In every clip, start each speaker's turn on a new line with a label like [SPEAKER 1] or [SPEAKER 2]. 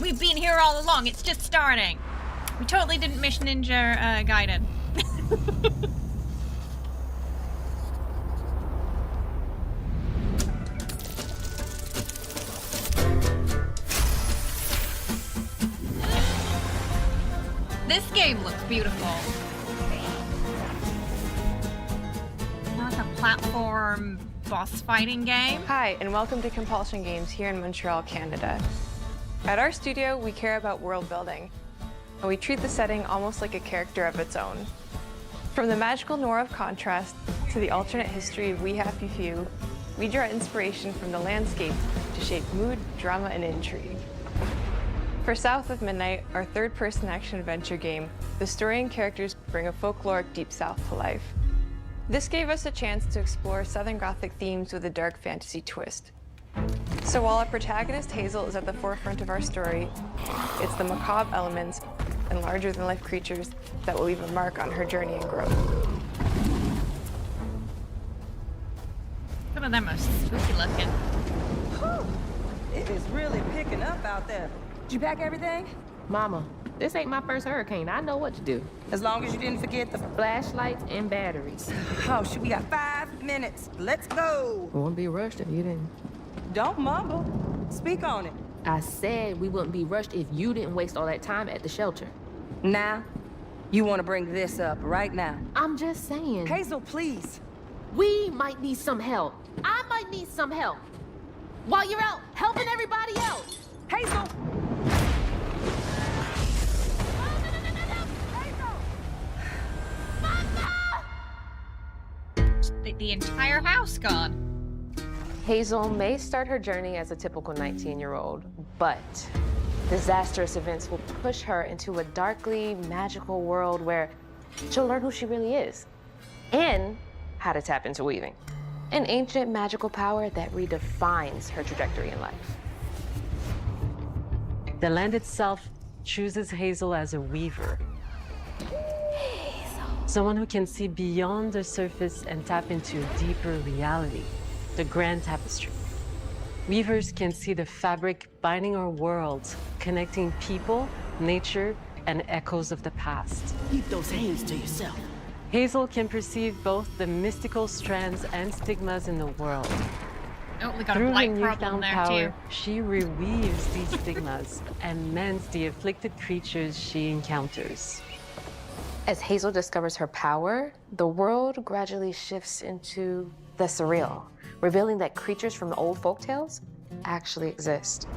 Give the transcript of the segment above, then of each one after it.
[SPEAKER 1] We've been here all along. It's just starting. We totally didn't miss Ninja Gaiden. This game looks beautiful. Like a platform boss fighting game.
[SPEAKER 2] Hi, and welcome to Compulsion Games here in Montreal, Canada. At our studio, we care about world building, and we treat the setting almost like a character of its own. From the magical noir of contrast to the alternate history of We Happy Few, we draw inspiration from the landscape to shape mood, drama, and intrigue. For South of Midnight, our third-person action-adventure game, the story and characters bring a folkloric Deep South to life. This gave us a chance to explore Southern Gothic themes with a dark fantasy twist. So while our protagonist Hazel is at the forefront of our story, it's the macabre elements and larger-than-life creatures that will leave a mark on her journey and growth.
[SPEAKER 1] Some of them are spooky looking.
[SPEAKER 3] Whew. It is really picking up out there. Did you pack everything?
[SPEAKER 4] Mama, this ain't my first hurricane. I know what to do.
[SPEAKER 3] As long as you didn't forget the...
[SPEAKER 4] Flashlights and batteries.
[SPEAKER 3] Oh, shoot, we got 5 minutes. Let's go.
[SPEAKER 4] We wouldn't be rushed if you didn't.
[SPEAKER 3] Don't mumble. Speak on it.
[SPEAKER 4] I said we wouldn't be rushed if you didn't waste all that time at the shelter.
[SPEAKER 3] Now, you want to bring this up right now.
[SPEAKER 4] I'm just saying.
[SPEAKER 3] Hazel, please.
[SPEAKER 4] We might need some help. I might need some help. While you're out helping everybody else.
[SPEAKER 3] Hazel!
[SPEAKER 1] The entire house gone.
[SPEAKER 4] Hazel may start her journey as a typical 19-year-old, but disastrous events will push her into a darkly magical world where she'll learn who she really is and how to tap into weaving, an ancient magical power that redefines her trajectory in life.
[SPEAKER 5] The land itself chooses Hazel as a weaver. Someone who can see beyond the surface and tap into a deeper reality, the grand tapestry. Weavers can see the fabric binding our world, connecting people, nature, and echoes of the past.
[SPEAKER 6] Keep those hands to yourself.
[SPEAKER 5] Hazel can perceive both the mystical strands and stigmas in the world.
[SPEAKER 1] Oh, we got a
[SPEAKER 5] Through her
[SPEAKER 1] blight problem
[SPEAKER 5] newfound
[SPEAKER 1] there
[SPEAKER 5] power,
[SPEAKER 1] too.
[SPEAKER 5] she reweaves these stigmas and mends the afflicted creatures she encounters.
[SPEAKER 4] As Hazel discovers her power, the world gradually shifts into the surreal, revealing that creatures from the old folktales actually exist.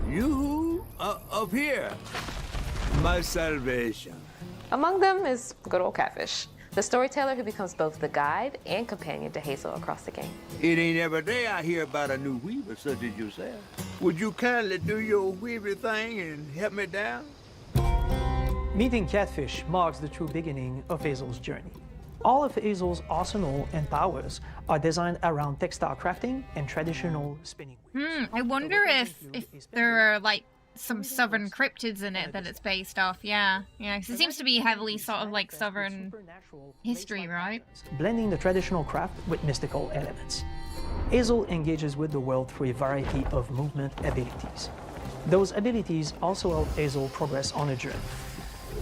[SPEAKER 7] You up here, my salvation.
[SPEAKER 4] Among them is good old Catfish, the storyteller who becomes both the guide and companion to Hazel across the game.
[SPEAKER 7] It ain't every day I hear about a new weaver such as yourself. Would you kindly do your weaver thing and help me down?
[SPEAKER 8] Meeting Catfish marks the true beginning of Hazel's journey. All of Hazel's arsenal and powers are designed around textile crafting and traditional spinning wheels.
[SPEAKER 1] I wonder if there are like some southern cryptids in it that it's based off. Yeah, because it seems to be heavily sort of like southern history, right?
[SPEAKER 8] Blending the traditional craft with mystical elements. Hazel engages with the world through a variety of movement abilities. Those abilities also help Hazel progress on a journey.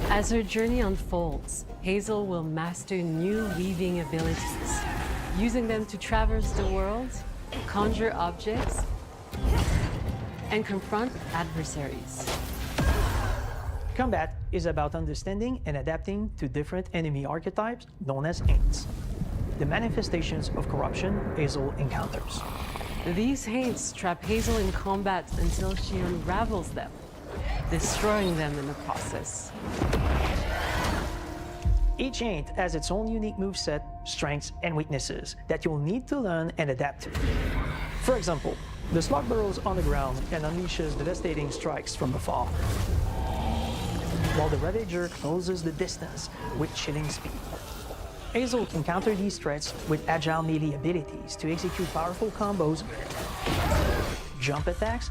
[SPEAKER 5] As her journey unfolds, Hazel will master new weaving abilities, using them to traverse the world, conjure objects, and confront adversaries.
[SPEAKER 8] Combat is about understanding and adapting to different enemy archetypes known as Aints, the manifestations of corruption Hazel encounters.
[SPEAKER 5] These haints trap Hazel in combat until she unravels them, destroying them in the process.
[SPEAKER 8] Each Aint has its own unique moveset, strengths, and weaknesses that you'll need to learn and adapt to. For example, the slug burrows on the ground and unleashes devastating strikes from afar, while the Ravager closes the distance with chilling speed. Hazel can counter these threats with agile melee abilities to execute powerful combos, jump attacks,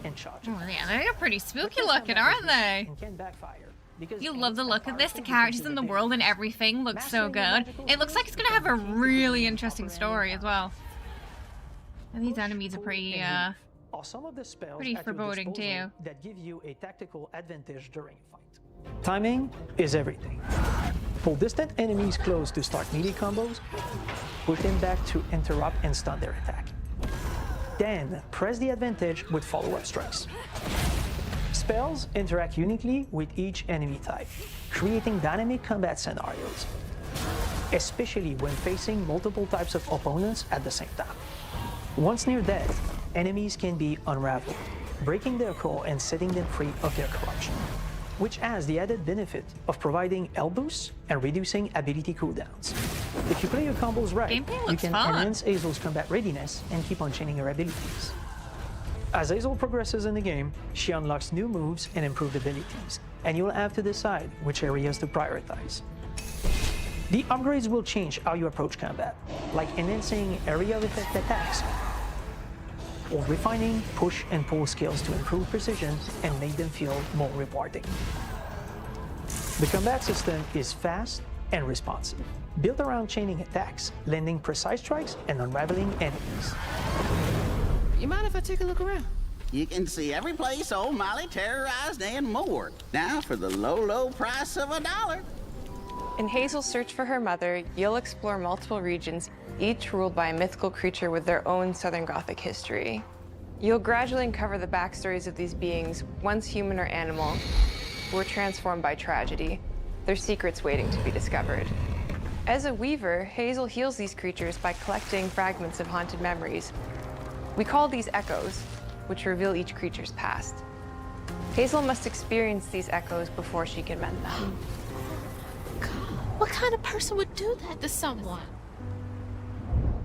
[SPEAKER 8] and charges.
[SPEAKER 1] Oh yeah, they're pretty spooky looking, aren't they?
[SPEAKER 8] And can backfire.
[SPEAKER 1] You love the look of this. The characters in the world and everything looks so good. It looks like it's gonna have a really interesting story as well. And these enemies are pretty
[SPEAKER 8] are some of the spells
[SPEAKER 1] Pretty
[SPEAKER 8] at your
[SPEAKER 1] foreboding,
[SPEAKER 8] disposal
[SPEAKER 1] too.
[SPEAKER 8] that give you a tactical advantage during a fight. Timing is everything. Pull distant enemies close to start melee combos, push them back to interrupt and stun their attack. Then press the advantage with follow-up strikes. Spells interact uniquely with each enemy type, creating dynamic combat scenarios, especially when facing multiple types of opponents at the same time. Once near death, enemies can be unraveled, breaking their core and setting them free of their corruption, which has the added benefit of providing health boosts and reducing ability cooldowns. If you play your combos right,
[SPEAKER 1] Gameplay
[SPEAKER 8] you
[SPEAKER 1] looks
[SPEAKER 8] can
[SPEAKER 1] fun.
[SPEAKER 8] enhance Hazel's combat readiness and keep on chaining her abilities. As Hazel progresses in the game, she unlocks new moves and improved abilities, and you'll have to decide which areas to prioritize. The upgrades will change how you approach combat, like enhancing area of effect attacks, or refining push and pull skills to improve precision and make them feel more rewarding. The combat system is fast and responsive, built around chaining attacks, landing precise strikes, and unraveling enemies.
[SPEAKER 6] You mind if I take a look around?
[SPEAKER 9] You can see every place old Molly terrorized and more. Now for the low, low price of $1.
[SPEAKER 2] In Hazel's search for her mother, you'll explore multiple regions, each ruled by a mythical creature with their own Southern Gothic history. You'll gradually uncover the backstories of these beings, once human or animal, who were transformed by tragedy, their secrets waiting to be discovered. As a weaver, Hazel heals these creatures by collecting fragments of haunted memories. We call these echoes, which reveal each creature's past. Hazel must experience these echoes before she can mend them.
[SPEAKER 10] What kind of person would do that to someone?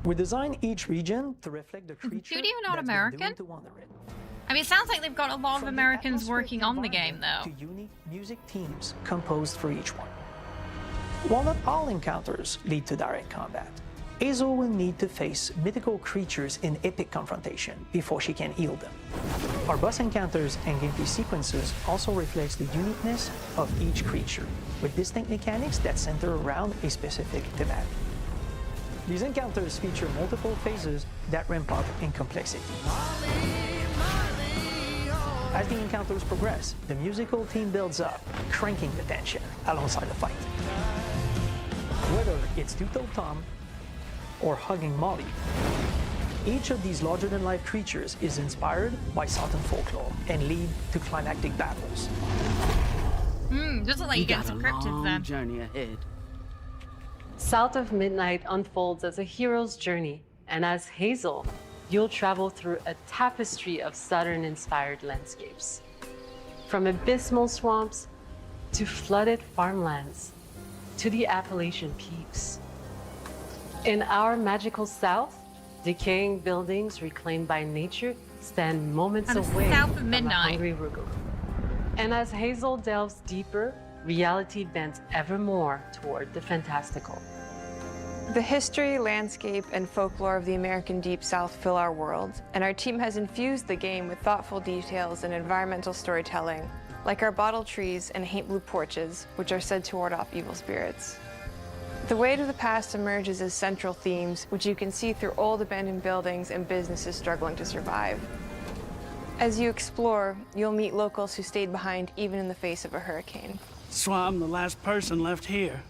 [SPEAKER 8] We design each region to reflect the creature
[SPEAKER 1] Studio not
[SPEAKER 8] that's been
[SPEAKER 1] American?
[SPEAKER 8] doomed to wander it.
[SPEAKER 1] I mean, it sounds like they've got a lot of
[SPEAKER 8] From the
[SPEAKER 1] Americans
[SPEAKER 8] atmospheric
[SPEAKER 1] working on the game,
[SPEAKER 8] environment
[SPEAKER 1] though.
[SPEAKER 8] to unique music teams composed for each one. While not all encounters lead to direct combat, Hazel will need to face mythical creatures in epic confrontation before she can heal them. Our boss encounters and gameplay sequences also reflects the uniqueness of each creature, with distinct mechanics that center around a specific thematic. These encounters feature multiple phases that ramp up in complexity. As the encounters progress, the musical theme builds up, cranking the tension alongside the fight. Whether it's Two-Toed Tom or hugging Molly, each of these larger-than-life creatures is inspired by Southern folklore and lead to climactic battles.
[SPEAKER 1] Doesn't like you get
[SPEAKER 6] got a
[SPEAKER 1] some cryptids
[SPEAKER 6] long
[SPEAKER 1] then.
[SPEAKER 6] journey ahead.
[SPEAKER 5] South of Midnight unfolds as a hero's journey, and as Hazel, you'll travel through a tapestry of Southern-inspired landscapes. From abysmal swamps to flooded farmlands to the Appalachian peaks. In our magical South, decaying buildings reclaimed by nature stand moments
[SPEAKER 1] And
[SPEAKER 5] away
[SPEAKER 1] south of
[SPEAKER 5] from a
[SPEAKER 1] midnight.
[SPEAKER 5] hungry Rugal. And as Hazel delves deeper, reality bends ever more toward the fantastical.
[SPEAKER 2] The history, landscape, and folklore of the American Deep South fill our world, and our team has infused the game with thoughtful details and environmental storytelling, like our bottle trees and haint blue porches, which are said to ward off evil spirits. The weight of the past emerges as central themes, which you can see through old abandoned buildings and businesses struggling to survive. As you explore, you'll meet locals who stayed behind even in the face of a hurricane.
[SPEAKER 6] So I'm the last person left here.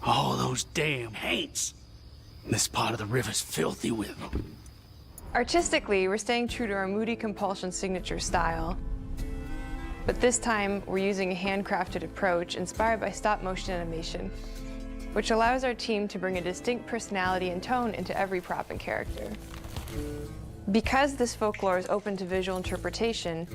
[SPEAKER 6] All those damn haints. This part of the river's filthy with them.
[SPEAKER 2] Artistically, we're staying true to our moody compulsion signature style. But this time, we're using a handcrafted approach inspired by stop-motion animation, which allows our team to bring a distinct personality and tone into every prop and character. Because this folklore is open to visual interpretation,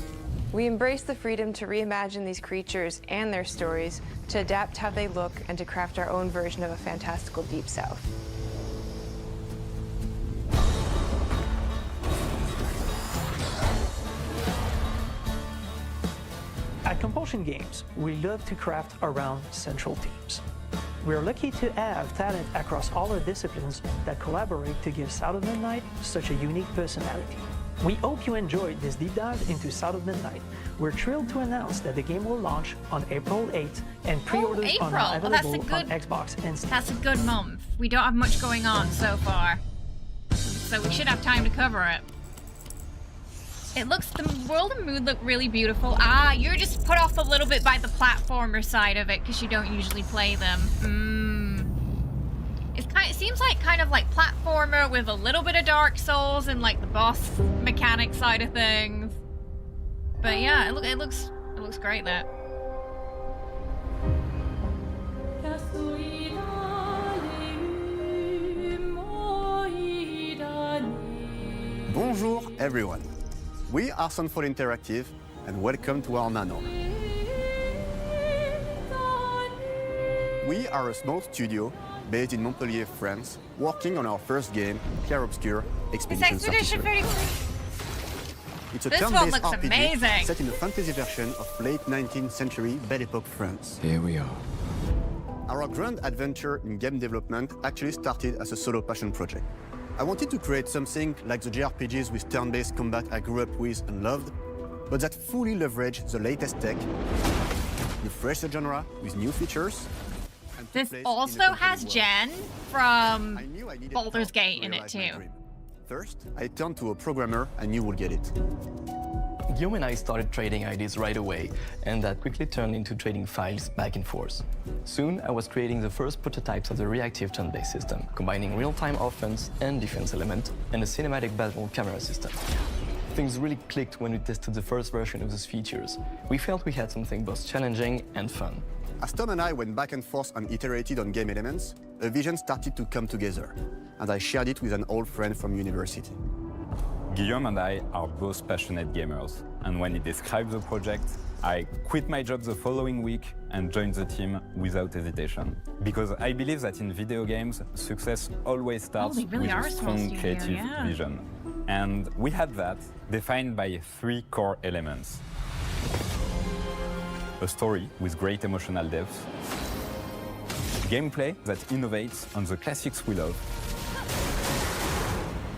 [SPEAKER 2] we embrace the freedom to reimagine these creatures and their stories, to adapt how they look, and to craft our own version of a fantastical Deep South.
[SPEAKER 8] At Compulsion Games, we love to craft around central themes. We're lucky to have talent across all our disciplines that collaborate to give South of Midnight such a unique personality. We hope you enjoyed this deep dive into South of Midnight. We're thrilled to announce that the game will launch on April 8th, and pre-orders are now
[SPEAKER 1] April. Well, that's a
[SPEAKER 8] available on
[SPEAKER 1] good-
[SPEAKER 8] Xbox and Steam.
[SPEAKER 1] That's a good month. We don't have much going on so far, so we should have time to cover it. The world and mood look really beautiful. Ah, you're just put off a little bit by the platformer side of it because you don't usually play them. It seems like kind of like platformer with a little bit of Dark Souls and like the boss mechanic side of things. But yeah, it looks great there.
[SPEAKER 11] Bonjour everyone. We are Sunfall Interactive and welcome to our nano. We are a small studio based in Montpellier, France, working on our first game, Clair Obscur Expedition 33. It's a turn-based RPG
[SPEAKER 1] amazing.
[SPEAKER 11] set in the fantasy version of late 19th century Belle Epoque France.
[SPEAKER 12] Here we are.
[SPEAKER 11] Our grand adventure in game development actually started as a solo passion project. I wanted to create something like the JRPGs with turn-based combat I grew up with and loved, but that fully leveraged the latest tech, refresh the genre with new features.
[SPEAKER 1] This also has Jen from Baldur's Gate in it too.
[SPEAKER 11] First, I turned to a programmer I knew would get it.
[SPEAKER 13] Guillaume and I started trading ideas right away, and that quickly turned into trading files back and forth. Soon, I was creating the first prototypes of the reactive turn-based system, combining real-time offense and defense element, and a cinematic battle camera system. Things really clicked when we tested the first version of those features. We felt we had something both challenging and fun.
[SPEAKER 11] As Tom and I went back and forth and iterated on game elements, a vision started to come together, and I shared it with an old friend from university.
[SPEAKER 14] Guillaume and I are both passionate gamers, and when he described the project, I quit my job the following week and joined the team without hesitation. Because I believe that in video games, success always starts with a strong creative vision. And we had that, defined by 3 core elements. A story with great emotional depth, gameplay that innovates on the classics we love,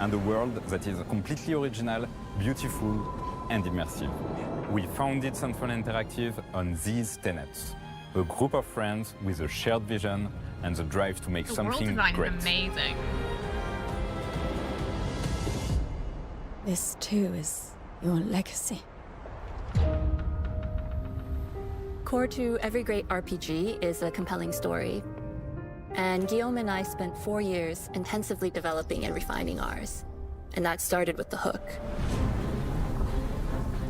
[SPEAKER 14] and a world that is completely original, beautiful, and immersive. We founded Sunfall Interactive on these tenets. A group of friends with a shared vision and the drive to make something great.
[SPEAKER 1] Amazing.
[SPEAKER 10] This too is your legacy.
[SPEAKER 15] Core to every great RPG is a compelling story. And Guillaume and I spent 4 years intensively developing and refining ours. And that started with the hook.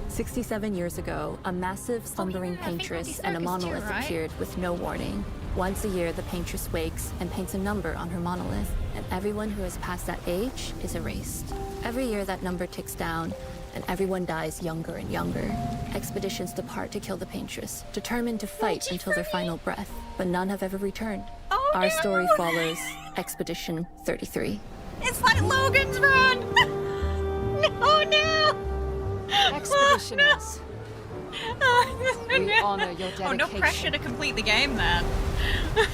[SPEAKER 15] 67 years ago, a massive slumbering paintress and a monolith appeared with no warning. Once a year, the paintress wakes and paints a number on her monolith, and everyone who has passed that age is erased. Every year, that number ticks down, and everyone dies younger and younger. Expeditions depart to kill the paintress, determined to fight until their final breath, but none have ever returned. Our story follows Expedition 33.
[SPEAKER 1] It's like Logan's Run! No!
[SPEAKER 10] Expeditioners. We honor your dedication.
[SPEAKER 1] Oh, no pressure to complete the game then.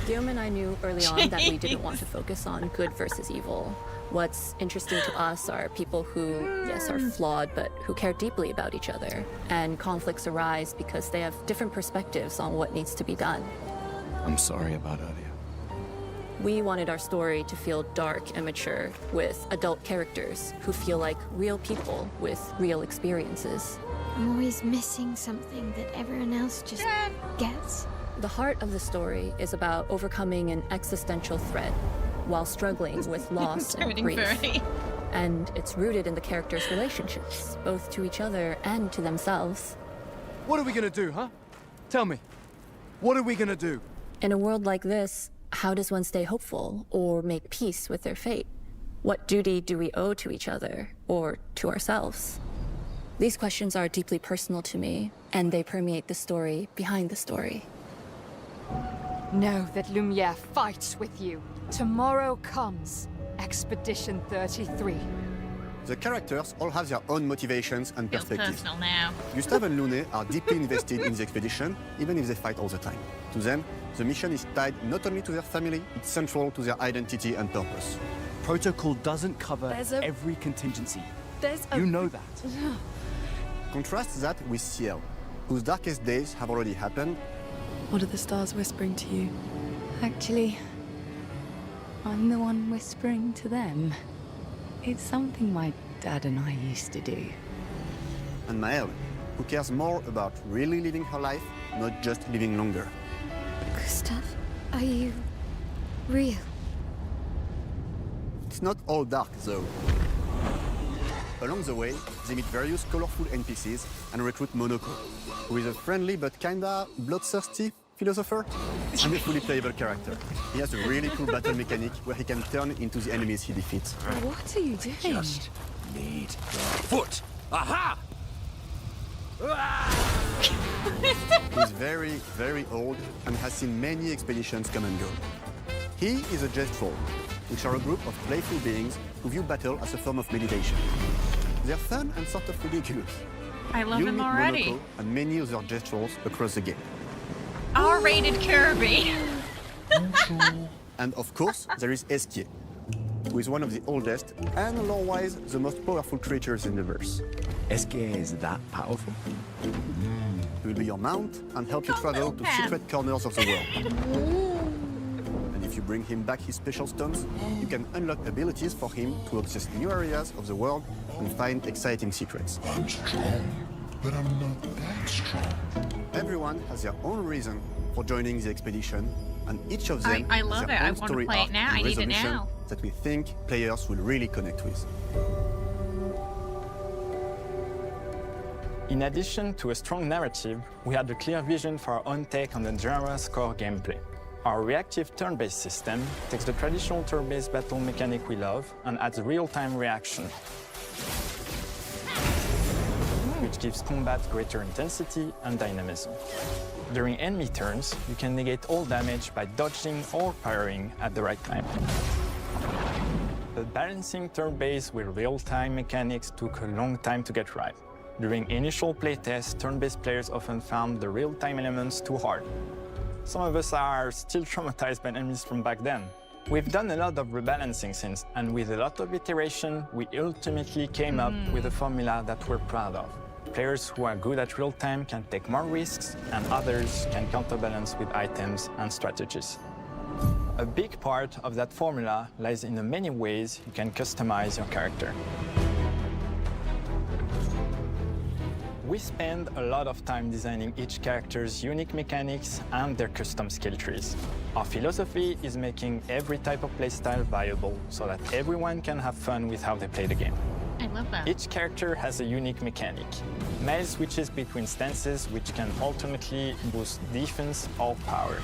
[SPEAKER 15] Guillaume and I knew early on that we didn't want to focus on good versus evil. What's interesting to us are people who, yes, are flawed, but who care deeply about each other. And conflicts arise because they have different perspectives on what needs to be done.
[SPEAKER 12] I'm sorry about earlier.
[SPEAKER 15] We wanted our story to feel dark and mature, with adult characters who feel like real people with real experiences.
[SPEAKER 10] I'm always missing something that everyone else just gets.
[SPEAKER 15] The heart of the story is about overcoming an existential threat while struggling with loss and grief. And it's rooted in the characters' relationships, both to each other and to themselves.
[SPEAKER 16] What are we gonna do, huh? Tell me. What are we gonna do?
[SPEAKER 15] In a world like this, how does one stay hopeful or make peace with their fate? What duty do we owe to each other or to ourselves? These questions are deeply personal to me, and they permeate the story behind the story.
[SPEAKER 17] Know that Lumiere fights with you. Tomorrow comes Expedition 33.
[SPEAKER 11] The characters all have their own motivations and perspectives.
[SPEAKER 1] Personal now.
[SPEAKER 11] Gustave and Lune are deeply invested in the expedition, even if they fight all the time. To them, the mission is tied not only to their family, it's central to their identity and purpose.
[SPEAKER 16] Protocol doesn't cover every contingency. You know that.
[SPEAKER 11] Contrast that with Ciel, whose darkest days have already happened.
[SPEAKER 18] What are the stars whispering to you? Actually, I'm the one whispering to them. It's something my dad and I used to do.
[SPEAKER 11] and Maëlle, who cares more about really living her life, not just living longer.
[SPEAKER 10] Gustav, are you real?
[SPEAKER 11] It's not all dark, though. Along the way, they meet various colorful NPCs and recruit Monoko, who is a friendly but kinda bloodthirsty philosopher and a fully playable character. He has a really cool battle mechanic where he can turn into the enemies he defeats.
[SPEAKER 18] What are you doing?
[SPEAKER 12] Just need your foot. Aha!
[SPEAKER 11] He's very, very old and has seen many expeditions come and go. He is a Gestrol, which are a group of playful beings who view battle as a form of meditation. They're fun and sort of ridiculous.
[SPEAKER 1] I love
[SPEAKER 11] You'll
[SPEAKER 1] him
[SPEAKER 11] meet
[SPEAKER 1] already.
[SPEAKER 11] Monoko and many other Gestrols across the game.
[SPEAKER 1] R-rated Kirby.
[SPEAKER 11] And of course, there is Esquier, who is one of the oldest and lore-wise the most powerful creatures in the verse.
[SPEAKER 12] Esquier is that powerful?
[SPEAKER 11] He will be your mount and help you travel to secret corners of the world. And if you bring him back his special stones, you can unlock abilities for him to access new areas of the world and find exciting secrets.
[SPEAKER 19] I'm strong, but I'm not that strong.
[SPEAKER 11] Everyone has their own reason for joining the expedition, and each of them
[SPEAKER 1] I love
[SPEAKER 11] has their
[SPEAKER 1] it. I
[SPEAKER 11] own
[SPEAKER 1] want to
[SPEAKER 11] story
[SPEAKER 1] play it
[SPEAKER 11] arc
[SPEAKER 1] now.
[SPEAKER 11] and
[SPEAKER 1] I need it
[SPEAKER 11] resolution
[SPEAKER 1] now.
[SPEAKER 11] that we think players will really connect with.
[SPEAKER 20] In addition to a strong narrative, we had a clear vision for our own take on the genre's core gameplay. Our reactive turn-based system takes the traditional turn-based battle mechanic we love and adds real-time reaction, which gives combat greater intensity and dynamism. During enemy turns, you can negate all damage by dodging or parrying at the right time. But balancing turn-based with real-time mechanics took a long time to get right. During initial playtests, turn-based players often found the real-time elements too hard. Some of us are still traumatized by enemies from back then. We've done a lot of rebalancing since, and with a lot of iteration, we ultimately came up with a formula that we're proud of. Players who are good at real-time can take more risks, and others can counterbalance with items and strategies. A big part of that formula lies in the many ways you can customize your character. We spend a lot of time designing each character's unique mechanics and their custom skill trees. Our philosophy is making every type of playstyle viable so that everyone can have fun with how they play the game.
[SPEAKER 1] I love that.
[SPEAKER 20] Each character has a unique mechanic. Maëlle switches between stances which can alternately boost defense or power.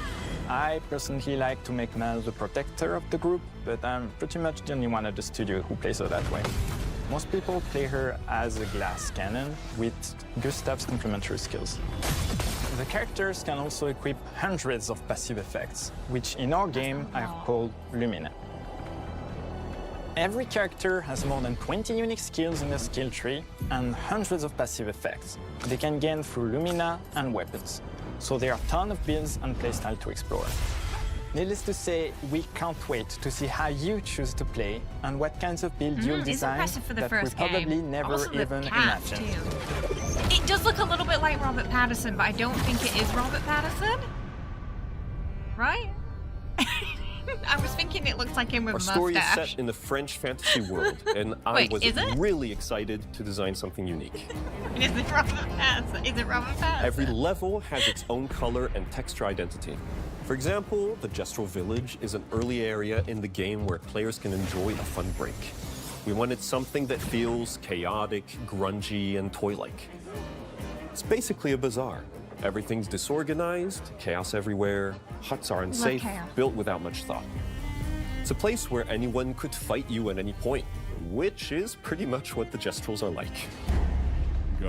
[SPEAKER 20] I personally like to make Maëlle the protector of the group, but I'm pretty much the only one at the studio who plays her that way. Most people play her as a glass cannon with Gustav's complementary skills. The characters can also equip hundreds of passive effects, which in our game I have called Lumina. Every character has more than 20 unique skills in their skill tree and hundreds of passive effects they can gain through Lumina and weapons. So there are a ton of builds and playstyle to explore. Needless to say, we can't wait to see how you choose to play and what kinds of build you'll design that we probably never even imagined.
[SPEAKER 1] It does look a little bit like Robert Pattinson, but I don't think it is Robert Pattinson. Right? I was thinking it looks like him with a mustache.
[SPEAKER 21] Our story is set in the French fantasy world, and I was
[SPEAKER 1] is it?
[SPEAKER 21] really excited to design something unique.
[SPEAKER 1] Is it Robert Pattinson? Is it Robert Pattinson?
[SPEAKER 21] Every level has its own color and texture identity. For example, the Gestrol Village is an early area in the game where players can enjoy a fun break. We wanted something that feels chaotic, grungy, and toy-like. It's basically a bazaar. Everything's disorganized, chaos everywhere, huts are unsafe, built without much thought. It's a place where anyone could fight you at any point, which is pretty much what the Gestrols are like. The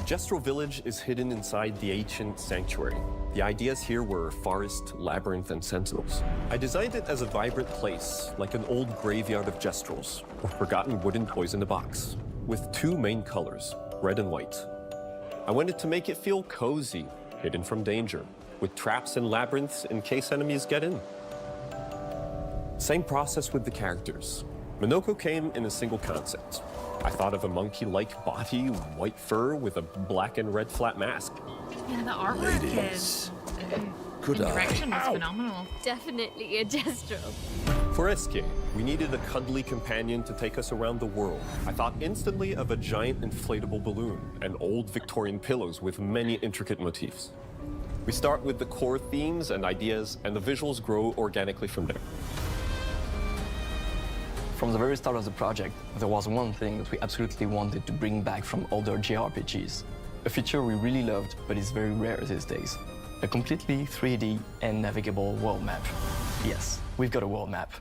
[SPEAKER 21] Gestrol village is hidden inside the ancient sanctuary. The ideas here were forest, labyrinth, and sentinels. I designed it as a vibrant place, like an old graveyard of Gestrols, or forgotten wooden toys in a box, with two main colors, red and white. I wanted to make it feel cozy, hidden from danger, with traps and labyrinths in case enemies get in. Same process with the characters. Monoko came in a single concept. I thought of a monkey-like body, white fur with a black and red flat mask.
[SPEAKER 1] Yeah, the artwork is...
[SPEAKER 21] Good eye.
[SPEAKER 1] direction is phenomenal.
[SPEAKER 10] Definitely a Gestrol.
[SPEAKER 21] For escape, we needed a cuddly companion to take us around the world. I thought instantly of a giant inflatable balloon and old Victorian pillows with many intricate motifs. We start with the core themes and ideas, and the visuals grow organically from there.
[SPEAKER 13] From the very start of the project, there was one thing that we absolutely wanted to bring back from older JRPGs. A feature we really loved, but is very rare these days. A completely 3D and navigable world map. Yes, we've got a world map.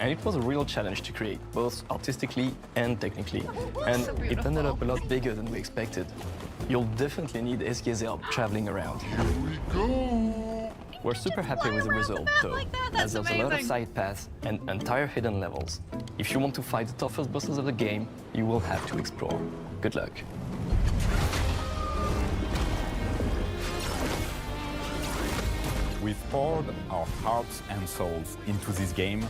[SPEAKER 13] And it was a real challenge to create, both artistically and technically. And
[SPEAKER 1] so
[SPEAKER 13] it ended up a lot bigger than we expected. You'll definitely need SK's help traveling around.
[SPEAKER 19] Here we go.
[SPEAKER 13] We're super happy with the result, though, as there's a lot of
[SPEAKER 1] amazing.
[SPEAKER 13] side paths and entire hidden levels. If you want to fight the toughest bosses of the game, you will have to explore. Good luck.
[SPEAKER 14] We've poured our hearts and souls into this game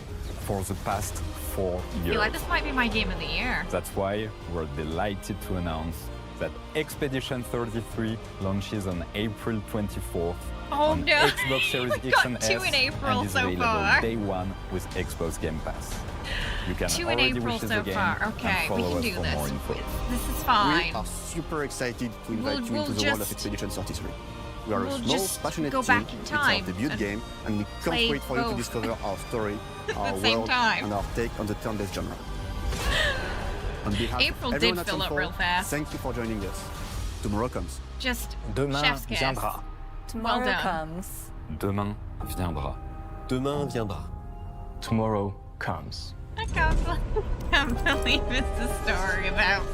[SPEAKER 14] for the past 4
[SPEAKER 1] I
[SPEAKER 14] years.
[SPEAKER 1] feel like this might be my game of the year.
[SPEAKER 14] That's why we're delighted to announce that Expedition 33 launches on April 24th
[SPEAKER 1] Oh
[SPEAKER 14] on
[SPEAKER 1] no!
[SPEAKER 14] Xbox Series
[SPEAKER 1] We've
[SPEAKER 14] X
[SPEAKER 1] got
[SPEAKER 14] and
[SPEAKER 1] two
[SPEAKER 14] S
[SPEAKER 1] in April
[SPEAKER 14] and is
[SPEAKER 1] so
[SPEAKER 14] available
[SPEAKER 1] far.
[SPEAKER 14] day one with Xbox Game Pass. You can
[SPEAKER 1] Two in
[SPEAKER 14] already
[SPEAKER 1] April
[SPEAKER 14] wish
[SPEAKER 1] so
[SPEAKER 14] the game
[SPEAKER 1] far.
[SPEAKER 14] and
[SPEAKER 1] Okay, we
[SPEAKER 14] follow
[SPEAKER 1] can
[SPEAKER 14] us
[SPEAKER 1] do
[SPEAKER 14] for more
[SPEAKER 1] this.
[SPEAKER 14] info.
[SPEAKER 1] This is fine.
[SPEAKER 11] We are super excited to invite you
[SPEAKER 1] We'll
[SPEAKER 11] into the world of
[SPEAKER 1] just-
[SPEAKER 11] Expedition 33. We are
[SPEAKER 1] we'll
[SPEAKER 11] a small,
[SPEAKER 1] just
[SPEAKER 11] passionate
[SPEAKER 1] go
[SPEAKER 11] team.
[SPEAKER 1] back in
[SPEAKER 11] It's
[SPEAKER 1] time
[SPEAKER 11] our debut
[SPEAKER 1] and
[SPEAKER 11] game, and we
[SPEAKER 1] play
[SPEAKER 11] can't wait for you to
[SPEAKER 1] both.
[SPEAKER 11] discover our story, our
[SPEAKER 1] the same
[SPEAKER 11] world,
[SPEAKER 1] time.
[SPEAKER 11] and our take on the turn-based genre. On behalf
[SPEAKER 1] April
[SPEAKER 11] of everyone
[SPEAKER 1] did
[SPEAKER 11] at
[SPEAKER 1] fill up
[SPEAKER 11] Sun4,
[SPEAKER 1] real fast.
[SPEAKER 11] Thank you for joining us. Tomorrow comes.
[SPEAKER 1] Just
[SPEAKER 20] Demain
[SPEAKER 1] chef's kiss.
[SPEAKER 20] viendra.
[SPEAKER 1] Well done.
[SPEAKER 18] comes.
[SPEAKER 14] Demain viendra.
[SPEAKER 21] Demain viendra.
[SPEAKER 13] Tomorrow comes.
[SPEAKER 1] I can't believe it's a story about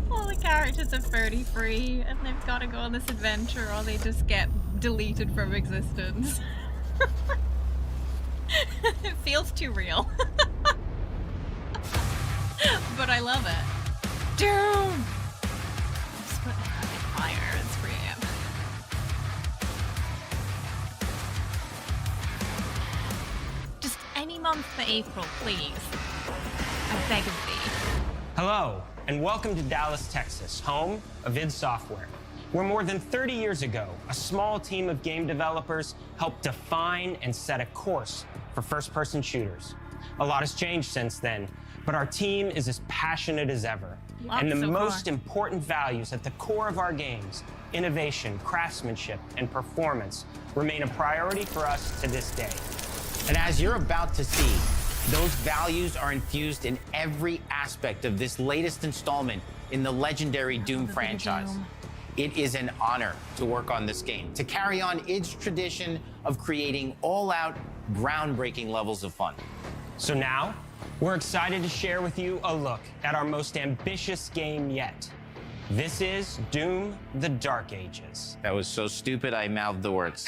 [SPEAKER 1] all the characters are 33 and they've got to go on this adventure or they just get deleted from existence. It feels too real. But I love it. Doom! Just put fire, it's 3 AM. Just any month for April, please. I beg of thee.
[SPEAKER 3] Hello, and welcome to Dallas, Texas, home of id Software, where more than 30 years ago, a small team of game developers helped define and set a course for first-person shooters. A lot has changed since then, but our team is as passionate as ever. And the most important values at the core of our games, innovation, craftsmanship, and performance, remain a priority for us to this day.
[SPEAKER 9] And as you're about to see, those values are infused in every aspect of this latest installment in the legendary Doom franchise. It is an honor to work on this game, to carry on id's tradition of creating all-out, groundbreaking levels of fun.
[SPEAKER 3] So now, we're excited to share with you a look at our most ambitious game yet. This is Doom: The Dark Ages.
[SPEAKER 9] That was so stupid, I mouthed the words.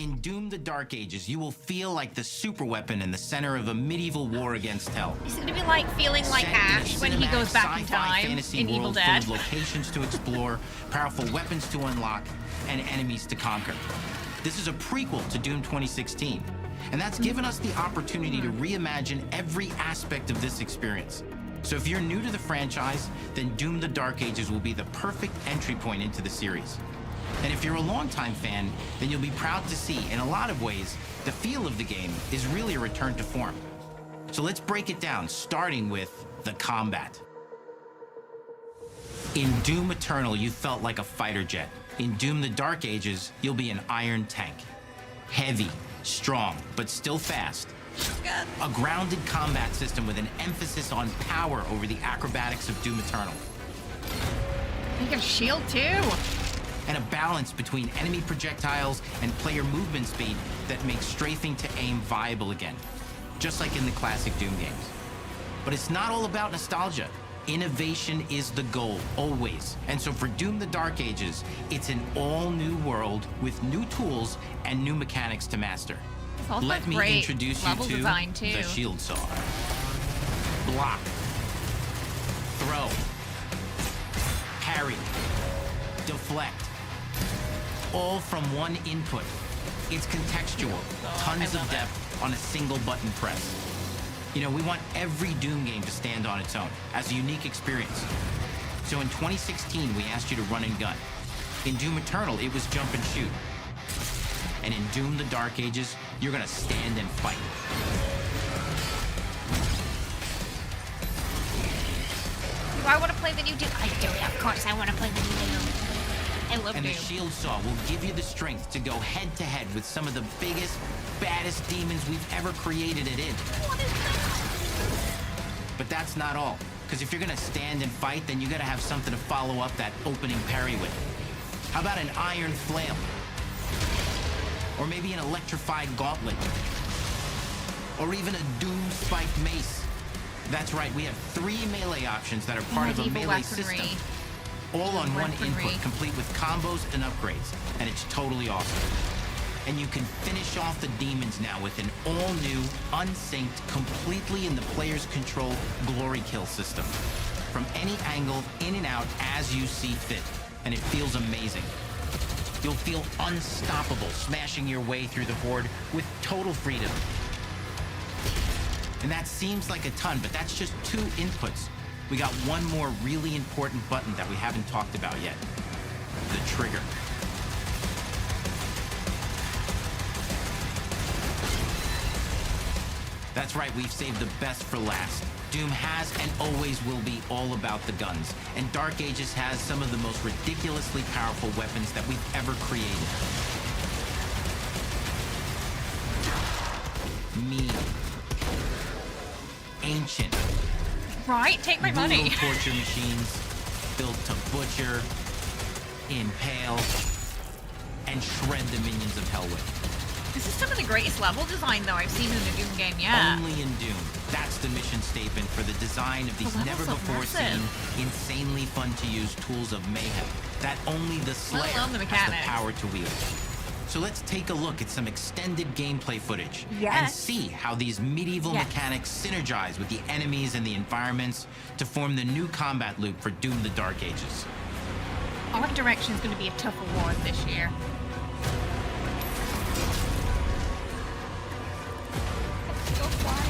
[SPEAKER 9] In Doom: The Dark Ages, you will feel like the superweapon in the center of a medieval war against hell.
[SPEAKER 1] He's gonna be like feeling like
[SPEAKER 9] Set in a
[SPEAKER 1] Ash when he goes
[SPEAKER 9] cinematic
[SPEAKER 1] back in
[SPEAKER 9] sci-fi
[SPEAKER 1] time
[SPEAKER 9] fantasy
[SPEAKER 1] in Evil
[SPEAKER 9] world
[SPEAKER 1] Dead.
[SPEAKER 9] full of locations to explore, powerful weapons to unlock, and enemies to conquer. This is a prequel to Doom 2016, and that's given us the opportunity to reimagine every aspect of this experience. So if you're new to the franchise, then Doom: The Dark Ages will be the perfect entry point into the series. And if you're a longtime fan, then you'll be proud to see, in a lot of ways, the feel of the game is really a return to form. So let's break it down, starting with the combat. In Doom Eternal, you felt like a fighter jet. In Doom: The Dark Ages, you'll be an iron tank. Heavy, strong, but still fast. A grounded combat system with an emphasis on power over the acrobatics of Doom Eternal.
[SPEAKER 1] He can shield too.
[SPEAKER 9] And a balance between enemy projectiles and player movement speed that makes strafing to aim viable again, just like in the classic Doom games. But it's not all about nostalgia. Innovation is the goal, always. And so for Doom: The Dark Ages, it's an all-new world with new tools and new mechanics to master.
[SPEAKER 1] Also
[SPEAKER 9] Let me
[SPEAKER 1] great
[SPEAKER 9] introduce you
[SPEAKER 1] level
[SPEAKER 9] to
[SPEAKER 1] design, too.
[SPEAKER 9] the Shield Saw. Block. Throw. parry, deflect, all from one input. It's contextual, tons of depth on a single button press. You know, we want every Doom game to stand on its own as a unique experience. So in 2016, we asked you to run and gun. In Doom Eternal, it was jump and shoot. And in Doom the Dark Ages, you're gonna stand and fight.
[SPEAKER 1] Do I want to play the new Doom? I do, of course I want to play the new Doom. I love
[SPEAKER 9] And
[SPEAKER 1] Doom.
[SPEAKER 9] the Shield Saw will give you the strength to go head to head with some of the biggest, baddest demons we've ever created at id. But that's not all. Because if you're gonna stand and fight, then you gotta have something to follow up that opening parry with. How about an iron flail? Or maybe an electrified gauntlet? Or even a Doom spiked mace? That's right, we have 3 melee options that are part of a
[SPEAKER 1] Medieval
[SPEAKER 9] melee
[SPEAKER 1] weaponry.
[SPEAKER 9] system. All on one
[SPEAKER 1] Weaponry.
[SPEAKER 9] input, complete with combos and upgrades. And it's totally awesome. And you can finish off the demons now with an all-new, unsynced, completely in the player's control glory kill system. From any angle, in and out, as you see fit. And it feels amazing. You'll feel unstoppable smashing your way through the horde with total freedom. And that seems like a ton, but that's just 2 inputs. We got one more really important button that we haven't talked about yet. The trigger. That's right, we've saved the best for last. Doom has and always will be all about the guns, and Dark Ages has some of the most ridiculously powerful weapons that we've ever created. Mean. Ancient.
[SPEAKER 1] Right, take my money.
[SPEAKER 9] Brutal torture machines, built to butcher, impale, and shred the minions of hell with.
[SPEAKER 1] This is some of the greatest level design, though, I've seen in a Doom game, yeah.
[SPEAKER 9] Only in Doom. That's the mission statement for the design of these
[SPEAKER 1] The levels are
[SPEAKER 9] never-before-seen,
[SPEAKER 1] massive.
[SPEAKER 9] insanely fun-to-use tools of mayhem that only the Slayer
[SPEAKER 1] alone the
[SPEAKER 9] has the
[SPEAKER 1] mechanics.
[SPEAKER 9] power to wield. So let's take a look at some extended gameplay footage and
[SPEAKER 1] Yes.
[SPEAKER 9] see how these medieval mechanics synergize with the enemies and the environments to form the new combat loop for Doom the Dark Ages.
[SPEAKER 1] Art direction is going to be a tough award this year. So quiet.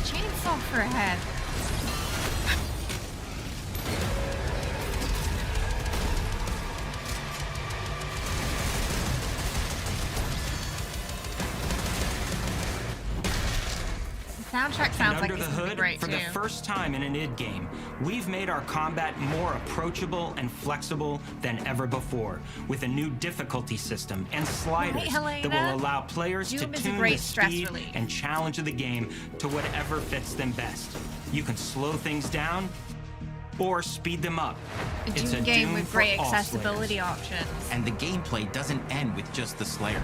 [SPEAKER 1] Chainsaw for a head. The soundtrack sounds like
[SPEAKER 3] Under
[SPEAKER 1] it's
[SPEAKER 3] the
[SPEAKER 1] gonna be
[SPEAKER 3] hood,
[SPEAKER 1] great
[SPEAKER 3] for
[SPEAKER 1] too.
[SPEAKER 3] the first time in an id game, we've made our combat more approachable and flexible than ever before, with a new difficulty system and sliders
[SPEAKER 1] Right, Helena?
[SPEAKER 3] that will allow players
[SPEAKER 1] Doom
[SPEAKER 3] to
[SPEAKER 1] is a
[SPEAKER 3] tune
[SPEAKER 1] great
[SPEAKER 3] the
[SPEAKER 1] stress
[SPEAKER 3] speed
[SPEAKER 1] relief.
[SPEAKER 3] and challenge of the game to whatever fits them best. You can slow things down or speed them up.
[SPEAKER 1] A
[SPEAKER 3] It's
[SPEAKER 1] Doom
[SPEAKER 3] a
[SPEAKER 1] game
[SPEAKER 3] Doom
[SPEAKER 1] with
[SPEAKER 3] for
[SPEAKER 1] great
[SPEAKER 3] all
[SPEAKER 1] accessibility
[SPEAKER 3] Slayers.
[SPEAKER 1] options.
[SPEAKER 9] And the gameplay doesn't end with just the Slayer.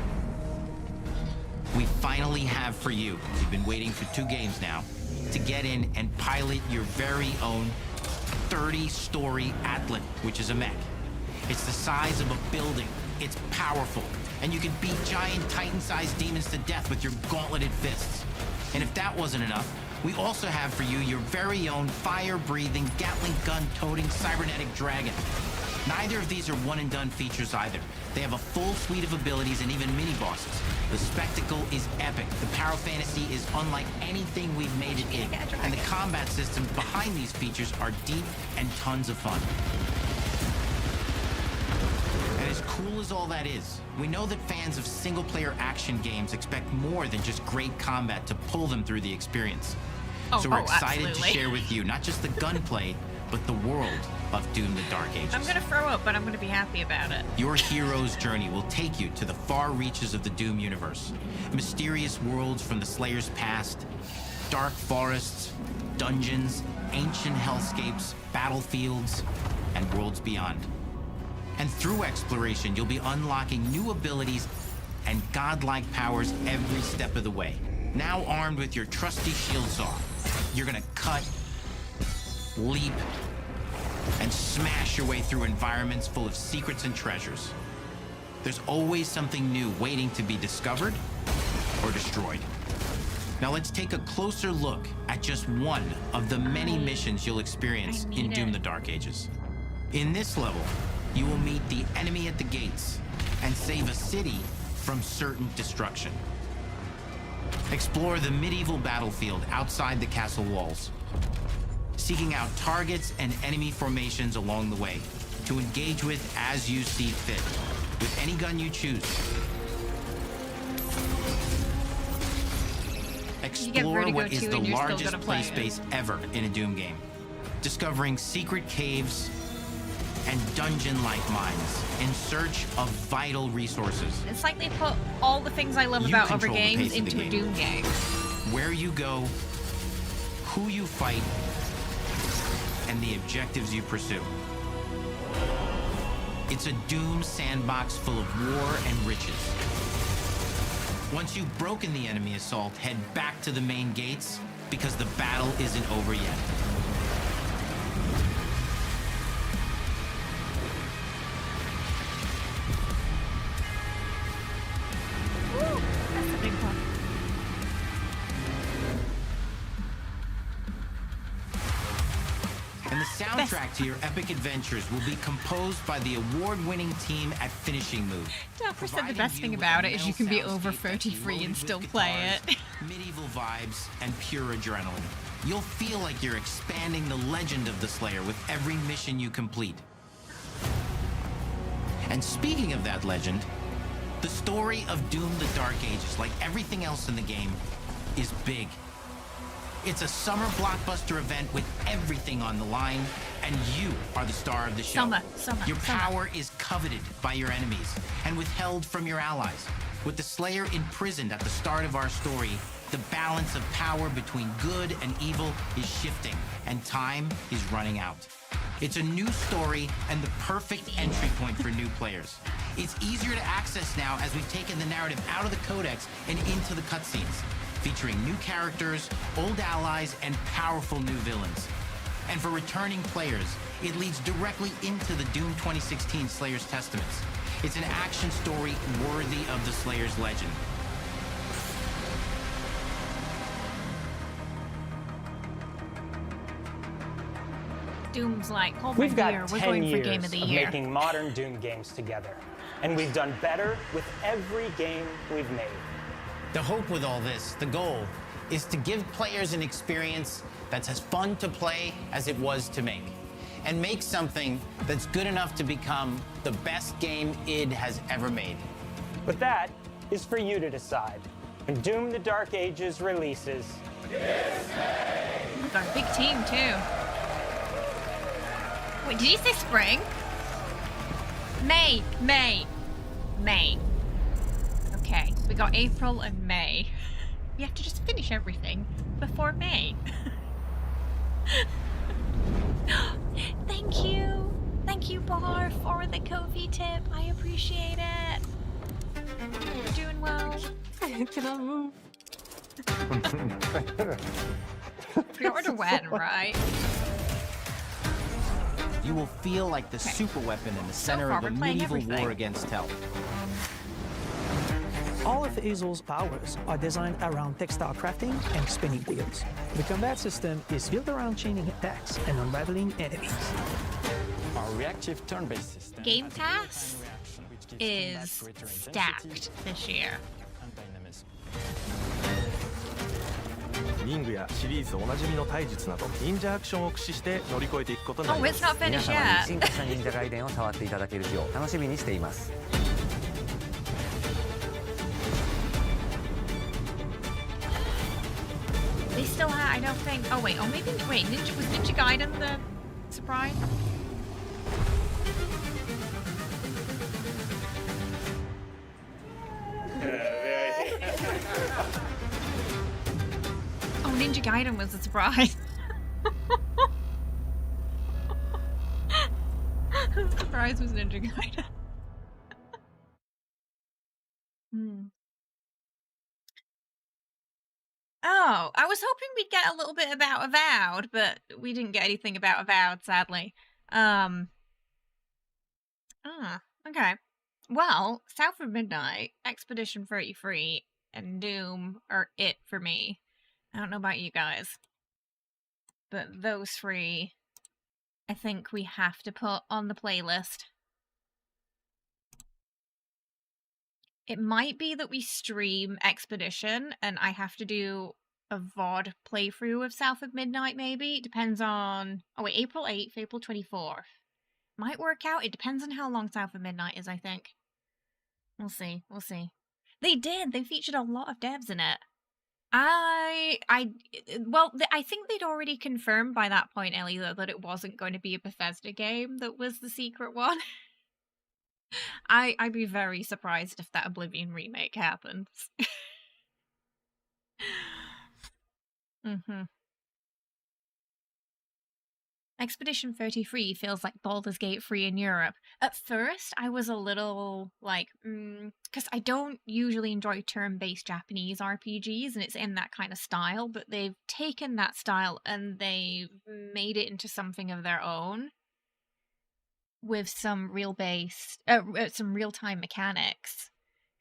[SPEAKER 9] We finally have for you, you've been waiting for 2 games now, to get in and pilot your very own 30-story Atlas, which is a mech. It's the size of a building, it's powerful, and you can beat giant Titan-sized demons to death with your gauntleted fists. And if that wasn't enough, we also have for you your very own fire-breathing, Gatling gun-toting cybernetic dragon. Neither of these are one-and-done features either. They have a full suite of abilities and even mini-bosses. The spectacle is epic. The Power Fantasy is unlike anything we've made it in. And the combat systems behind these features are deep and tons of fun. And as cool as all that is, we know that fans of single-player action games expect more than just great combat to pull them through the experience. So we're excited
[SPEAKER 1] absolutely.
[SPEAKER 9] to share with you not just the gunplay, but the world of Doom the Dark Ages.
[SPEAKER 1] I'm gonna throw up, but I'm gonna be happy about it.
[SPEAKER 9] Your hero's journey will take you to the far reaches of the Doom universe. Mysterious worlds from the Slayer's past, dark forests, dungeons, ancient hellscapes, battlefields, and worlds beyond. And through exploration, you'll be unlocking new abilities and godlike powers every step of the way. Now armed with your trusty shield saw, you're gonna cut, leap, and smash your way through environments full of secrets and treasures. There's always something new waiting to be discovered or destroyed. Now let's take a closer look at just one of the many missions you'll experience in Doom: The Dark Ages. In this level, you will meet the enemy at the gates and save a city from certain destruction. Explore the medieval battlefield outside the castle walls, seeking out targets and enemy formations along the way to engage with as you see fit, with any gun you choose. Explore what is the largest play space ever in a Doom game, discovering secret caves and dungeon-like mines in search of vital resources.
[SPEAKER 1] It's like they put all the things I love about other games into a Doom game.
[SPEAKER 9] Where you go, who you fight, and the objectives you pursue. It's a Doom sandbox full of war and riches. Once you've broken the enemy assault, head back to the main gates, because the battle isn't over yet.
[SPEAKER 1] Ooh, that's a big one.
[SPEAKER 9] And the soundtrack to your epic adventures will be composed by the award-winning team at Finishing Move.
[SPEAKER 1] Delper said the best thing about it is you can be over 33 and still play it.
[SPEAKER 9] Medieval vibes and pure adrenaline. You'll feel like you're expanding the legend of the Slayer with every mission you complete. And speaking of that legend, the story of Doom: The Dark Ages, like everything else in the game, is big. It's a summer blockbuster event with everything on the line, and you are the star of the show. Your power is coveted by your enemies and withheld from your allies. With the Slayer imprisoned at the start of our story, the balance of power between good and evil is shifting, and time is running out. It's a new story and the perfect entry point for new players. It's easier to access now as we've taken the narrative out of the codex and into the cutscenes, featuring new characters, old allies, and powerful new villains. And for returning players, it leads directly into the Doom 2016 Slayer's Testaments. It's an action story worthy of the Slayer's legend.
[SPEAKER 1] Doom's like, hold
[SPEAKER 3] We've
[SPEAKER 1] my
[SPEAKER 3] got
[SPEAKER 1] beer, we're
[SPEAKER 3] 10
[SPEAKER 1] going for
[SPEAKER 3] years
[SPEAKER 1] Game of the
[SPEAKER 3] of
[SPEAKER 1] Year.
[SPEAKER 3] making modern Doom games together, and we've done better with every game we've made.
[SPEAKER 9] The hope with all this, the goal, is to give players an experience that's as fun to play as it was to make, and make something that's good enough to become the best game id has ever made.
[SPEAKER 3] But that is for you to decide. When Doom: The Dark Ages releases...
[SPEAKER 1] We've got a big team, too. Wait, did you say spring? May. Okay, we got April and May. We have to just finish everything before May. Thank you. Thank you, Bar, for the Kofi tip. I appreciate it. You're doing well.
[SPEAKER 5] I cannot move.
[SPEAKER 1] Pre-order when, right?
[SPEAKER 9] You will feel like the super weapon in the center of a medieval war against hell.
[SPEAKER 8] All of Hazel's powers are designed around textile crafting and spinning wheels. The combat system is built around chaining attacks and unraveling enemies.
[SPEAKER 20] Our reactive turn-based system
[SPEAKER 1] Game Pass is stacked this year.
[SPEAKER 4] 忍具やシリーズおなじみの体術など忍者アクションを駆使して乗り越えていくことになります。
[SPEAKER 1] Oh, it's not finished
[SPEAKER 4] 皆様に
[SPEAKER 1] yet.
[SPEAKER 4] 進化した忍者ガイデンを触っていただける日を楽しみにしています。
[SPEAKER 1] They still have, I don't think, oh wait, maybe, wait, was Ninja Gaiden the surprise? Oh, Ninja Gaiden was a surprise. surprised was Ninja Gaiden. Oh, I was hoping we'd get a little bit about Avowed, but we didn't get anything about Avowed, sadly. Okay. Well, South of Midnight, Expedition 33, and Doom are it for me. I don't know about you guys, but those three, I think we have to put on the playlist. It might be that we stream Expedition, and I have to do a VOD playthrough of South of Midnight, maybe. It depends on... Oh wait, April 8th, April 24th. Might work out. It depends on how long South of Midnight is, I think. We'll see. We'll see. They did. They featured a lot of devs in it. Well, I think they'd already confirmed by that point, Ellie, though, that it wasn't going to be a Bethesda game that was the secret one. I'd be very surprised if that Oblivion remake happens. Expedition 33 feels like Baldur's Gate 3 in Europe. At first, I was a little like, because I don't usually enjoy turn-based Japanese RPGs, and it's in that kind of style, but they've taken that style and they've made it into something of their own with some some real-time mechanics.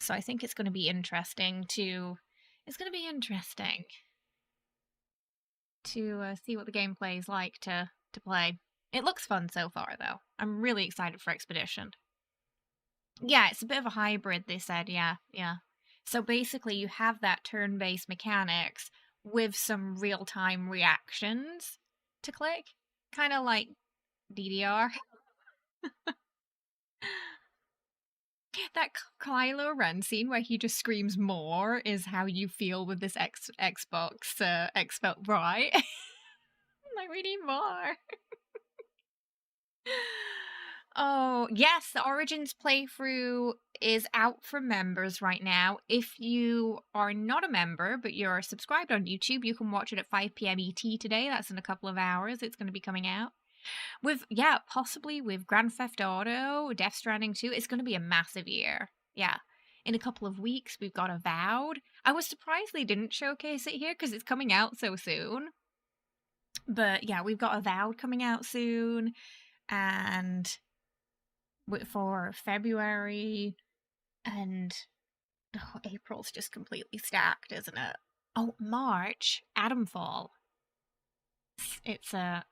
[SPEAKER 1] So I think it's going to be interesting to... It's going to be interesting to see what the gameplay is like to play. It looks fun so far, though. I'm really excited for Expedition. Yeah, it's a bit of a hybrid, they said, yeah. So basically you have that turn-based mechanics with some real-time reactions to click. Kind of like DDR. That Kylo Ren scene where he just screams more is how you feel with this Xbox, right? Like, we need more. Oh, yes, the Origins playthrough is out for members right now. If you are not a member, but you're subscribed on YouTube, you can watch it at 5 PM ET today. That's in a couple of hours. It's going to be coming out. Possibly with Grand Theft Auto, Death Stranding 2. It's going to be a massive year. Yeah. In a couple of weeks, we've got Avowed. I was surprised they didn't showcase it here because it's coming out so soon. But yeah, we've got Avowed coming out soon. And for February, and April's just completely stacked, isn't it? Oh, March, Atomfall. It's a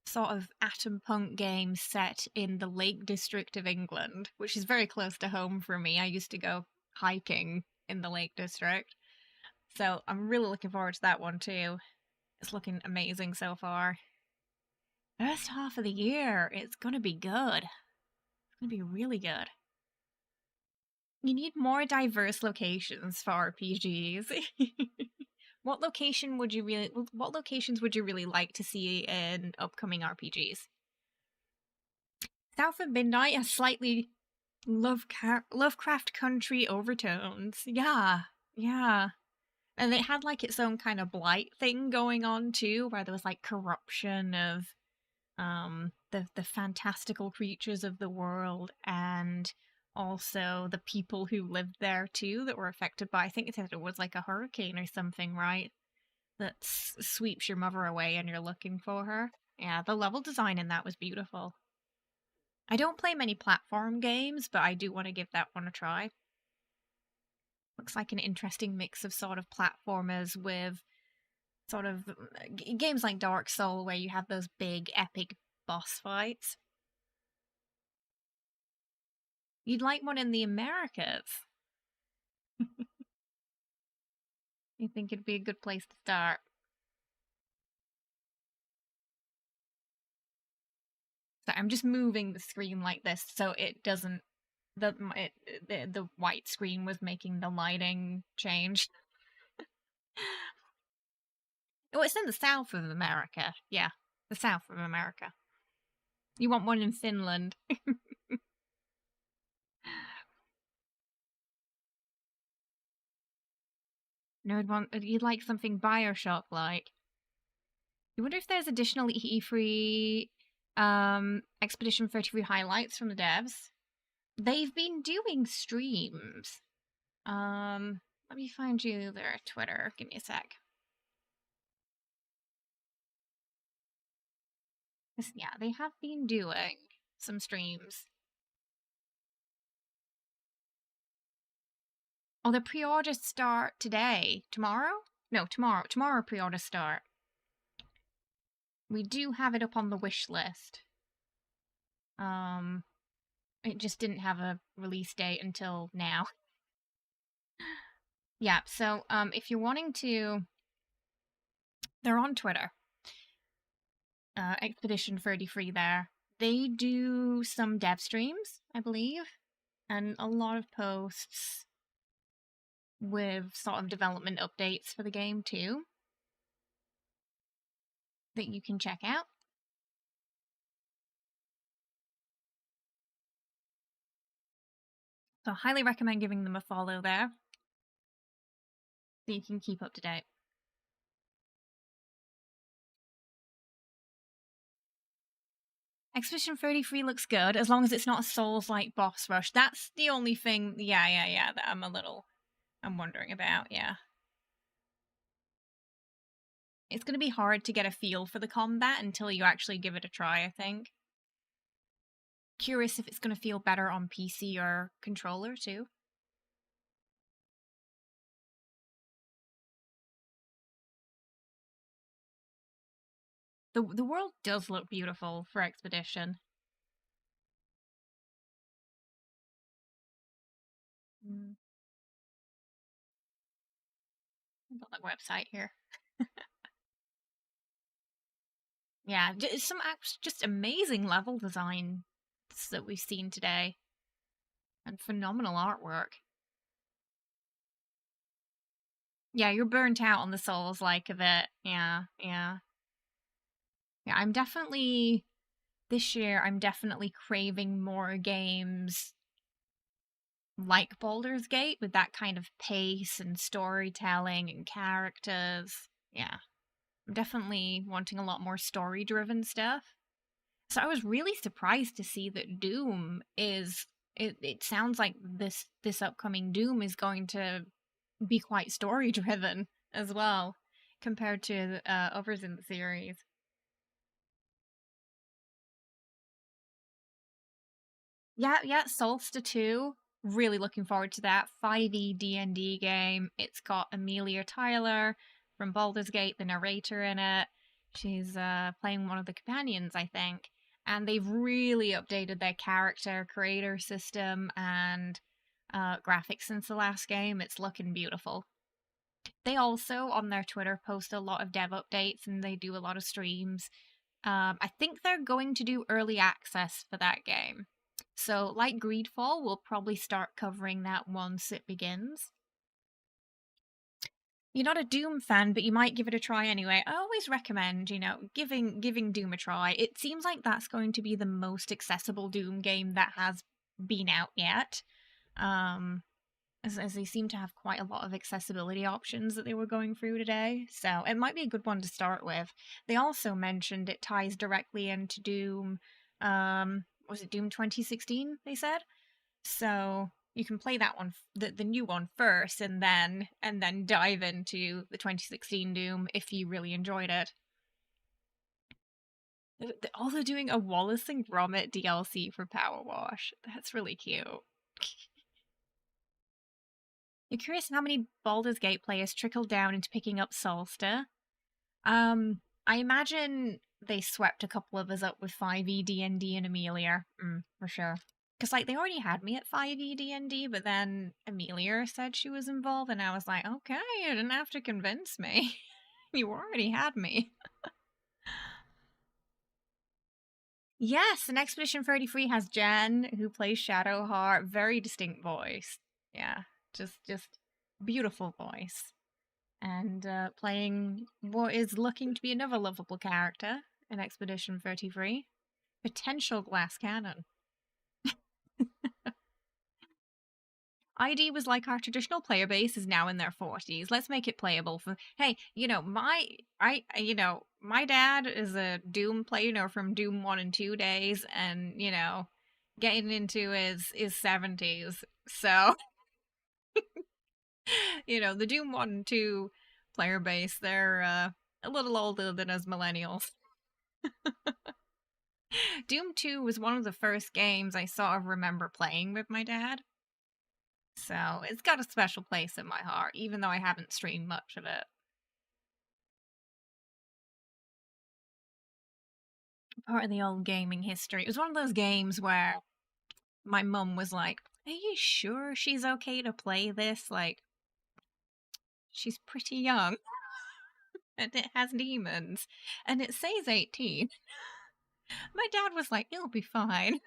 [SPEAKER 1] sort of atom punk game set in the Lake District of England, which is very close to home for me. I used to go hiking in the Lake District, so I'm really looking forward to that one too. It's looking amazing so far. First half of the year, it's gonna be good. It's gonna be really good. You need more diverse locations for RPGs. What locations would you really like to see in upcoming RPGs? South of Midnight has slightly Lovecraft Country overtones. Yeah. And it had like its own kind of blight thing going on too, where there was like corruption of the fantastical creatures of the world, and also the people who lived there too that were affected by, I think it was like a hurricane or something, right? That sweeps your mother away and you're looking for her. Yeah, the level design in that was beautiful. I don't play many platform games, but I do want to give that one a try. Looks like an interesting mix of sort of platformers with sort of games like Dark Souls where you have those big epic boss fights. You'd like one in the Americas. You think it'd be a good place to start? So I'm just moving the screen like this so it doesn't... The white screen was making the lighting change. Oh, it's in the south of America. Yeah, the south of America. You want one in Finland. No, you'd like something Bioshock-like. You wonder if there's additional E3 Expedition 33 highlights from the devs. They've been doing streams. Let me find you their Twitter. Give me a sec. Yeah, they have been doing some streams. Oh, the pre-orders start today. Tomorrow? No, tomorrow. Tomorrow pre-orders start. We do have it up on the wish list. It just didn't have a release date until now. Yeah, so if you're wanting to, they're on Twitter. Expedition 33 there. They do some dev streams, I believe, and a lot of posts with sort of development updates for the game too that you can check out. So I highly recommend giving them a follow there so you can keep up to date. Expedition 33 looks good, as long as it's not a Souls-like boss rush. That's the only thing, yeah, that I'm wondering about, yeah. It's going to be hard to get a feel for the combat until you actually give it a try, I think. Curious if it's going to feel better on PC or controller, too. The world does look beautiful for Expedition. I've got that website here. Yeah, some just amazing level design that we've seen today. And phenomenal artwork. Yeah, you're burnt out on the Souls-like of it. Yeah. Yeah, I'm definitely... This year, I'm definitely craving more games like Baldur's Gate with that kind of pace and storytelling and characters. Yeah. I'm definitely wanting a lot more story-driven stuff. So I was really surprised to see that Doom is... It sounds like this upcoming Doom is going to be quite story-driven as well, compared to others in the series. Yeah, Solstice 2. Really looking forward to that. 5e D&D game. It's got Amelia Tyler from Baldur's Gate, the narrator in it. She's playing one of the companions, I think. And they've really updated their character creator system and graphics since the last game. It's looking beautiful. They also, on their Twitter, post a lot of dev updates and they do a lot of streams. I think they're going to do early access for that game. So, like Greedfall, we'll probably start covering that once it begins. You're not a Doom fan, but you might give it a try anyway. I always recommend, giving Doom a try. It seems like that's going to be the most accessible Doom game that has been out yet. As they seem to have quite a lot of accessibility options that they were going through today. So it might be a good one to start with. They also mentioned it ties directly into Doom, was it Doom 2016, they said? So you can play that one, the new one first, and then dive into the 2016 Doom if you really enjoyed it. They're doing a Wallace and Gromit DLC for Power Wash. That's really cute. You're curious how many Baldur's Gate players trickled down into picking up Solstice? I imagine they swept a couple of us up with 5e D&D and Amelia, for sure. Because, they already had me at 5e D&D, but then Amelia said she was involved, and I was like, okay, you didn't have to convince me. You already had me. Yes, and Expedition 33 has Jen, who plays Shadowheart. Very distinct voice. Yeah, just beautiful voice. And playing what is looking to be another lovable character in Expedition 33. Potential glass cannon. ID was like our traditional player base is now in their 40s. Let's make it playable for. Hey, my dad is a Doom player, from Doom 1 and 2 days, and getting into his 70s. So, the Doom 1 and 2 player base, they're a little older than us millennials. Doom 2 was one of the first games I sort of remember playing with my dad. So it's got a special place in my heart, even though I haven't streamed much of it. Part of the old gaming history. It was one of those games where my mum was like, "Are you sure she's okay to play this? Like, she's pretty young. And it has demons. And it says 18. My dad was like, "It'll be fine."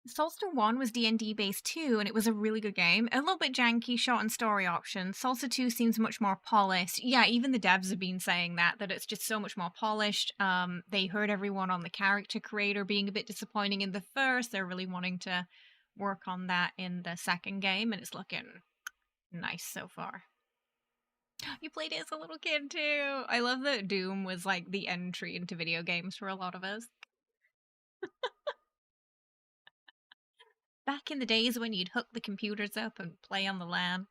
[SPEAKER 1] Solstice 1 was D&D based too, and it was a really good game. A little bit janky, short and story options. Solstice 2 seems much more polished. Yeah, even the devs have been saying that it's just so much more polished. They heard everyone on the character creator being a bit disappointing in the first. They're really wanting to work on that in the second game, and it's looking nice so far. You played it as a little kid too. I love that Doom was like the entry into video games for a lot of us. Back in the days when you'd hook the computers up and play on the LAN.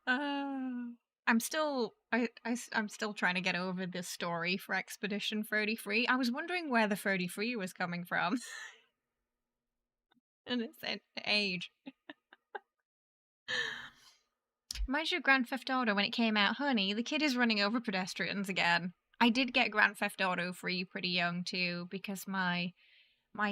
[SPEAKER 1] I'm still I'm still trying to get over this story for Expedition 33. I was wondering where the 33 was coming from. And its age. Reminds you of Grand Theft Auto when it came out, honey. The kid is running over pedestrians again. I did get Grand Theft Auto free pretty young too, because my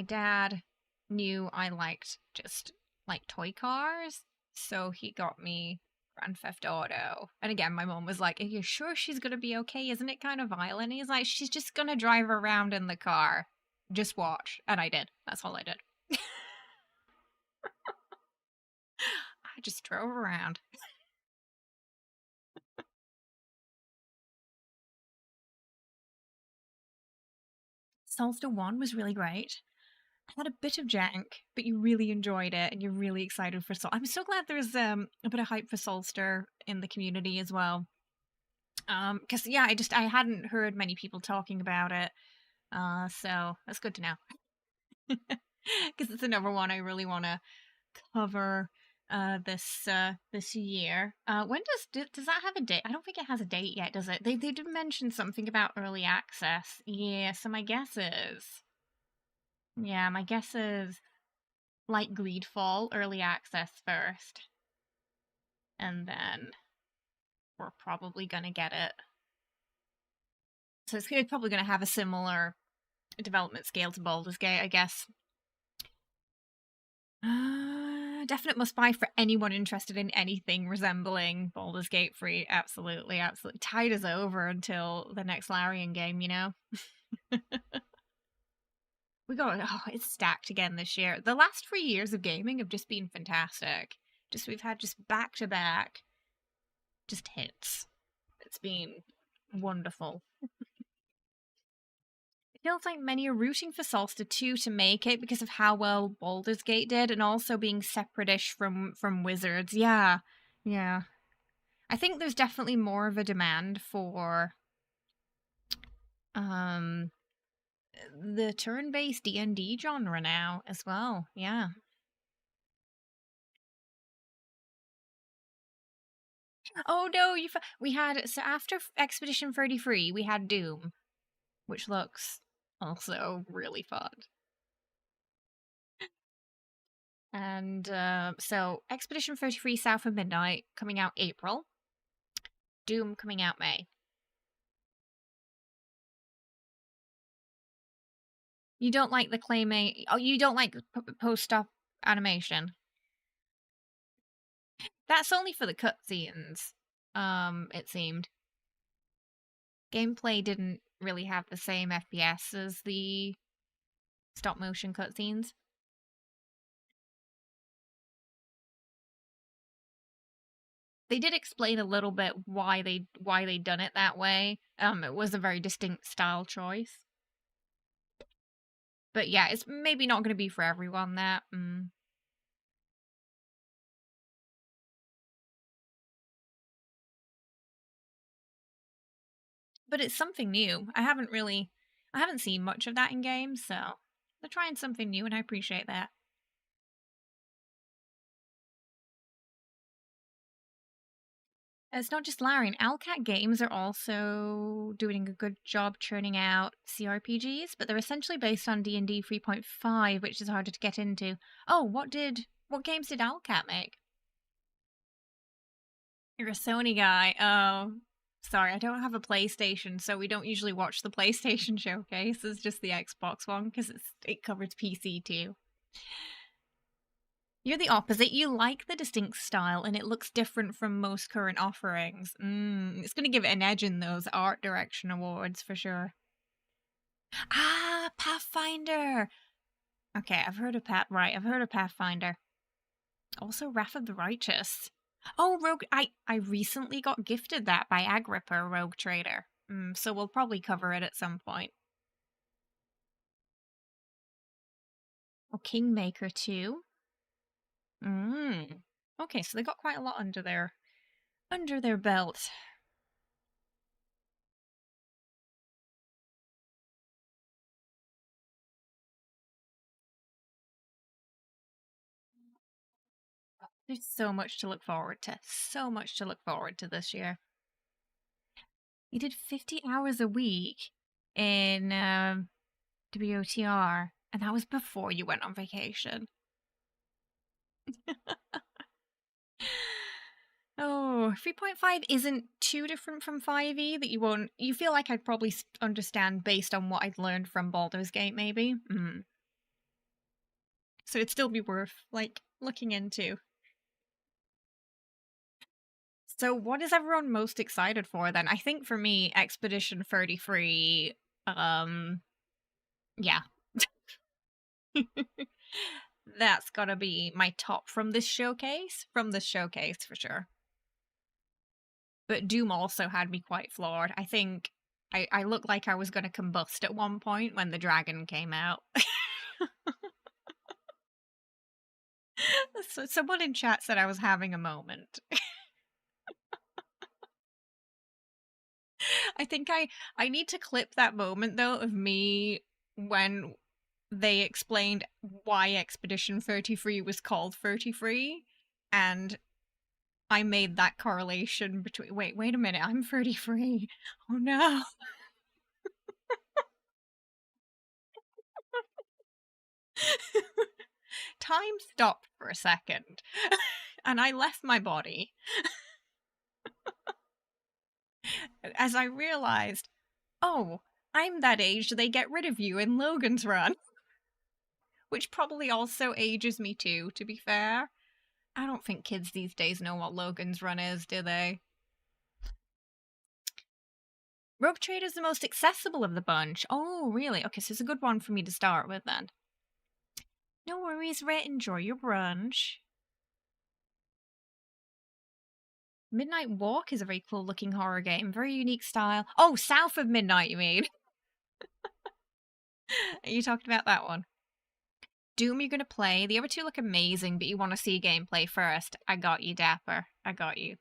[SPEAKER 1] dad knew I liked just like toy cars, so he got me Grand Theft Auto. And again, my mom was like, "Are you sure she's gonna be okay? Isn't it kind of violent?" He's like, "She's just gonna drive around in the car. Just watch." And I did. That's all I did. I just drove around. Solstice 1 was really great. I had a bit of jank, but you really enjoyed it and you're really excited for Sol. I'm so glad there's a bit of hype for Solstice in the community as well. Because yeah, I hadn't heard many people talking about it. So that's good to know. Because it's another one I really want to cover this year. When does that have a date? I don't think it has a date yet, does it? They did mention something about early access. Yeah, so my guess is like Greedfall early access first. And then we're probably gonna get it. So it's probably gonna have a similar development scale to Baldur's Gate, I guess. Definite must buy for anyone interested in anything resembling Baldur's Gate 3. Absolutely, absolutely. Tide is over until the next Larian game, it's stacked again this year. The last 3 years of gaming have just been fantastic. We've had just back-to-back just hits. It's been wonderful. It feels like many are rooting for Solstice 2 to make it because of how well Baldur's Gate did, and also being separate-ish from Wizards. Yeah. I think there's definitely more of a demand for the turn-based D&D genre now as well. Yeah. Oh no, so after Expedition 33, we had Doom, which looks also really fun. And so Expedition 33 South of Midnight coming out April. Doom coming out May. You don't like the claymate? Oh, you don't like post-op animation? That's only for the cutscenes. It seemed. Gameplay didn't really have the same FPS as the stop-motion cutscenes. They did explain a little bit why they'd done it that way. It was a very distinct style choice. But yeah, it's maybe not going to be for everyone, that. But it's something new. I haven't seen much of that in games, so they're trying something new, and I appreciate that. It's not just Larian. Alcat Games are also doing a good job churning out CRPGs, but they're essentially based on D&D 3.5, which is harder to get into. Oh, what games did Alcat make? You're a Sony guy. Oh, sorry, I don't have a PlayStation, so we don't usually watch the PlayStation showcase. It's just the Xbox one, because it covers PC too. You're the opposite. You like the distinct style, and it looks different from most current offerings. It's going to give it an edge in those art direction awards for sure. Ah, Pathfinder. Okay, I've heard of Pathfinder. Also, Wrath of the Righteous. Oh, Rogue. I recently got gifted that by Agrippa, Rogue Trader. So we'll probably cover it at some point. Oh, Kingmaker 2. Okay, so they got quite a lot under their belt. There's so much to look forward to. So much to look forward to this year. You did 50 hours a week in WOTR, and that was before you went on vacation. Oh, 3.5 isn't too different from 5e that you feel like I'd probably understand based on what I'd learned from Baldur's Gate, maybe. So it'd still be worth, like, looking into. So what is everyone most excited for then? I think for me, Expedition 33, yeah. That's gotta be my top from this showcase. From this showcase, for sure. But Doom also had me quite floored. I think I looked like I was gonna combust at one point when the dragon came out. So someone in chat said I was having a moment. I think I need to clip that moment though of me when they explained why Expedition 33 was called 33, and I made that correlation between wait a minute, I'm 33. Oh no. Time stopped for a second and I left my body as I realized, oh, I'm that age they get rid of you in Logan's Run. Which probably also ages me too, to be fair. I don't think kids these days know what Logan's Run is, do they? Rogue Trader's the most accessible of the bunch. Oh, really? Okay, so it's a good one for me to start with then. No worries, Rit. Enjoy your brunch. Midnight Walk is a very cool looking horror game. Very unique style. Oh, South of Midnight, you mean? You talked about that one. Doom you're going to play. The other two look amazing, but you want to see gameplay first. I got you, Dapper. I got you.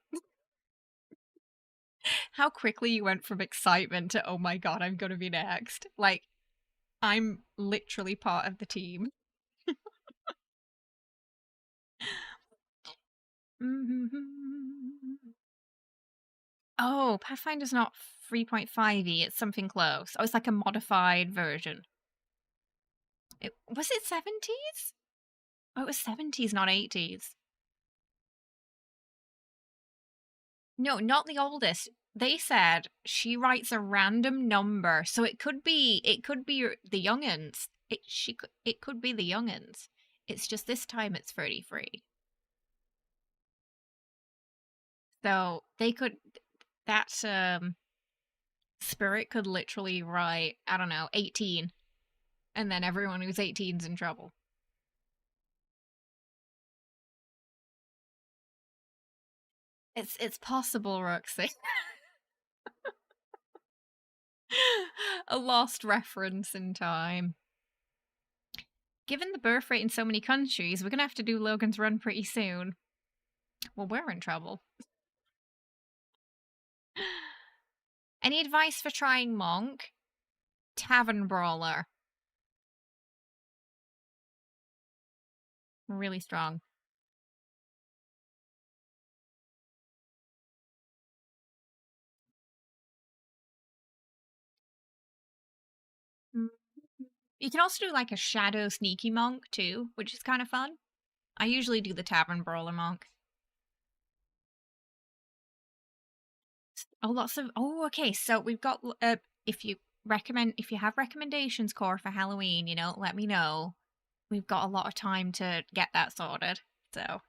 [SPEAKER 1] How quickly you went from excitement to, oh my god, I'm going to be next. Like, I'm literally part of the team. Oh, Pathfinder's not 3.5e, it's something close. Oh, it's like a modified version. Was it 70s? Oh, it was 70s, not 80s. No, not the oldest. They said she writes a random number, so it could be the youngins. It could be the youngins. It's just this time it's 33. So they could that spirit could literally write, I don't know, 18. And then everyone who's 18's in trouble. It's possible, Roxy. A lost reference in time. Given the birth rate in so many countries, we're gonna have to do Logan's Run pretty soon. Well, we're in trouble. Any advice for trying Monk? Tavern Brawler. Really strong. You can also do like a Shadow Sneaky Monk too, which is kind of fun. I usually do the Tavern Brawler Monk. Oh, lots of... Oh, okay, so we've got... if you have recommendations, Core, for Halloween, you know, let me know. We've got a lot of time to get that sorted, so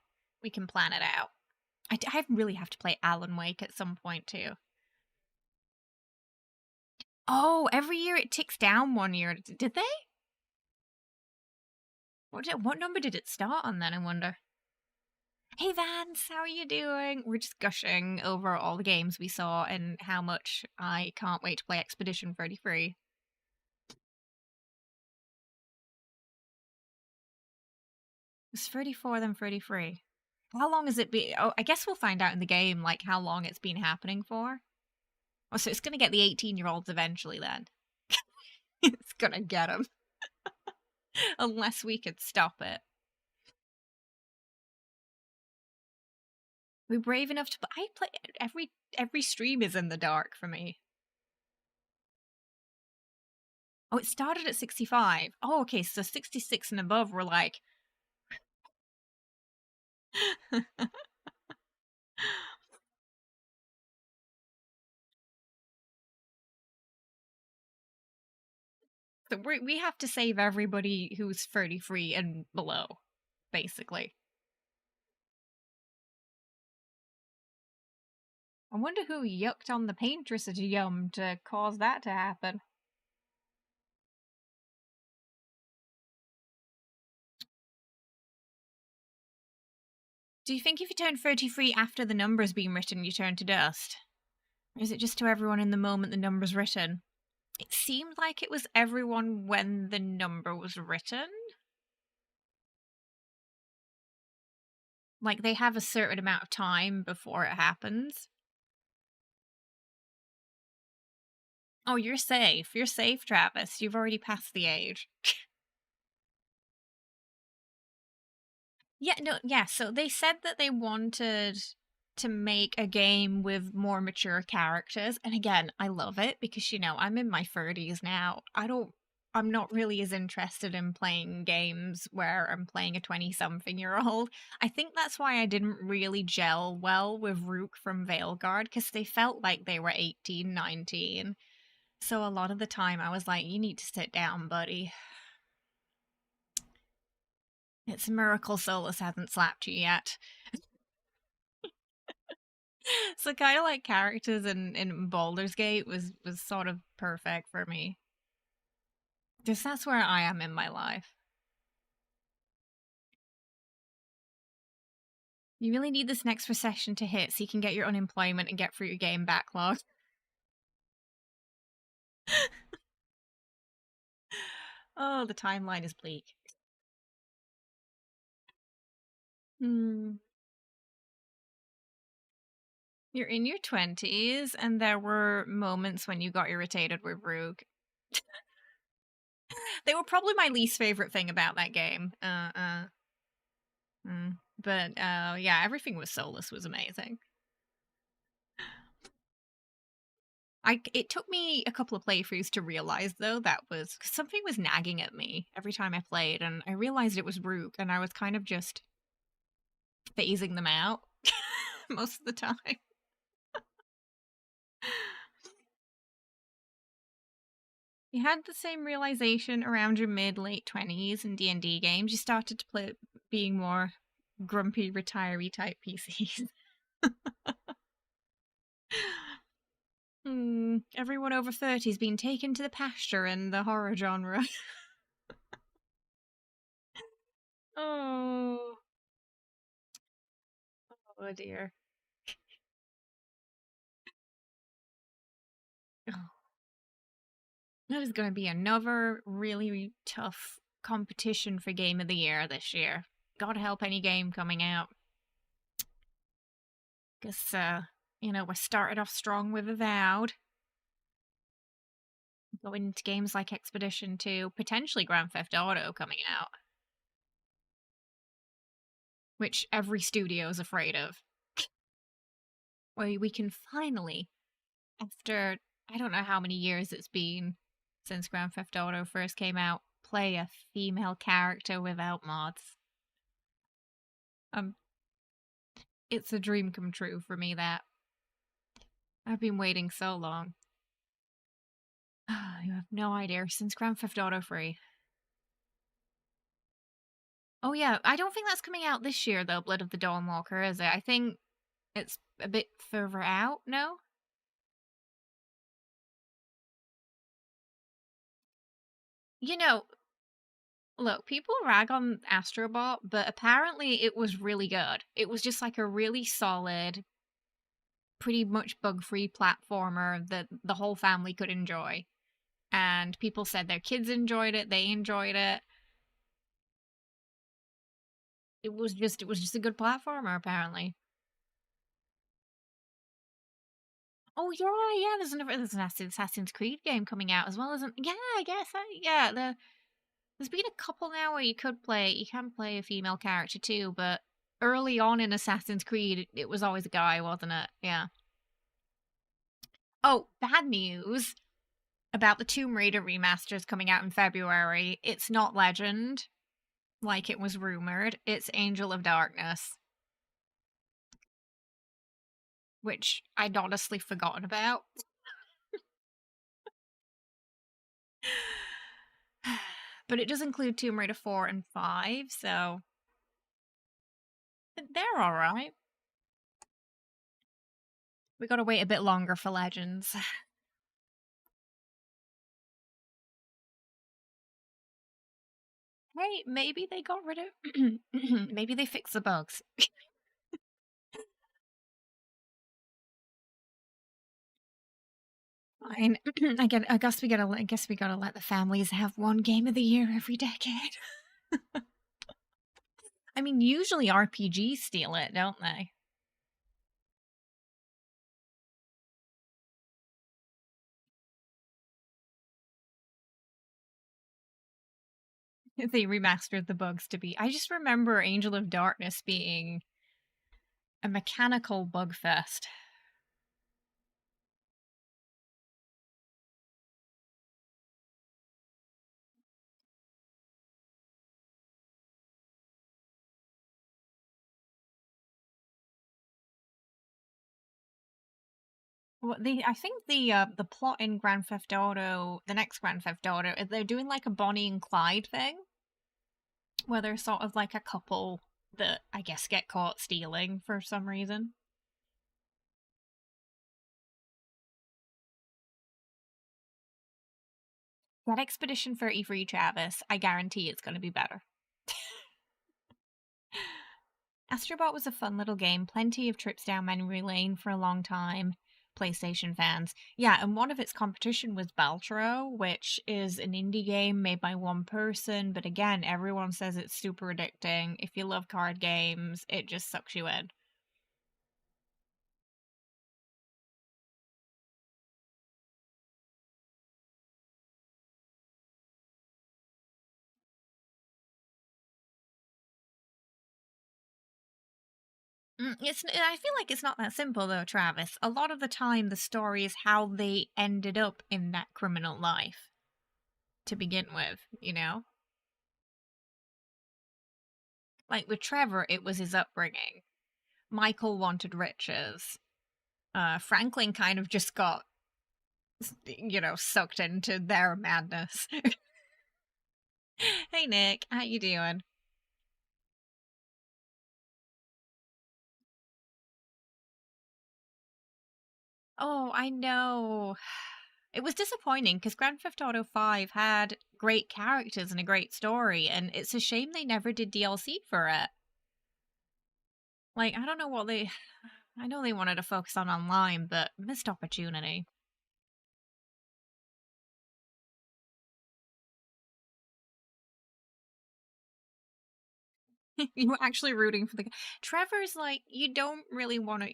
[SPEAKER 1] we can plan it out. I really have to play Alan Wake at some point too. Oh, every year it ticks down 1 year. Did they? What number did it start on then, I wonder? Hey Vance, how are you doing? We're just gushing over all the games we saw and how much I can't wait to play Expedition 33. It's 34 then 33. How long has it been? Oh, I guess we'll find out in the game, like, how long it's been happening for. Oh, so it's gonna get the 18-year-olds eventually then. It's gonna get them. Unless we could stop it. We're brave enough to... I play... Every stream is in the dark for me. Oh, it started at 65. Oh, okay, so 66 and above were like... So we have to save everybody who's 33 and below, basically. I wonder who yucked on the paintress yum to cause that to happen. Do you think if you turn 33 after the number's been written, you turn to dust? Or is it just to everyone in the moment the number's written? It seemed like it was everyone when the number was written. Like, they have a certain amount of time before it happens. Oh, you're safe. You're safe, Travis. You've already passed the age. Yeah, no, yeah, so they said that they wanted to make a game with more mature characters. And again, I love it because, you know, I'm in my 30s now. I'm not really as interested in playing games where I'm playing a 20-something-year-old. I think that's why I didn't really gel well with Rook from Veilguard, because they felt like they were 18, 19. So a lot of the time I was like, you need to sit down, buddy. It's a miracle Solus hasn't slapped you yet. So kind of like characters in Baldur's Gate was sort of perfect for me. Because that's where I am in my life. You really need this next recession to hit so you can get your unemployment and get through your game backlog. Oh, the timeline is bleak. Hmm. You're in your 20s, and there were moments when you got irritated with Rook. They were probably my least favorite thing about that game. But yeah, everything with Solus was amazing. It took me a couple of playthroughs to realize, though, that was... 'cause something was nagging at me every time I played, and I realized it was Rook, and I was kind of just phasing them out most of the time. You had the same realization around your mid-late 20s in D&D games. You started to play being more grumpy, retiree type PCs. Everyone over 30 has been taken to the pasture in the horror genre. Oh. Oh dear. Oh. That is going to be another really tough competition for Game of the Year this year. God help any game coming out. Because, we started off strong with Avowed. Going into games like Expedition 2, potentially Grand Theft Auto coming out. Which every studio is afraid of. Where we can finally, after I don't know how many years it's been since Grand Theft Auto first came out, play a female character without mods. It's a dream come true for me, that. I've been waiting so long. You have no idea, since Grand Theft Auto 3. Oh yeah, I don't think that's coming out this year though, Blood of the Dawnwalker, is it? I think it's a bit further out, no? Look, people rag on Astrobot, but apparently it was really good. It was just like a really solid, pretty much bug-free platformer that the whole family could enjoy. And people said their kids enjoyed it, they enjoyed it. It was just a good platformer, apparently. Oh yeah, there's an Assassin's Creed game coming out as well, isn't? Yeah, I guess. There's been a couple now where you can play a female character too, but early on in Assassin's Creed, it was always a guy, wasn't it? Yeah. Oh, bad news about the Tomb Raider remasters coming out in February. It's not Legend, like it was rumored. It's Angel of Darkness. Which I'd honestly forgotten about. But it does include Tomb Raider 4 and 5, so they're alright. We gotta wait a bit longer for Legends. Hey, maybe they got rid of... maybe they fixed the bugs. Fine. I guess we gotta let the families have one game of the year every decade. I mean, usually RPGs steal it, don't they? They remastered the bugs to be... I just remember Angel of Darkness being a mechanical bug fest. Well, I think the plot in Grand Theft Auto, the next Grand Theft Auto, they're doing like a Bonnie and Clyde thing, where they're sort of like a couple that I guess get caught stealing for some reason. That Expedition 33, Travis, I guarantee it's going to be better. Astrobot was a fun little game, plenty of trips down memory lane for a long time. PlayStation fans. Yeah, and one of its competition was Baltro, which is an indie game made by one person, but again, everyone says it's super addicting. If you love card games, it just sucks you in. I feel like it's not that simple though, Travis. A lot of the time, the story is how they ended up in that criminal life to begin with, you know? Like with Trevor, it was his upbringing. Michael wanted riches. Franklin kind of just got, sucked into their madness. Hey Nick, how you doing? Oh, I know. It was disappointing because Grand Theft Auto 5 had great characters and a great story, and it's a shame they never did DLC for it. Like, I don't know what they... I know they wanted to focus on online, but missed opportunity. You were actually rooting for the Trevor's like, you don't really want to.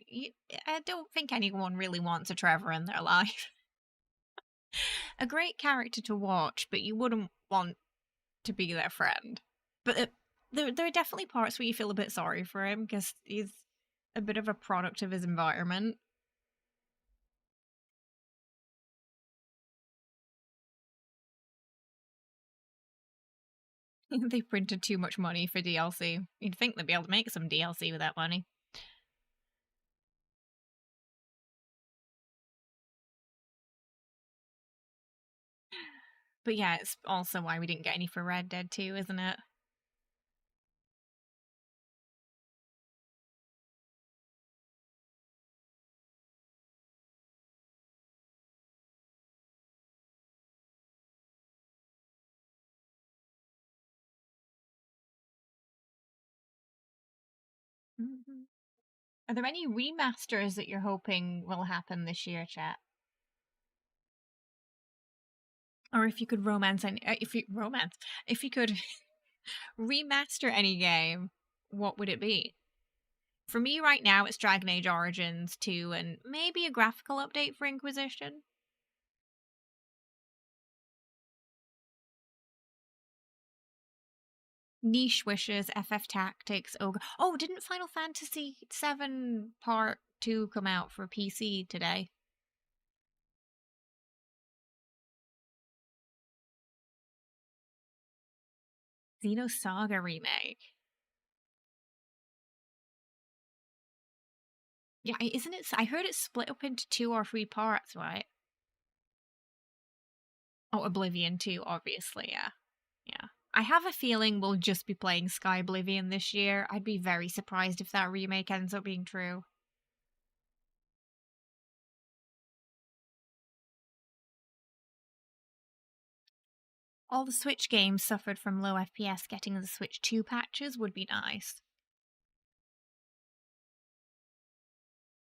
[SPEAKER 1] I don't think anyone really wants a Trevor in their life. A great character to watch, but you wouldn't want to be their friend. But there are definitely parts where you feel a bit sorry for him because he's a bit of a product of his environment. They printed too much money for DLC. You'd think they'd be able to make some DLC with that money. But yeah, it's also why we didn't get any for Red Dead 2, isn't it? Mhm. Are there any remasters that you're hoping will happen this year, chat? Or if you could romance any, if you could remaster any game, what would it be? For me right now, it's Dragon Age Origins 2 and maybe a graphical update for Inquisition. Niche Wishes, FF Tactics, oh, didn't Final Fantasy 7 Part 2 come out for PC today? Xenosaga Remake. Yeah, isn't it? I heard it's split up into 2 or 3 parts, right? Oh, Oblivion 2, obviously, yeah. Yeah. I have a feeling we'll just be playing Sky Oblivion this year. I'd be very surprised if that remake ends up being true. All the Switch games suffered from low FPS. Getting the Switch 2 patches would be nice.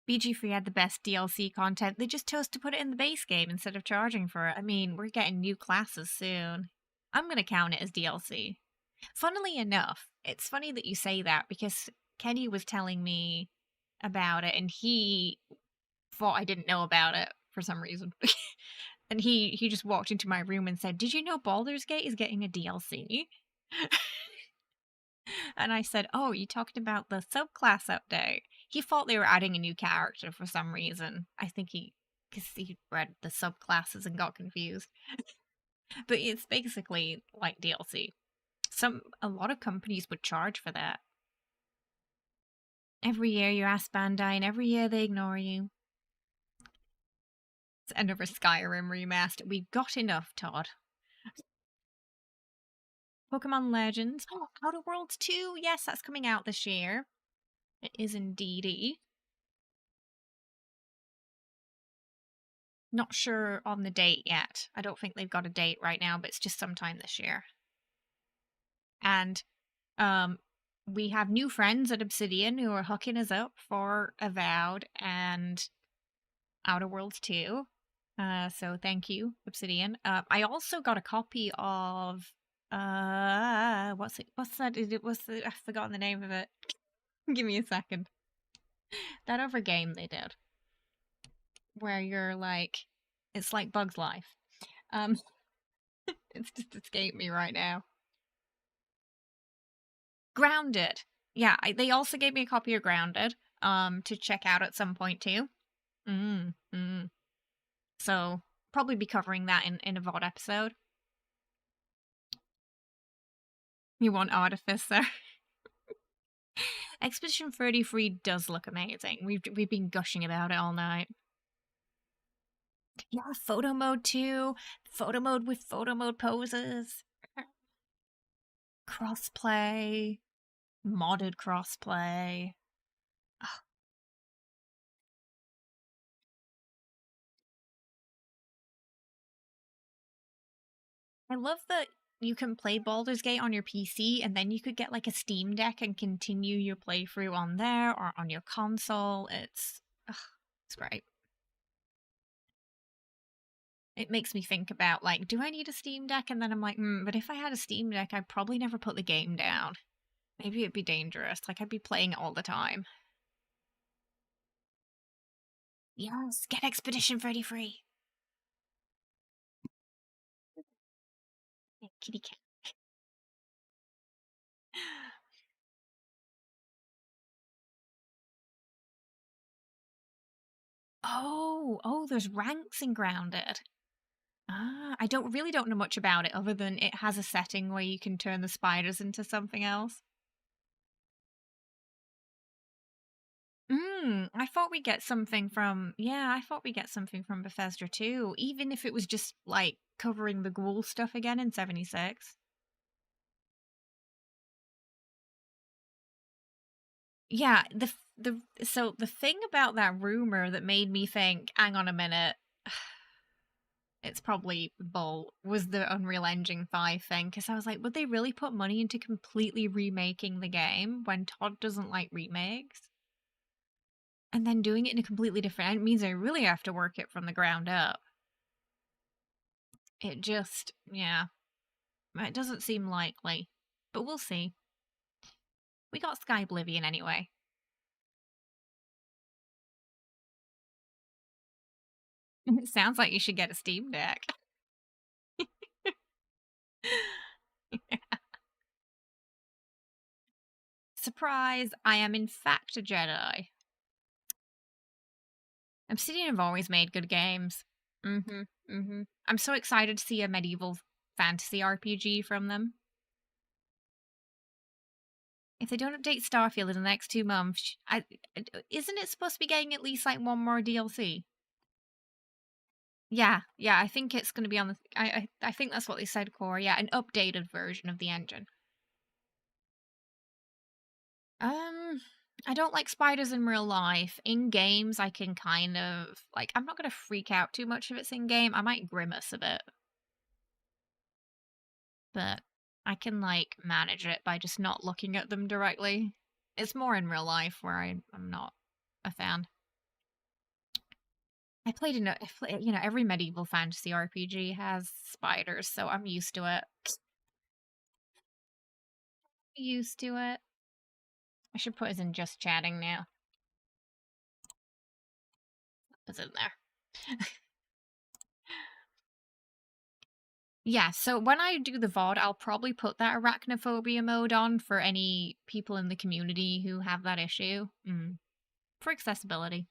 [SPEAKER 1] BG3 had the best DLC content. They just chose to put it in the base game instead of charging for it. I mean, we're getting new classes soon. I'm going to count it as DLC. Funnily enough, it's funny that you say that because Kenny was telling me about it and he thought I didn't know about it for some reason. And he just walked into my room and said, "Did you know Baldur's Gate is getting a DLC?" And I said, "Oh, you talking about the subclass update?" He thought they were adding a new character for some reason. I think because he read the subclasses and got confused. But it's basically like DLC. A lot of companies would charge for that. Every year you ask Bandai, and every year they ignore you. It's another Skyrim remaster. We've got enough, Todd. Pokemon Legends. Oh, Outer Worlds 2. Yes, that's coming out this year. It is indeedy. Not sure on the date yet. I don't think they've got a date right now, but it's just sometime this year. And we have new friends at Obsidian who are hooking us up for Avowed and Outer Worlds 2. So thank you, Obsidian. I also got a copy of what's it? What's that? I've forgotten the name of it. Give me a second. That other game they did, where you're like, it's like Bug's Life. It's just escaped me right now. Grounded. Yeah, they also gave me a copy of Grounded to check out at some point too. So probably be covering that in a VOD episode. You want Artificer? Expedition 33 does look amazing. We've been gushing about it all night. Yeah, photo mode too. Photo mode with photo mode poses. Crossplay. Modded crossplay. Oh. I love that you can play Baldur's Gate on your PC and then you could get like a Steam Deck and continue your playthrough on there or on your console. It's great. It makes me think about like, do I need a Steam Deck? And then I'm like, but if I had a Steam Deck, I'd probably never put the game down. Maybe it'd be dangerous. Like, I'd be playing it all the time. Yes, get Expedition 33. Yeah, kitty cat. Oh, there's ranks in Grounded. Ah, I really don't know much about it other than it has a setting where you can turn the spiders into something else. I thought we'd get something from, yeah, I thought we'd get something from Bethesda too, even if it was just like covering the ghoul stuff again in 76. Yeah, so the thing about that rumor that made me think, hang on a minute, it's probably bull, was the Unreal Engine 5 thing, because I was like, would they really put money into completely remaking the game when Todd doesn't like remakes? And then doing it in a completely different, it means I really have to work it from the ground up. It just, yeah, it doesn't seem likely, but we'll see. We got Sky Oblivion anyway. It sounds like you should get a Steam Deck. Surprise, I am in fact a Jedi. Obsidian have always made good games. I'm so excited to see a medieval fantasy RPG from them. If they don't update Starfield in the next 2 months, isn't it supposed to be getting at least like one more DLC? Yeah, I think it's going to be on the. I think that's what they said, Core. Yeah, an updated version of the engine. I don't like spiders in real life. In games, I can kind of like. I'm not going to freak out too much if it's in game. I might grimace a bit, but I can like manage it by just not looking at them directly. It's more in real life where I'm not a fan. I played every medieval fantasy RPG has spiders, so I'm used to it. Used to it. I should put us in just chatting now. It's in there. Yeah, so when I do the VOD, I'll probably put that arachnophobia mode on for any people in the community who have that issue. For accessibility.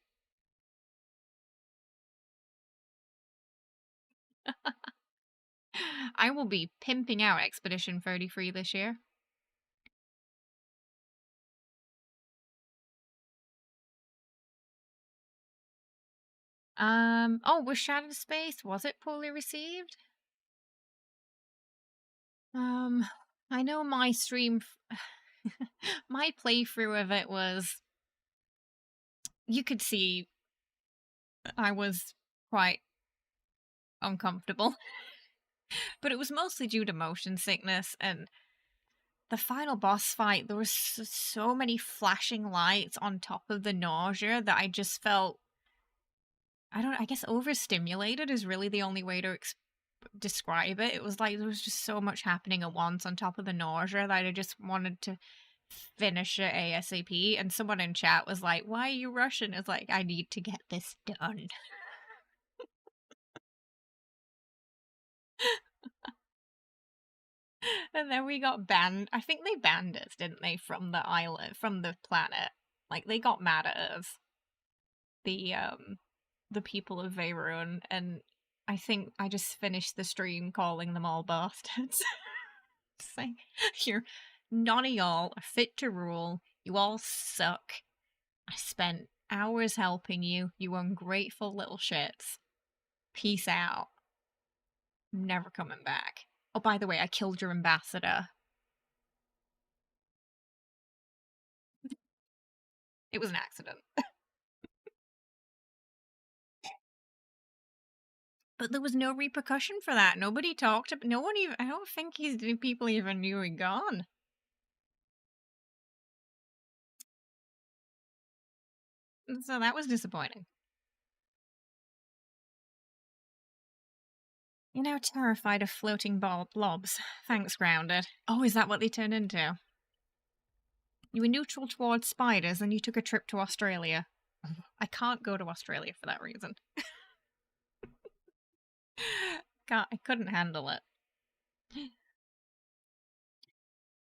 [SPEAKER 1] I will be pimping out Expedition 33 this year. Was Shattered Space, was it poorly received? I know my stream, my playthrough of it was, you could see I was quite uncomfortable. But it was mostly due to motion sickness, and the final boss fight, there was so many flashing lights on top of the nausea that I just felt, I guess overstimulated is really the only way to describe it. It was like there was just so much happening at once on top of the nausea that I just wanted to finish it ASAP. And someone in chat was like, why are you rushing? It's like, I need to get this done. And then we got banned. I think they banned us, didn't they, from the island, from the planet. Like, they got mad at us. The people of Veyron, and I think I just finished the stream calling them all bastards. Saying, none of y'all are fit to rule. You all suck. I spent hours helping you, you ungrateful little shits. Peace out. Never coming back. Oh, by the way, I killed your ambassador. It was an accident. But there was no repercussion for that. Nobody talked about, no one even, I don't think people even knew he'd gone. So that was disappointing. You're now terrified of floating blobs. Thanks, Grounded. Oh, is that what they turned into? You were neutral towards spiders and you took a trip to Australia. I can't go to Australia for that reason. I couldn't handle it.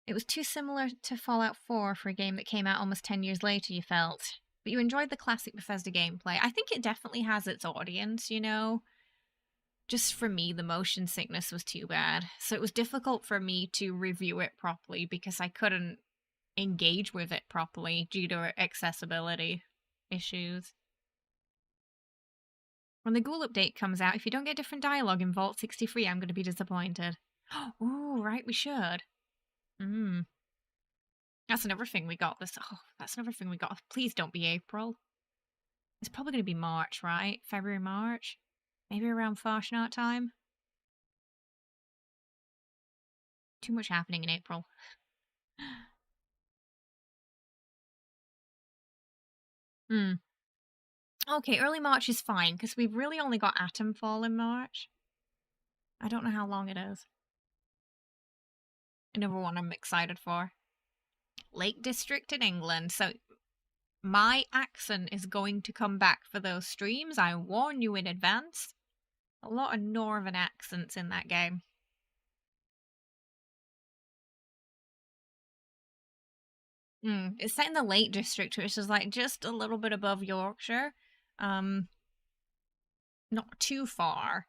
[SPEAKER 1] It was too similar to Fallout 4 for a game that came out almost 10 years later, you felt. But you enjoyed the classic Bethesda gameplay. I think it definitely has its audience, you know? Just for me, the motion sickness was too bad. So it was difficult for me to review it properly because I couldn't engage with it properly due to accessibility issues. When the Ghoul update comes out, if you don't get different dialogue in Vault 63, I'm going to be disappointed. Ooh, right, we should. That's another thing we got this. Oh, that's another thing we got. Please don't be April. It's probably going to be March, right? February, March? Maybe around Farshnart time? Too much happening in April. Okay, early March is fine, because we've really only got Atomfall in March. I don't know how long it is. Another one I'm excited for. Lake District in England. So my accent is going to come back for those streams. I warn you in advance. A lot of northern accents in that game. It's set in the Lake District, which is like just a little bit above Yorkshire. Not too far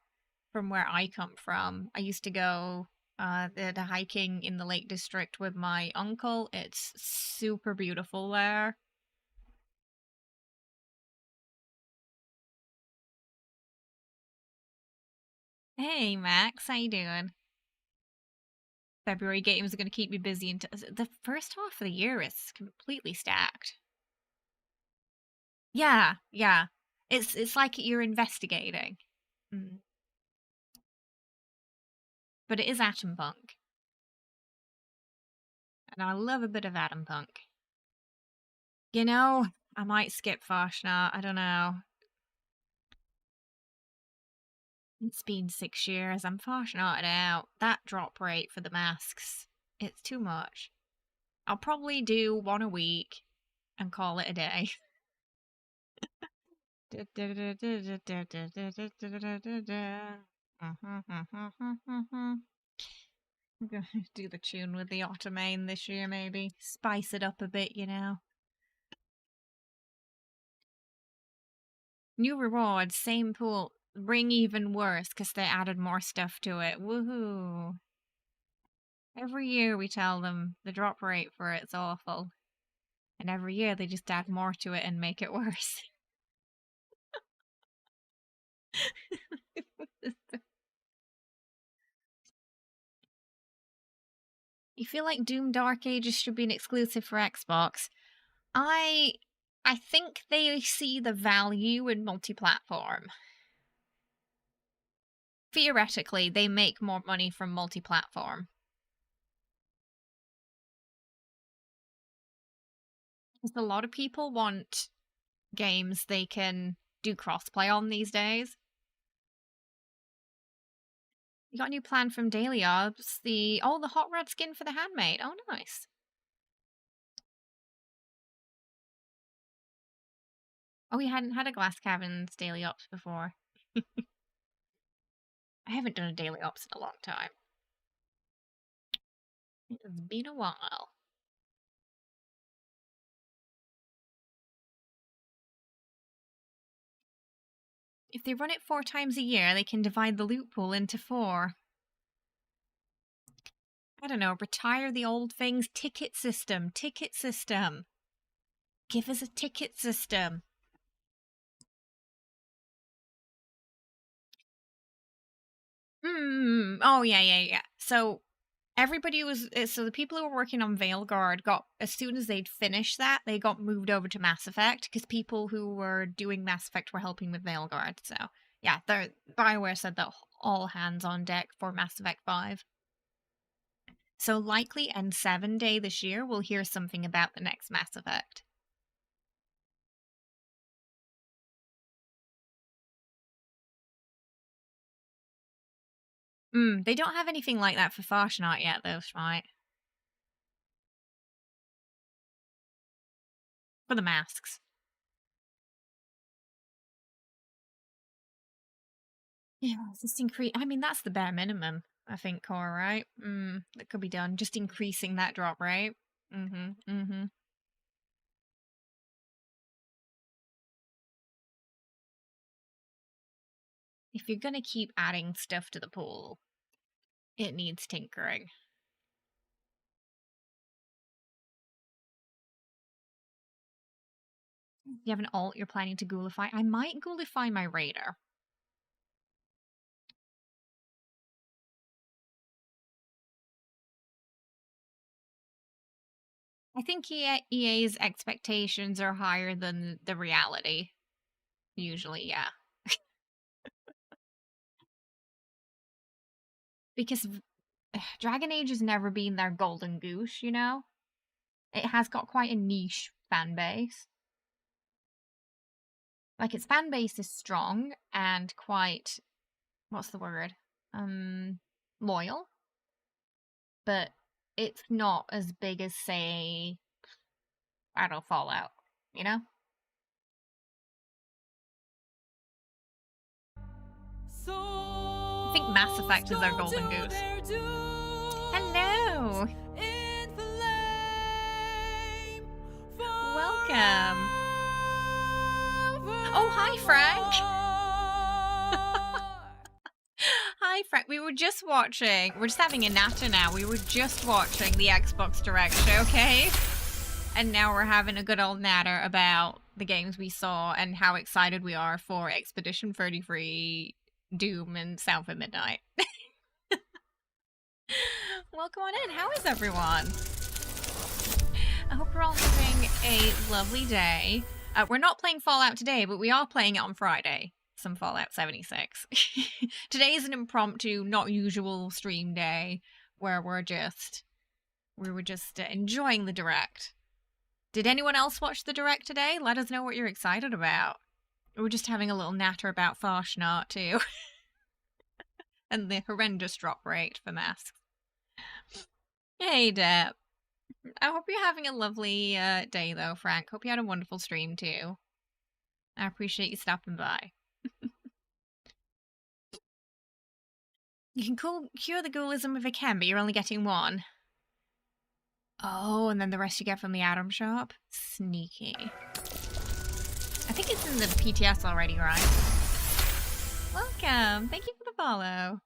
[SPEAKER 1] from where I come from. I used to go the hiking in the Lake District with my uncle. It's super beautiful there. Hey Max, how you doing? February games are going to keep me busy until the first half of the year is completely stacked. Yeah, yeah. It's like you're investigating. But it is Atom Punk. And I love a bit of Atom Punk. You know, I might skip Farshnart, I don't know. It's been 6 years, I'm Farshnarted out. That drop rate for the masks, it's too much. I'll probably do one a week and call it a day. I'm gonna do the tune with the Ottoman this year, maybe. Spice it up a bit, you know. New rewards, same pool. Ring even worse because they added more stuff to it. Woohoo! Every year we tell them the drop rate for it's awful. And every year they just add more to it and make it worse. You feel like Doom Dark Ages should be an exclusive for Xbox. I think they see the value in multi-platform. Theoretically, they make more money from multi-platform. Because a lot of people want games they can do crossplay on these days. You got a new plan from Daily Ops. The hot rod skin for the handmade. Oh, nice. Oh, we hadn't had a Glass Caverns Daily Ops before. I haven't done a Daily Ops in a long time. It's been a while. If they run it 4 times a year, they can divide the loot pool into 4. I don't know, retire the old things. Ticket system. Ticket system. Give us a ticket system. Oh, yeah. So everybody so the people who were working on Veilguard got, as soon as they'd finished that, they got moved over to Mass Effect, because people who were doing Mass Effect were helping with Veilguard. So, yeah, BioWare said that all hands on deck for Mass Effect 5. So likely N7 Day this year, we'll hear something about the next Mass Effect. They don't have anything like that for Farshnart yet, though, right? For the masks. Yeah, just increase. I mean, that's the bare minimum, I think, Core, right? That could be done. Just increasing that drop rate. If you're gonna keep adding stuff to the pool, it needs tinkering. You have an alt you're planning to ghoulify? I might ghoulify my raider. I think EA's expectations are higher than the reality. Usually, yeah. Because Dragon Age has never been their golden goose, you know? It has got quite a niche fan base. Like, its fan base is strong and quite, what's the word? Loyal. But it's not as big as, say, I don't know, Fallout, you know? I think Mass Effect is their golden goose. Hello! Welcome! Oh, hi, Frank! Hi, Frank. We were just watching, we're just having a natter now. We were just watching the Xbox Direct Showcase. And now we're having a good old natter about the games we saw and how excited we are for Expedition 33, Doom, and South of Midnight. Welcome on in. How is everyone? I hope we're all having a lovely day. We're not playing Fallout today, but we are playing it on Friday. Some Fallout 76. Today is an impromptu, not usual stream day where we were just enjoying the Direct. Did anyone else watch the Direct today? Let us know what you're excited about. We're just having a little natter about Farshnart too. And the horrendous drop rate for masks. Hey, Deb. I hope you're having a lovely day though, Frank. Hope you had a wonderful stream too. I appreciate you stopping by. You can cure the ghoulism with a chem, but you're only getting one. Oh, and then the rest you get from the Atom Shop? Sneaky. I think it's in the PTS already, right? Welcome! Thank you for the follow.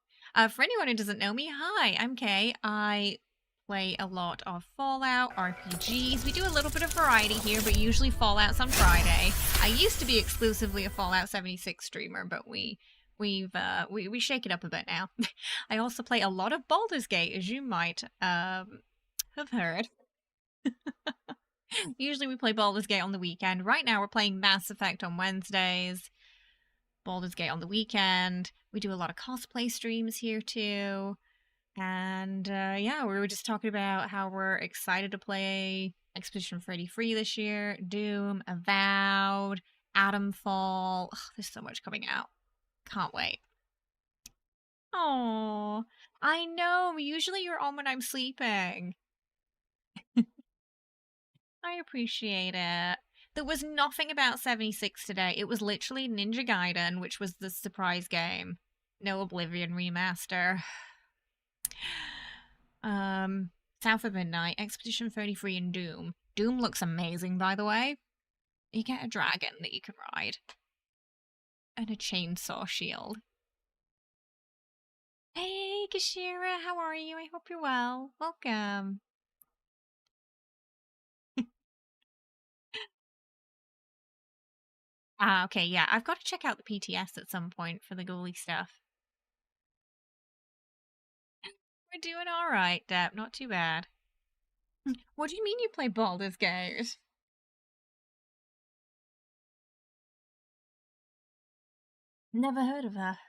[SPEAKER 1] For anyone who doesn't know me, hi, I'm Kay. I play a lot of Fallout, RPGs. We do a little bit of variety here, but usually Fallout's on Friday. I used to be exclusively a Fallout 76 streamer, but we shake it up a bit now. I also play a lot of Baldur's Gate, as you might have heard. Usually we play Baldur's Gate on the weekend. Right now we're playing Mass Effect on Wednesdays. Baldur's Gate on the weekend. We do a lot of cosplay streams here too. And yeah, we were just talking about how we're excited to play Expedition 33 this year, Doom, Avowed, Atomfall. Ugh, there's so much coming out. Can't wait. Oh, I know. Usually you're on when I'm sleeping. I appreciate it. There was nothing about 76 today. It was literally Ninja Gaiden, which was the surprise game. No Oblivion remaster. South of Midnight, Expedition 33, and Doom. Doom looks amazing, by the way. You get a dragon that you can ride. And a chainsaw shield. Hey, Kashira, how are you? I hope you're well. Welcome. Okay, yeah. I've got to check out the PTS at some point for the ghoulie stuff. We're doing alright, Deb. Not too bad. What do you mean you play Baldur's Gate? Never heard of that.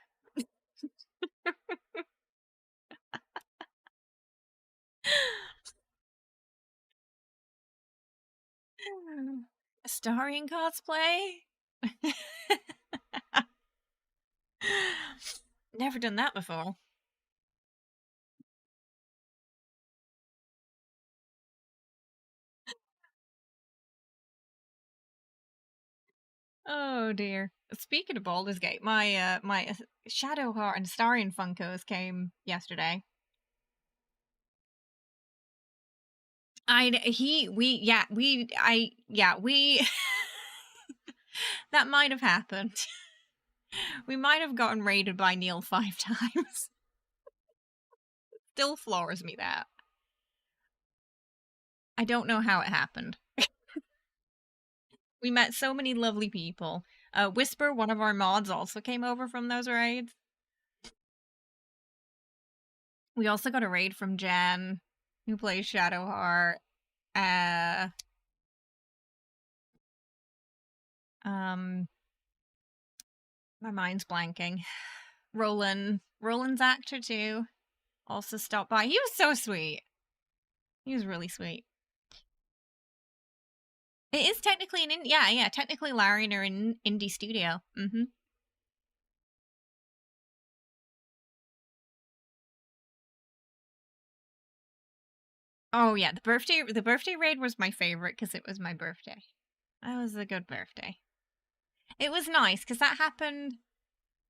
[SPEAKER 1] Astarian cosplay? Never done that before. Oh dear. Speaking of Baldur's Gate, my Shadowheart and Starion Funkos came yesterday. We that might have happened. We might have gotten raided by Neil 5 times. Still floors me that. I don't know how it happened. We met so many lovely people. Whisper, one of our mods, also came over from those raids. We also got a raid from Jen, who plays Shadowheart. My mind's blanking. Roland's actor too, also stopped by. He was so sweet. He was really sweet. It is technically technically Larian are in indie studio. Oh yeah, the birthday raid was my favorite because it was my birthday. That was a good birthday. It was nice because that happened.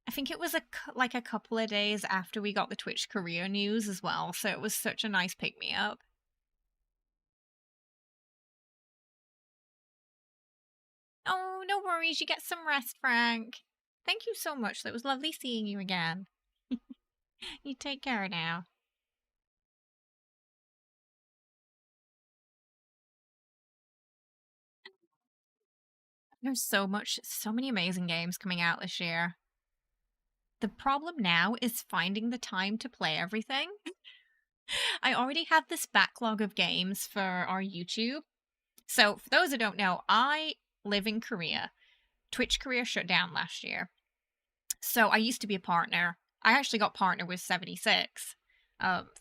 [SPEAKER 1] I think it was like a couple of days after we got the Twitch career news as well, so it was such a nice pick me up. Oh, no worries. You get some rest, Frank. Thank you so much. It was lovely seeing you again. You take care now. There's so many amazing games coming out this year. The problem now is finding the time to play everything. I already have this backlog of games for our YouTube. So, for those who don't know, I live in Korea. Twitch career shut down last year. So, I used to be a partner. I actually got partner with 76.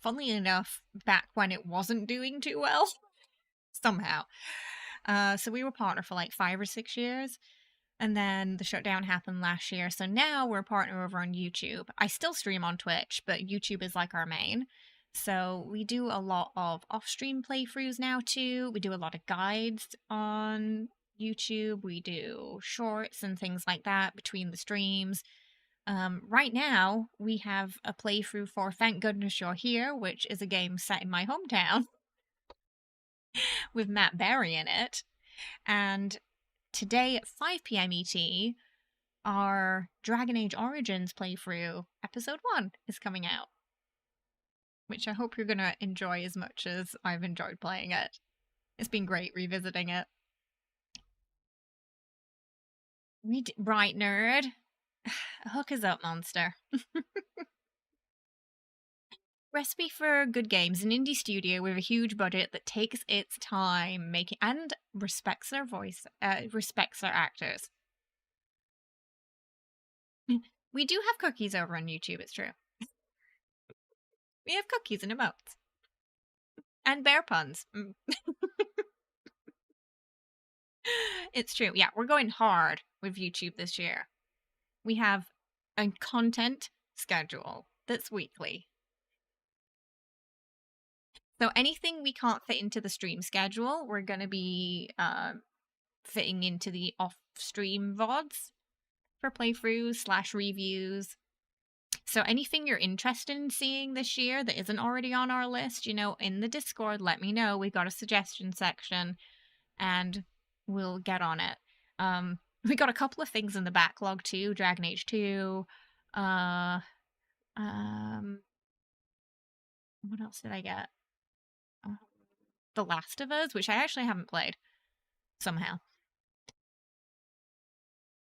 [SPEAKER 1] Funnily enough, back when it wasn't doing too well. Somehow. So we were partner for like 5 or 6 years. And then the shutdown happened last year. So now we're a partner over on YouTube. I still stream on Twitch, but YouTube is like our main. So we do a lot of off-stream playthroughs now too. We do a lot of guides on YouTube. We do shorts and things like that between the streams. Right now, we have a playthrough for Thank Goodness You're Here, which is a game set in my hometown with Matt Berry in it. And today at 5 p.m. ET, our Dragon Age Origins playthrough, episode 1, is coming out. Which I hope you're going to enjoy as much as I've enjoyed playing it. It's been great revisiting it. Right, nerd. Hook us up, monster. Recipe for Good Games, an indie studio with a huge budget that takes its time making and respects their voice, respects their actors. We do have cookies over on YouTube, it's true. We have cookies and emotes. And bear puns. It's true. Yeah, we're going hard with YouTube this year. We have a content schedule that's weekly. So anything we can't fit into the stream schedule, we're going to be fitting into the off-stream VODs for playthroughs / reviews. So anything you're interested in seeing this year that isn't already on our list, you know, in the Discord, let me know. We've got a suggestion section and we'll get on it. We got a couple of things in the backlog too. Dragon Age 2. What else did I get? The Last of Us, which I actually haven't played somehow.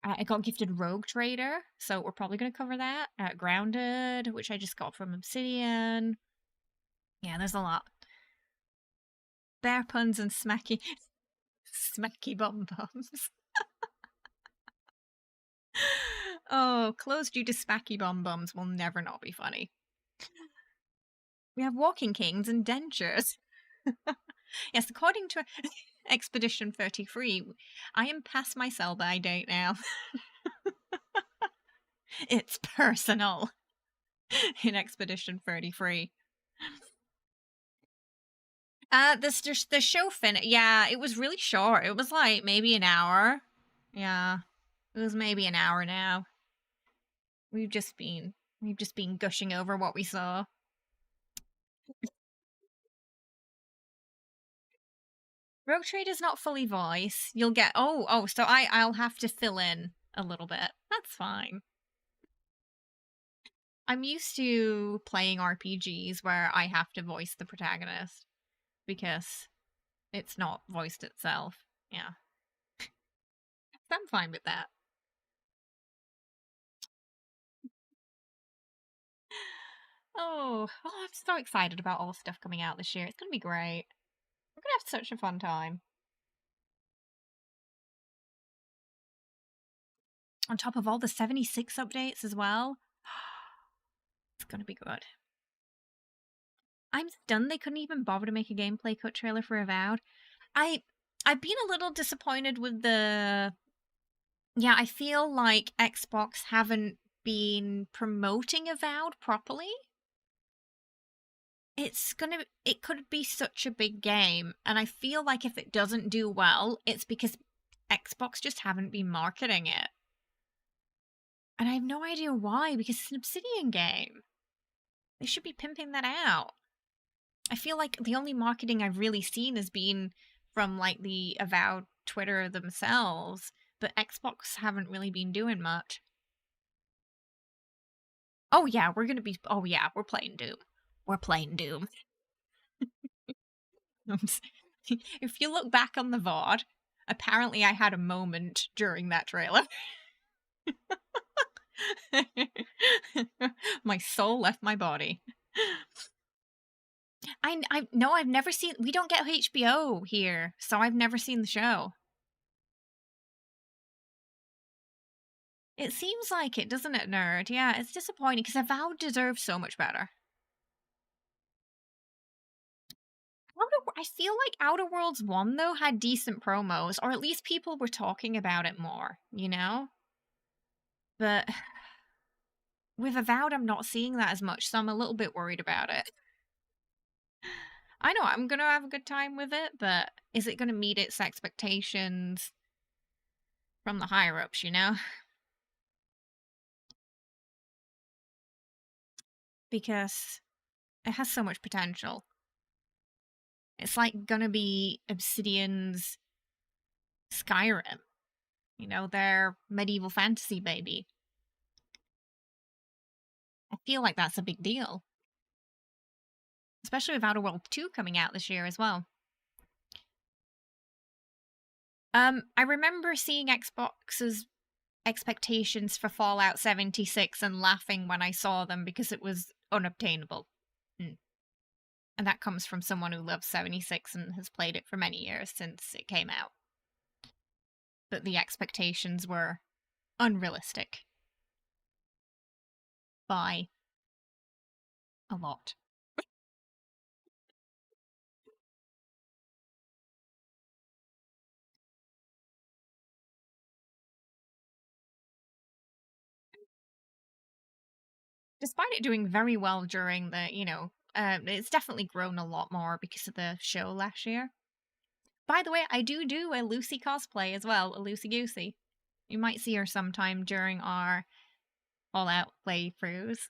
[SPEAKER 1] I got gifted Rogue Trader, so we're probably going to cover that. Grounded, which I just got from Obsidian. Yeah, there's a lot. Bear puns and smacky bum bums. Oh, closed due to smacky bum bums will never not be funny. We have Walking Kings and dentures. Yes, according to Expedition 33, I am past my sell-by date now. It's personal in Expedition 33. The show finished. Yeah, it was really short. It was like maybe an hour. Yeah. It was maybe an hour now. We've just been gushing over what we saw. Rogue Trader's not fully voice. You'll get so I'll have to fill in a little bit. That's fine. I'm used to playing RPGs where I have to voice the protagonist because it's not voiced itself. Yeah. So I'm fine with that. I'm so excited about all the stuff coming out this year. It's going to be great. We're going to have such a fun time. On top of all the 76 updates as well. It's going to be good. I'm stunned they couldn't even bother to make a gameplay cut trailer for Avowed. I've been a little disappointed with the... Yeah, I feel like Xbox haven't been promoting Avowed properly. It could be such a big game, and I feel like if it doesn't do well, it's because Xbox just haven't been marketing it. And I have no idea why, because it's an Obsidian game. They should be pimping that out. I feel like the only marketing I've really seen has been from, like, the Avowed Twitter themselves, but Xbox haven't really been doing much. Oh yeah, we're playing Doom. We're playing Doom. If you look back on the VOD, apparently I had a moment during that trailer. My soul left my body. I've never seen... We don't get HBO here, so I've never seen the show. It seems like it, doesn't it, Nerd? Yeah, it's disappointing, because Avowed deserves so much better. I feel like Outer Worlds 1, though, had decent promos, or at least people were talking about it more, you know? But with Avowed, I'm not seeing that as much, so I'm a little bit worried about it. I know I'm gonna have a good time with it, but is it gonna meet its expectations from the higher-ups, you know? Because it has so much potential. It's like gonna be Obsidian's Skyrim. You know, their medieval fantasy baby. I feel like that's a big deal. Especially with Outer Worlds 2 coming out this year as well. I remember seeing Xbox's expectations for Fallout 76 and laughing when I saw them because it was unobtainable. And that comes from someone who loves 76 and has played it for many years since it came out. But the expectations were unrealistic. By a lot. Despite it doing very well during the, it's definitely grown a lot more because of the show last year. By the way, I do a Lucy cosplay as well, a Lucy Goosey. You might see her sometime during our Fallout playthroughs.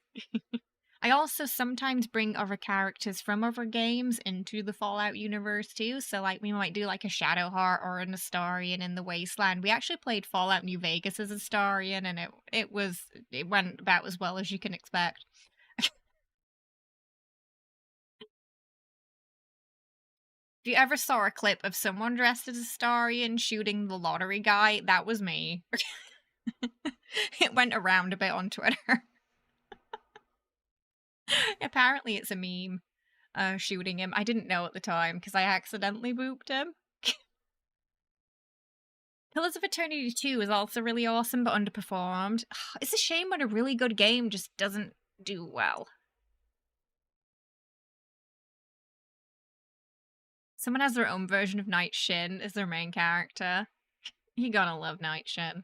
[SPEAKER 1] I also sometimes bring other characters from other games into the Fallout universe too. So like we might do like a Shadowheart or an Astarion in the Wasteland. We actually played Fallout New Vegas as Astarion, and it went about as well as you can expect. If you ever saw a clip of someone dressed as Astarion shooting the lottery guy, that was me. It went around a bit on Twitter. Apparently it's a meme, shooting him. I didn't know at the time because I accidentally booped him. Pillars of Eternity 2 is also really awesome but underperformed. It's a shame when a really good game just doesn't do well. Someone has their own version of Night Shin as their main character. You gotta love Night Shin.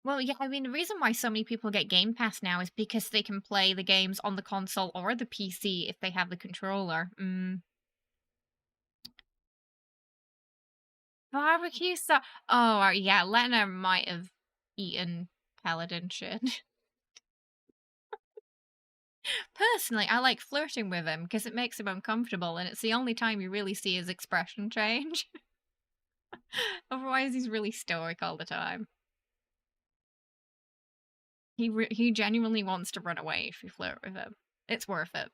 [SPEAKER 1] Well, yeah, I mean, the reason why so many people get Game Pass now is because they can play the games on the console or the PC if they have the controller. Barbecue sauce. Oh, yeah, Lena might have eaten paladin shit. Personally, I like flirting with him because it makes him uncomfortable, and it's the only time you really see his expression change. Otherwise, he's really stoic all the time. He genuinely wants to run away if you flirt with him. It's worth it.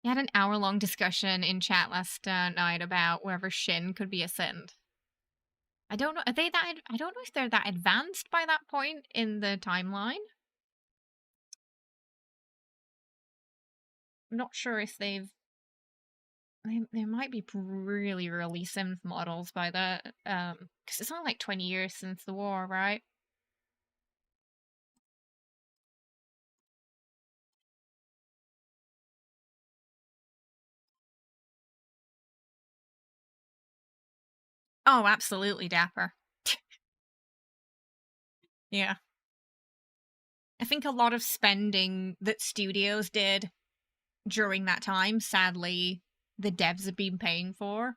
[SPEAKER 1] We had an hour-long discussion in chat last night about whether Shin could be a Sith. I don't know. Are they that? I don't know if they're that advanced by that point in the timeline. I'm not sure if they've. They might be really early synth models by that, because it's only like 20 years since the war, right? Oh, absolutely dapper. Yeah. I think a lot of spending that studios did during that time, sadly, the devs have been paying for.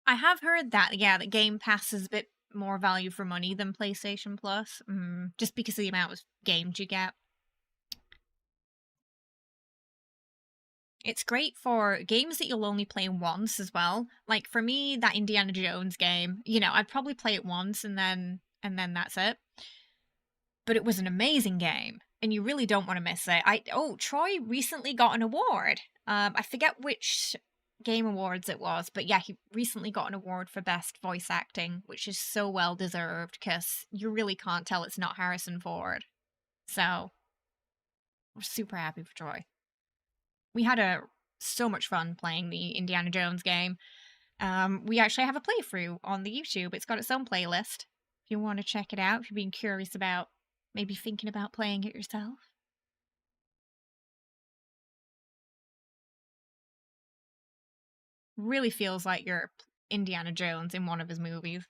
[SPEAKER 1] I have heard that, yeah, that Game Pass is a bit more value for money than PlayStation Plus, just because of the amount of games you get. It's great for games that you'll only play once as well. Like for me, that Indiana Jones game, I'd probably play it once and then that's it. But it was an amazing game, and you really don't want to miss it. Troy recently got an award. I forget which Game Awards it was, but yeah, he recently got an award for best voice acting, which is so well deserved because you really can't tell it's not Harrison Ford. So we're super happy for Troy. We had so much fun playing the Indiana Jones game. We actually have a playthrough on the YouTube. It's got its own playlist. If you want to check it out, if you're being curious about maybe thinking about playing it yourself. Really feels like you're Indiana Jones in one of his movies.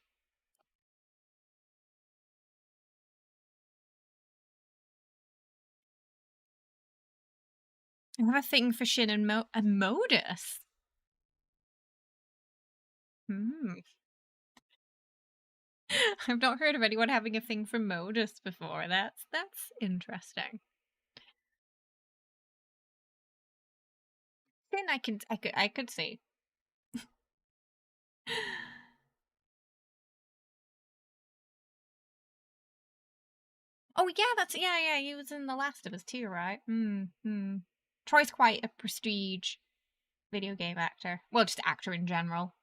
[SPEAKER 1] I have a thing for Shin and Modus. I've not heard of anyone having a thing for Modus before. That's interesting. Then I could see. Oh yeah, he was in The Last of Us too, right? Troy's quite a prestige video game actor. Well, just actor in general.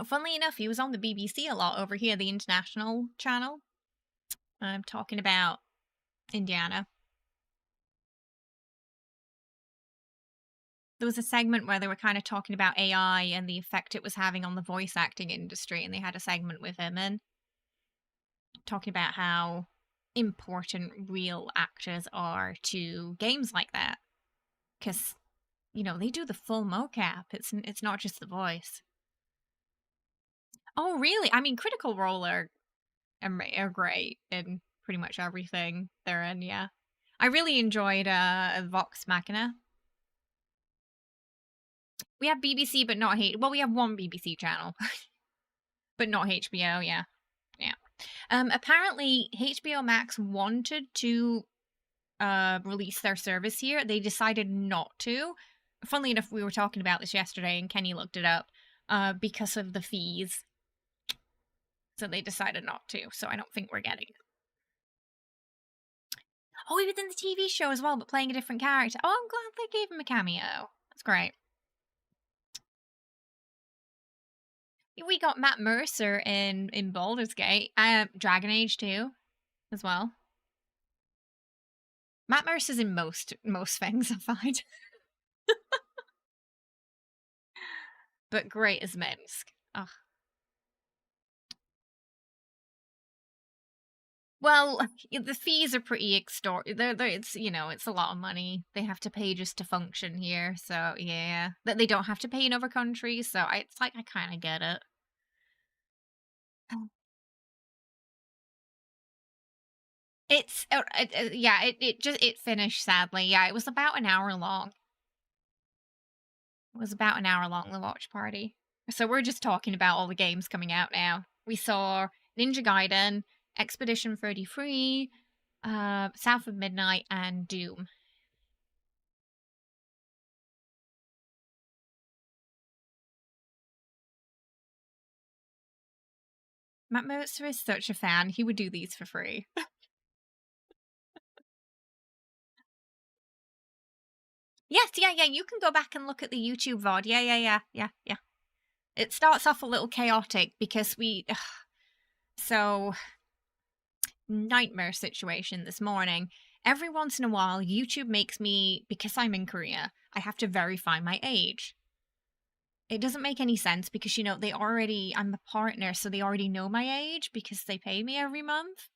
[SPEAKER 1] Funnily enough, he was on the BBC a lot over here, the international channel. I'm talking about Indiana. There was a segment where they were kind of talking about AI and the effect it was having on the voice acting industry, and they had a segment with him and talking about how important real actors are to games like that. Because, they do the full mocap. It's not just the voice. Oh, really? I mean, Critical Role are great in pretty much everything they're in, yeah. I really enjoyed Vox Machina. We have BBC, but not we have one BBC channel, but not HBO. Yeah. Apparently, HBO Max wanted to release their service here. They decided not to. Funnily enough, we were talking about this yesterday, and Kenny looked it up because of the fees. So they decided not to. So I don't think we're getting it. Oh, he was in the TV show as well, but playing a different character. Oh, I'm glad they gave him a cameo. That's great. We got Matt Mercer in Baldur's Gate. Dragon Age 2 as well. Matt Mercer's in most things, I find. But great as Minsk. Ugh. Well, the fees are pretty it's, you know, it's a lot of money they have to pay just to function here, so, yeah. That they don't have to pay in other countries, so it's like, I kinda get it. It's yeah, it finished sadly, yeah, it was about an hour long. It was about an hour long, the watch party. So we're just talking about all the games coming out now. We saw Ninja Gaiden, Expedition 33, South of Midnight, and Doom. Matt Mercer is such a fan, he would do these for free. Yes, yeah, you can go back and look at the YouTube VOD. Yeah. It starts off a little chaotic because so, nightmare situation this morning. Every once in a while, YouTube makes me, because I'm in Korea, I have to verify my age. It doesn't make any sense because, you know, I'm a partner, so they already know my age because they pay me every month.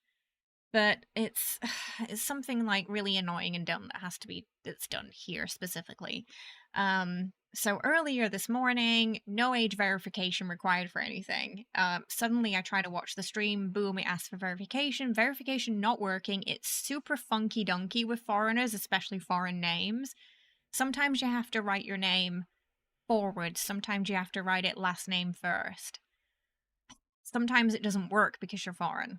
[SPEAKER 1] But it's something, like, really annoying and dumb that's done here specifically. So earlier this morning, no age verification required for anything. Suddenly I try to watch the stream, boom, it asks for verification. Verification not working. It's super funky dunky with foreigners, especially foreign names. Sometimes you have to write your name forward. Sometimes you have to write it last name first. Sometimes it doesn't work because you're foreign.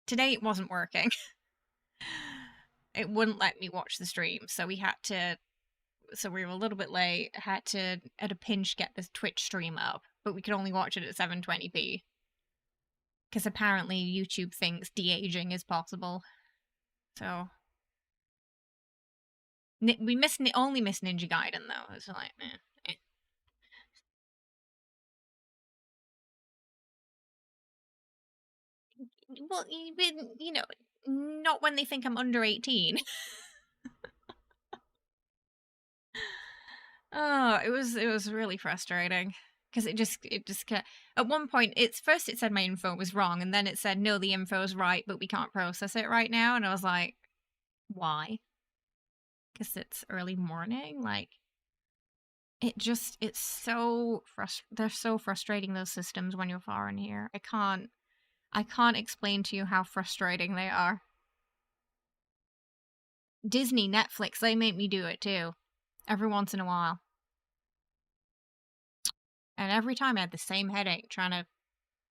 [SPEAKER 1] Today it wasn't working. It wouldn't let me watch the stream, so we were a little bit late, had to, at a pinch, get this Twitch stream up, but we could only watch it at 720p. Because apparently YouTube thinks de-aging is possible. So... we only missed Ninja Gaiden, though. It's like, eh. Well, even, you know, not when they think I'm under 18. Oh, it was really frustrating because at one point it said my info was wrong, and then it said no, the info is right, but we can't process it right now, and I was like, why? Because it's early morning, like it's so they're so frustrating, those systems, when you're foreign here. I can't explain to you how frustrating they are. Disney, Netflix, they make me do it too, every once in a while. And every time I had the same headache trying to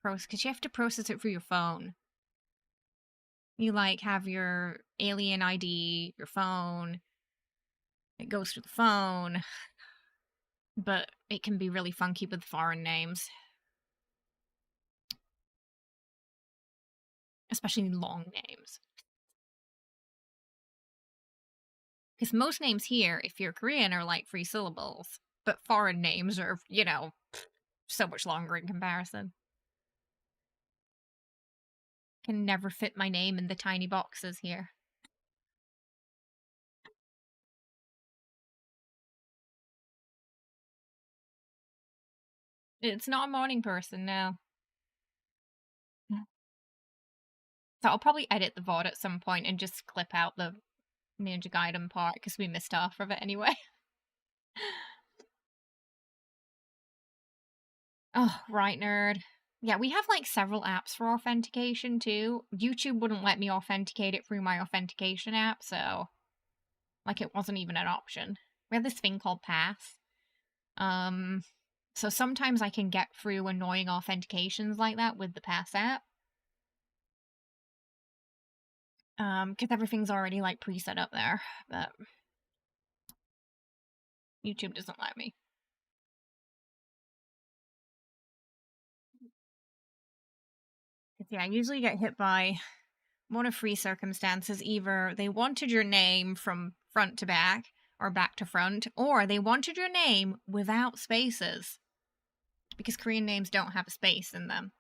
[SPEAKER 1] process, because you have to process it through your phone. You, like, have your alien ID, your phone, it goes through the phone, but it can be really funky with foreign names. Especially long names. Because most names here, if you're Korean, are like 3 syllables, but foreign names are, you know, so much longer in comparison. Can never fit my name in the tiny boxes here. It's not a morning person, no. So I'll probably edit the VOD at some point and just clip out the Ninja Gaiden part, because we missed half of it anyway. Oh, right, nerd. Yeah, we have, like, several apps for authentication, too. YouTube wouldn't let me authenticate it through my authentication app, so... like, it wasn't even an option. We have this thing called Pass. So sometimes I can get through annoying authentications like that with the Pass app. Because everything's already, like, preset up there, but... YouTube doesn't let me. Yeah, I usually get hit by one of 3 circumstances. Either they wanted your name from front to back, or back to front, or they wanted your name without spaces. Because Korean names don't have a space in them.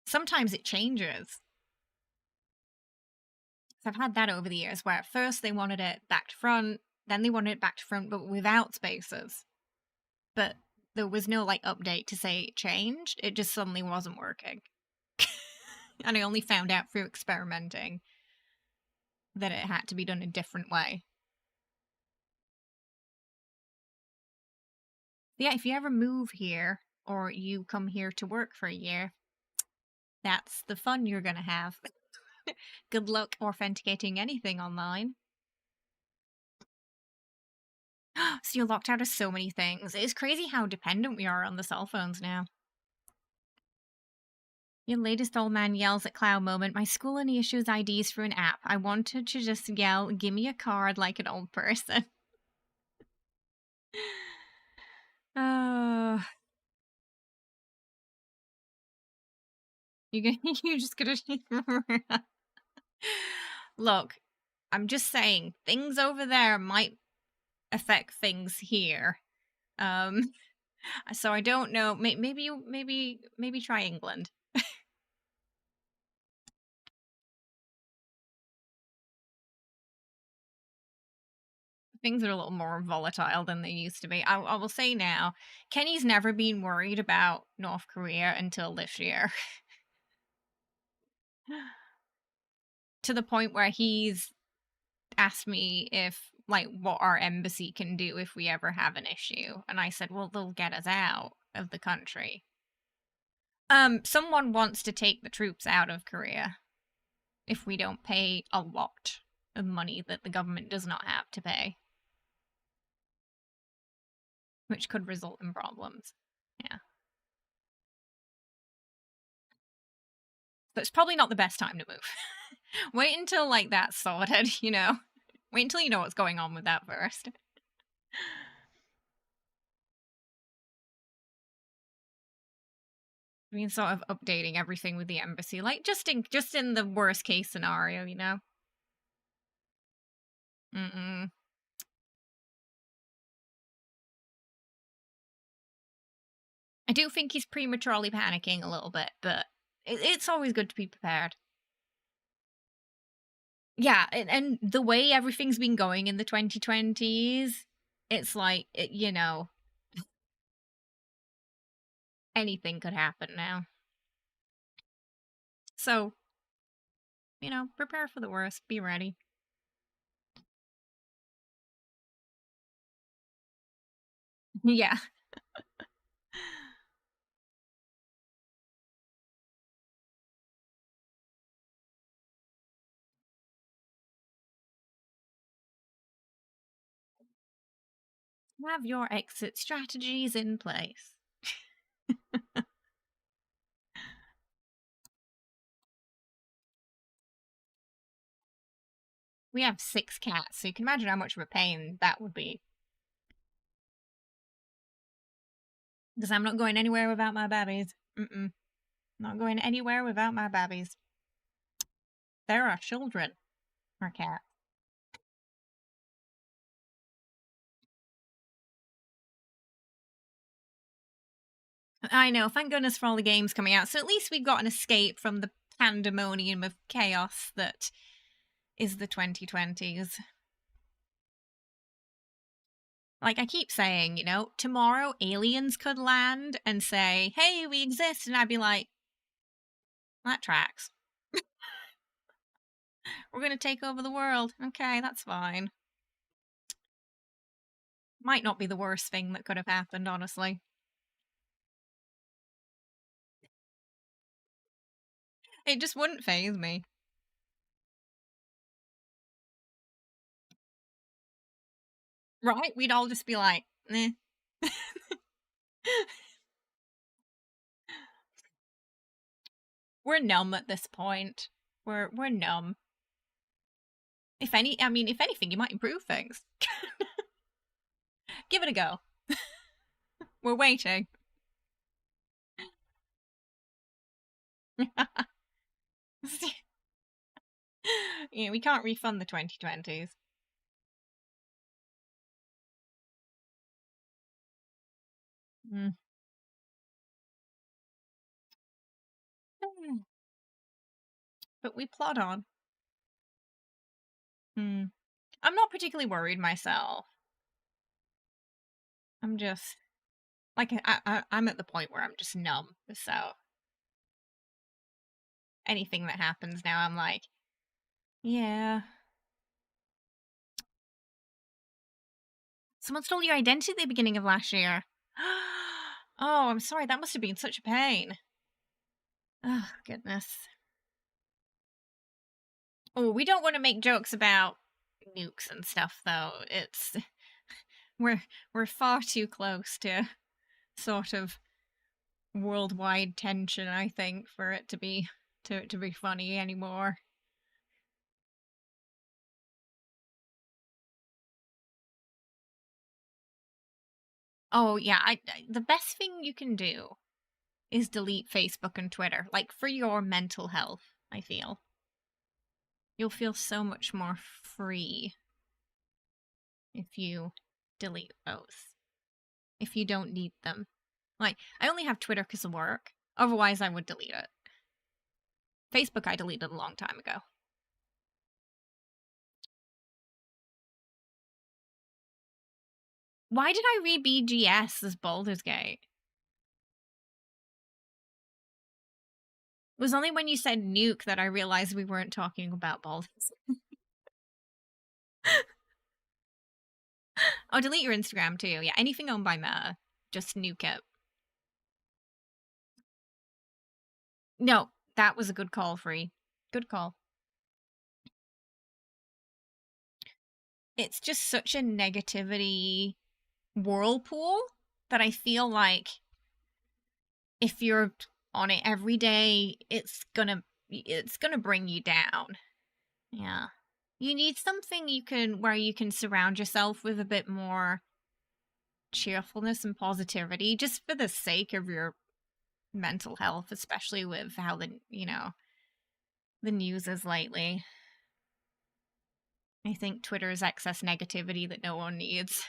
[SPEAKER 1] Sometimes it changes. So I've had that over the years, where at first they wanted it back to front, then they wanted it back to front, but without spaces. But there was no like update to say it changed. It just suddenly wasn't working. And I only found out through experimenting that it had to be done a different way. Yeah, if you ever move here or you come here to work for a year, that's the fun you're gonna have. Good luck authenticating anything online. So you're locked out of so many things. It's crazy how dependent we are on the cell phones now. Your latest old man yells at Cloud moment. My school only issues IDs through an app. I wanted to just yell, give me a card like an old person. Oh. You're just gonna look, I'm just saying, things over there might affect things here. So I don't know. Maybe try England. Things are a little more volatile than they used to be. I will say now, Kenny's never been worried about North Korea until this year. To the point where he's asked me if, like, what our embassy can do if we ever have an issue. And I said, well, they'll get us out of the country. Someone wants to take the troops out of Korea if we don't pay a lot of money that the government does not have to pay. Which could result in problems. Yeah. So it's probably not the best time to move. Wait until, like, that's sorted, you know? Wait until you know what's going on with that first. I mean, sort of updating everything with the embassy, like, just in the worst case scenario, you know? Mm-mm. I do think he's prematurely panicking a little bit, but it's always good to be prepared. Yeah, and the way everything's been going in the 2020s, it's like, you know, anything could happen now. So, you know, prepare for the worst. Be ready. Yeah. Have your exit strategies in place. We have 6 cats, so you can imagine how much of a pain that would be. Because I'm not going anywhere without my babbies. Not going anywhere without my babbies. There are children. Our cats. I know, thank goodness for all the games coming out. So at least we've got an escape from the pandemonium of chaos that is the 2020s. Like I keep saying, you know, tomorrow aliens could land and say, hey, we exist. And I'd be like, that tracks. We're going to take over the world. Okay, that's fine. Might not be the worst thing that could have happened, honestly. It just wouldn't faze me. Right? We'd all just be like, eh. We're numb at this point. We're numb. If anything, you might improve things. Give it a go. We're waiting. Yeah, we can't refund the 2020s. Mm. But we plod on. I'm not particularly worried myself. I'm just Like, I'm at the point where I'm just numb, so anything that happens now, I'm like, yeah. Someone stole your identity at the beginning of last year. Oh, I'm sorry. That must have been such a pain. Oh, goodness. Oh, we don't want to make jokes about nukes and stuff, though. It's we're far too close to sort of worldwide tension, I think, for it to be funny anymore. Oh yeah, the best thing you can do is delete Facebook and Twitter, like for your mental health, I feel. You'll feel so much more free if you delete those. If you don't need them. Like, I only have Twitter because of work. Otherwise, I would delete it. Facebook, I deleted a long time ago. Why did I read BGS as Baldur's Gate? It was only when you said nuke that I realized we weren't talking about Baldur's. Oh, delete your Instagram too. Yeah, anything owned by Meta, just nuke it. No, that was a good call, Free. Good call. It's just such a negativity whirlpool that I feel like if you're on it every day, it's gonna bring you down. Yeah. You need something where you can surround yourself with a bit more cheerfulness and positivity, just for the sake of your mental health, especially with how the news is lately. I think Twitter's excess negativity that no one needs.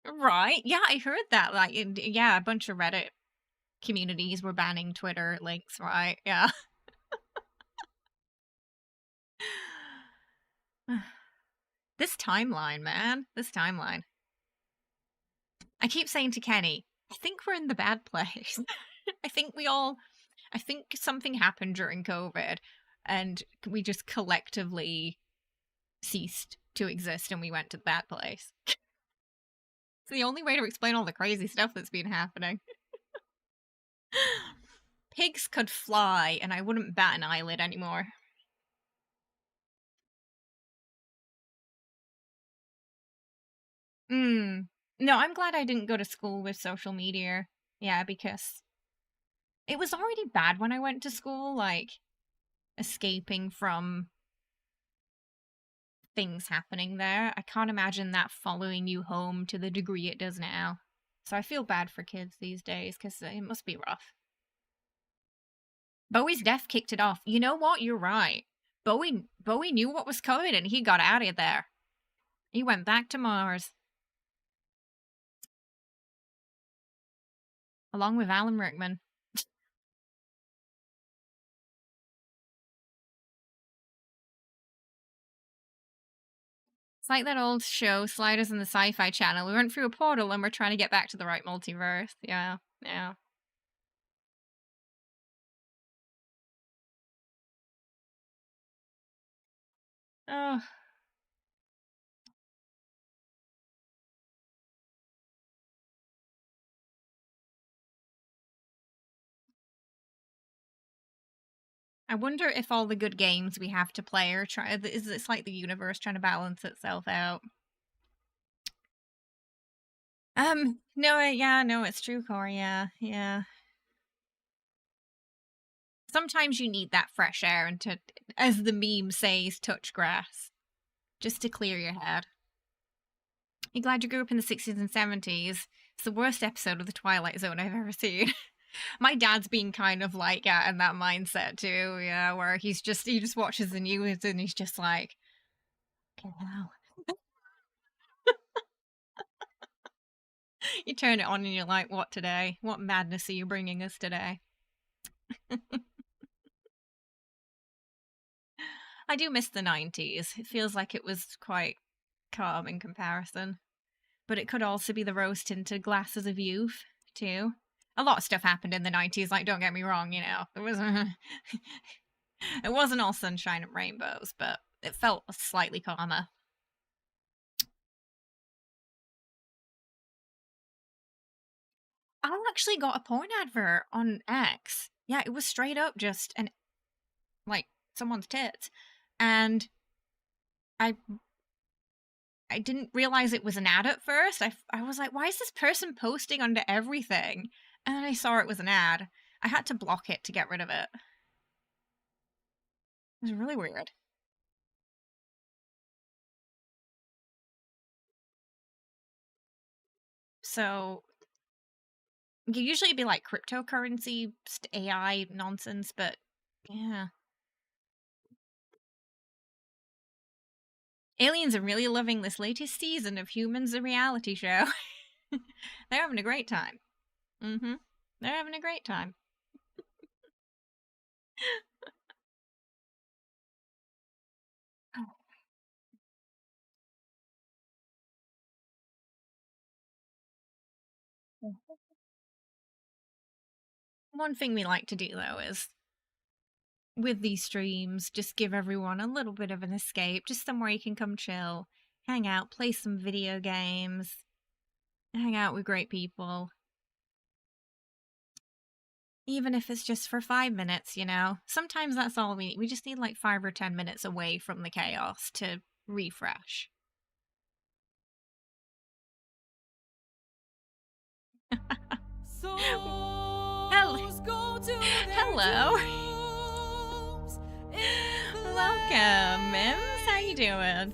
[SPEAKER 1] Right. Yeah, I heard that. Like, yeah, a bunch of Reddit communities were banning Twitter links, right? Yeah. This timeline, man. This timeline. I keep saying to Kenny, I think we're in the bad place. I think something happened during COVID and we just collectively ceased to exist and we went to the bad place. It's the only way to explain all the crazy stuff that's been happening. Pigs could fly and I wouldn't bat an eyelid anymore. No, I'm glad I didn't go to school with social media. Yeah, because it was already bad when I went to school, like escaping from things happening there. I can't imagine that following you home to the degree it does now. So I feel bad for kids these days because it must be rough. Bowie's death kicked it off. You know what? You're right. Bowie knew what was coming and he got out of there. He went back to Mars. Along with Alan Rickman. It's like that old show, Sliders in the Sci-Fi Channel. We went through a portal and we're trying to get back to the right multiverse. Yeah, yeah. Oh. I wonder if all the good games we have to play are it's like the universe trying to balance itself out. No, yeah, no, it's true, Corey. Yeah. Sometimes you need that fresh air and to, as the meme says, touch grass. Just to clear your head. You glad you grew up in the 60s and 70s? It's the worst episode of The Twilight Zone I've ever seen. My dad's been kind of like in that mindset too, yeah, where he just watches the news and he's just like, okay, now. You turn it on and you're like, what today? What madness are you bringing us today? I do miss the 90s. It feels like it was quite calm in comparison. But it could also be the rose-tinted glasses of youth, too. A lot of stuff happened in the 90s, like, don't get me wrong, you know. It wasn't all sunshine and rainbows, but it felt slightly calmer. I actually got a porn advert on X. Yeah, it was straight up just like someone's tits. And I didn't realize it was an ad at first. I was like, why is this person posting under everything? And then I saw it was an ad. I had to block it to get rid of it. It was really weird. So usually it'd be like cryptocurrency, AI nonsense, but yeah. Aliens are really loving this latest season of Humans, a reality show. They're having a great time. Mm-hmm. They're having a great time. One thing we like to do, though, is with these streams, just give everyone a little bit of an escape, just somewhere you can come chill, hang out, play some video games, hang out with great people. Even if it's just for 5 minutes, you know? Sometimes that's all we need. We just need like 5 or 10 minutes away from the chaos to refresh. Hello. Welcome, Mims. How you doing?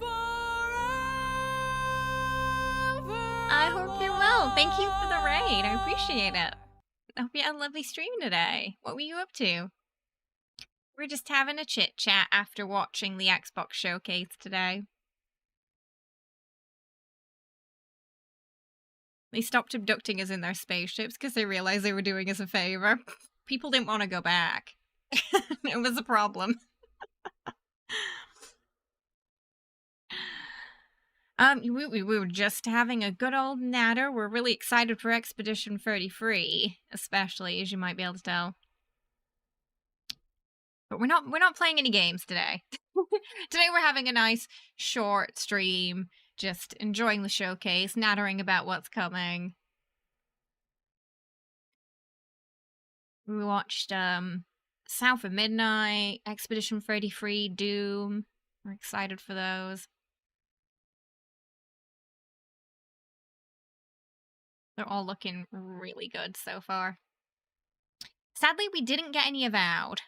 [SPEAKER 1] I hope you're well. Thank you for the raid. I appreciate it. I hope you had a lovely stream today. What were you up to? We're just having a chit chat after watching the Xbox showcase today. They stopped abducting us in their spaceships because they realized they were doing us a favor. People didn't want to go back. It was a problem. We were just having a good old natter. We're really excited for Expedition 33, especially, as you might be able to tell. But we're not playing any games today. Today we're having a nice short stream, just enjoying the showcase, nattering about what's coming. We watched South of Midnight, Expedition 33, Doom. We're excited for those. They're all looking really good so far. Sadly, we didn't get any Avowed.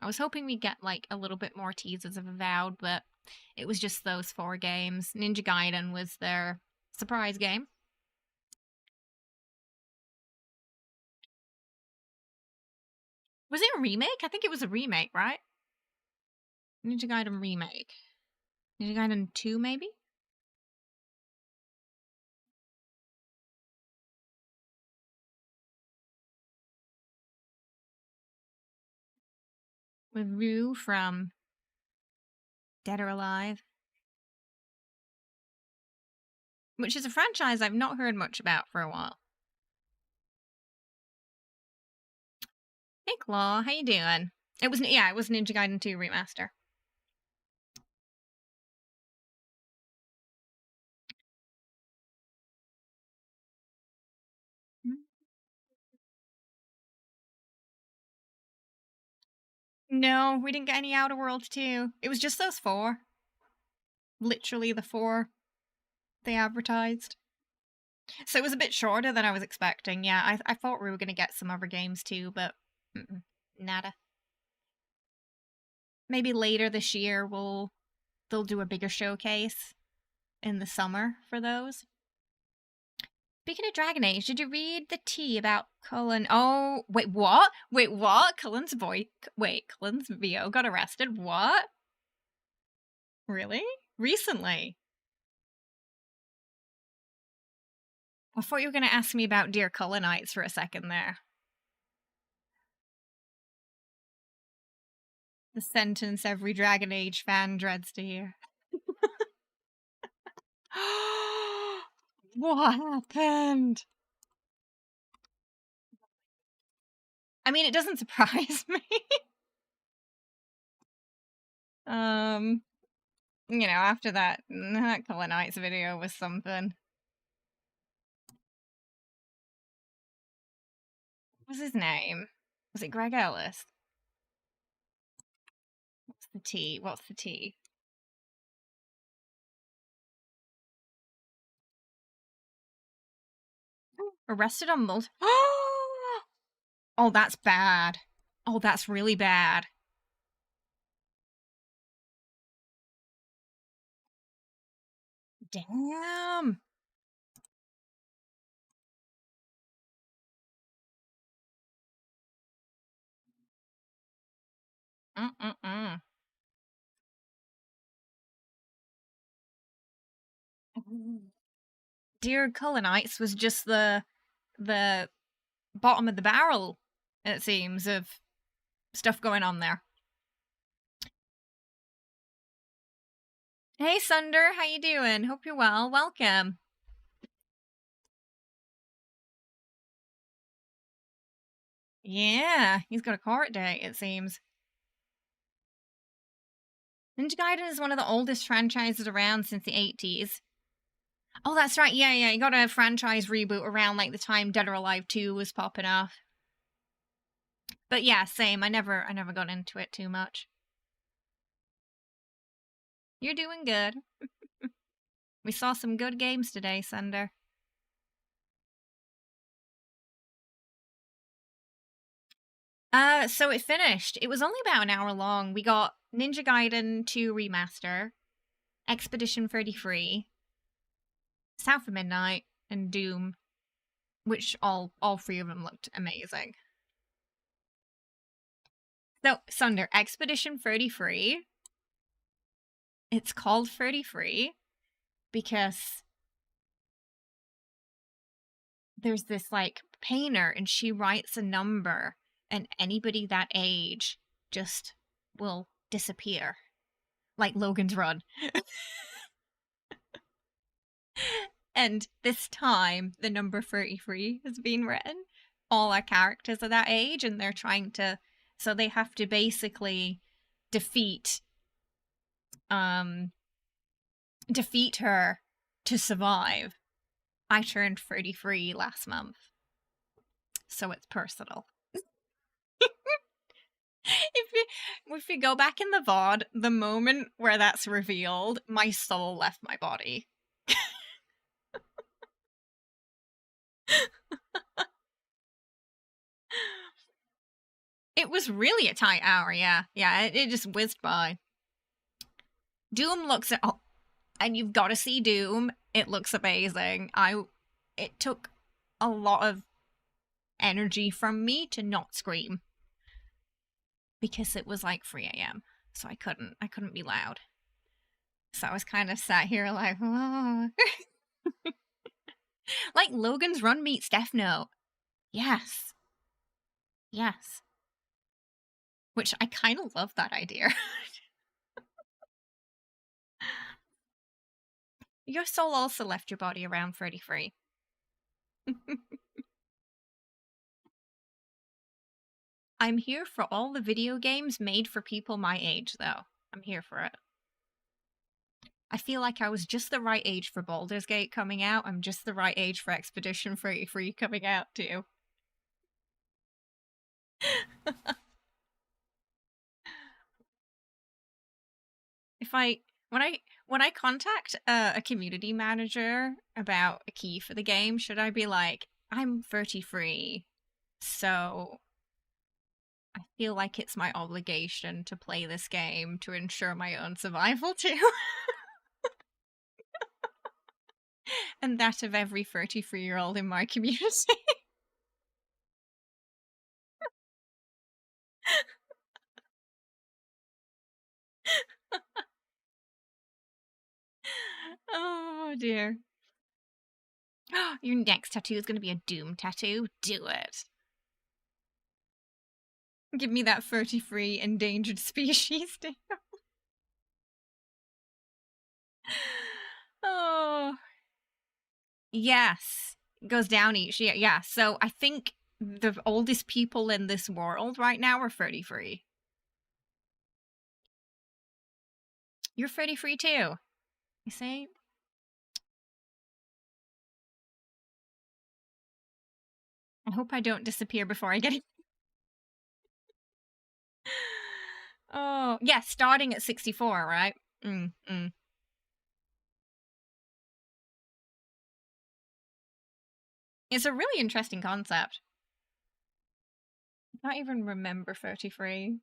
[SPEAKER 1] I was hoping we'd get like a little bit more teasers of Avowed, but it was just those 4 games. Ninja Gaiden was their surprise game. Was it a remake? I think it was a remake, right? Ninja Gaiden remake. Ninja Gaiden 2, maybe? With Rue from Dead or Alive. Which is a franchise I've not heard much about for a while. Hey Claw, how you doing? It was Ninja Gaiden 2 remaster. No, we didn't get any Outer Worlds 2. It was just those 4. Literally the 4 they advertised. So it was a bit shorter than I was expecting. Yeah, I thought we were going to get some other games too, but nada. Maybe later this year they'll do a bigger showcase in the summer for those. Speaking of Dragon Age, did you read the tea about Cullen? Oh, wait, what? Wait, what? Cullen's VO got arrested? What? Really? Recently? I thought you were going to ask me about Dear Cullenites for a second there. The sentence every Dragon Age fan dreads to hear. What happened? I mean, it doesn't surprise me. You know, after that Color Knights video was something. What's his name? Was it Greg Ellis? What's the T? What's the T? Arrested on multiple. Oh, that's bad. Oh, that's really bad. Damn. Mm-mm-mm. Dear Color Knights was just the bottom of the barrel, it seems, of stuff going on there. Hey Sunder, how you doing? Hope you're well. Welcome. Yeah, he's got a court date, it seems. Ninja Gaiden is one of the oldest franchises around since the 80s. Oh, that's right. Yeah, he got a franchise reboot around like the time Dead or Alive 2 was popping off. But yeah, same. I never got into it too much. You're doing good. We saw some good games today, Sunder. So it finished. It was only about an hour long. We got Ninja Gaiden 2 Remaster, Expedition 33, South of Midnight, and Doom, which all three of them looked amazing. So, Sunder, Expedition 33, it's called 33 because there's this, like, painter, and she writes a number, and anybody that age just will disappear. Like Logan's Run. And this time, the number 33 has been written. All our characters are that age, and they're trying to... So they have to basically defeat her to survive. I turned 33 last month. So it's personal. If you go back in the VOD, the moment where that's revealed, my soul left my body. It was really a tight hour, yeah. Yeah, it just whizzed by. Doom looks at... Oh, and you've got to see Doom. It looks amazing. It took a lot of energy from me to not scream. Because it was like 3 a.m. So I couldn't be loud. So I was kind of sat here like, oh. Like Logan's Run meets Death Note. Yes. Yes. Which I kind of love that idea. Your soul also left your body around 33. I'm here for all the video games made for people my age, though. I'm here for it. I feel like I was just the right age for Baldur's Gate coming out. I'm just the right age for Expedition 33 coming out, too. When I contact a community manager about a key for the game, should I be like, I'm 33, so I feel like it's my obligation to play this game to ensure my own survival too? And that of every 33-year-old in my community. Oh dear. Your next tattoo is going to be a Doom tattoo? Do it. Give me that 33 endangered species down. Oh. Yes. It goes down each year. Yeah. So I think the oldest people in this world right now are 33. You're 33 too. You see? I hope I don't disappear before I get it. Oh, yeah, starting at 64, right? It's a really interesting concept. I can't even remember 33.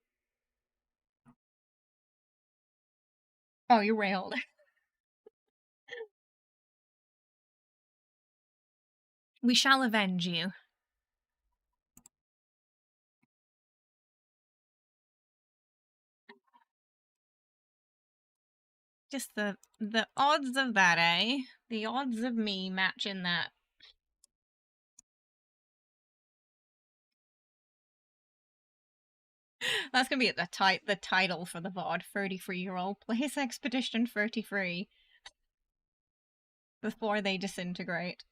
[SPEAKER 1] Oh, you're way older. We shall avenge you. Just the odds of that, eh? The odds of me matching that. That's gonna be the title for the VOD. 33-year-old plays Expedition 33 before they disintegrate.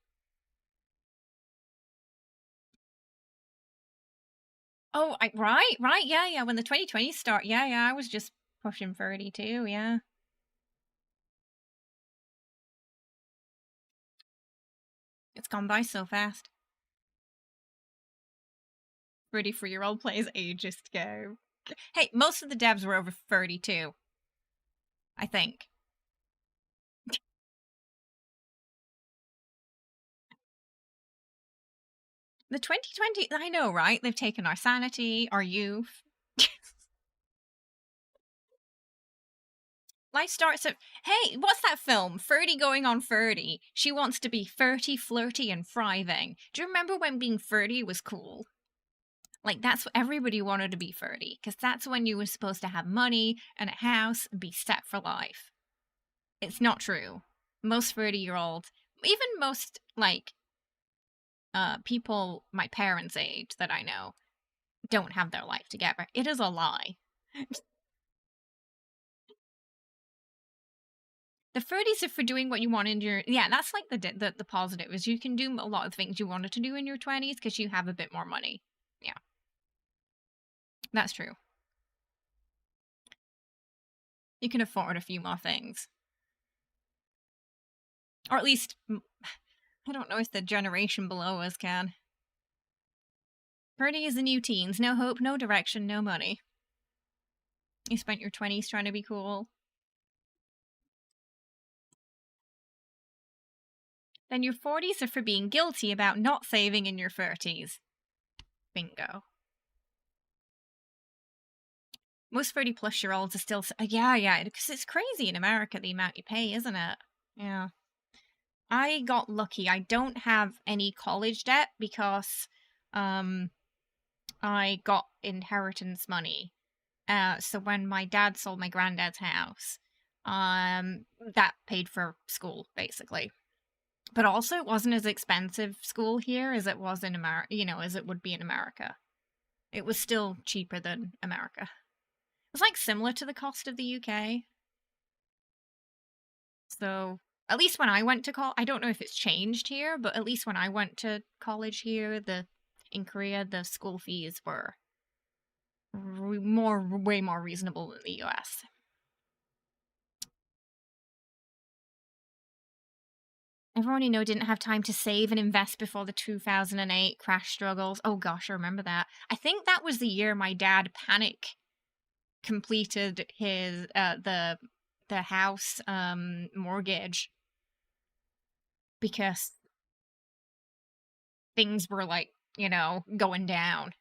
[SPEAKER 1] Oh, right, yeah. When the 2020s start, yeah, I was just pushing 32, yeah. It's gone by so fast. 33-year-old plays ages ago. Hey, most of the devs were over 32. I think. The 2020, I know, right? They've taken our sanity, our youth. Life starts at, hey, what's that film? 30 going on 30. She wants to be 30, flirty, and thriving. Do you remember when being 30 was cool? Like, that's what everybody wanted to be 30, because that's when you were supposed to have money and a house and be set for life. It's not true. Most 30-year-olds, even most, like, people my parents' age that I know, don't have their life together. It is a lie. The 30s are for doing what you want in your... Yeah, that's like the positive, is you can do a lot of things you wanted to do in your 20s because you have a bit more money. Yeah. That's true. You can afford a few more things. Or at least, I don't know if the generation below us can. 30 is the new teens. No hope, no direction, no money. You spent your 20s trying to be cool. Then your 40s are for being guilty about not saving in your 30s. Bingo. Most 30-plus-year-olds are still... Yeah, because it's crazy in America, the amount you pay, isn't it? Yeah. I got lucky. I don't have any college debt because I got inheritance money. So when my dad sold my granddad's house, that paid for school, basically. But also, it wasn't as expensive school here as it was in America, as it would be in America. It was still cheaper than America. It was like similar to the cost of the UK. So, at least when I went to college, I don't know if it's changed here, but at least when I went to college here, in Korea, the school fees were way more reasonable than the US. Everyone you know didn't have time to save and invest before the 2008 crash struggles. Oh gosh, I remember that. I think that was the year my dad completed his the house mortgage because things were like, going down.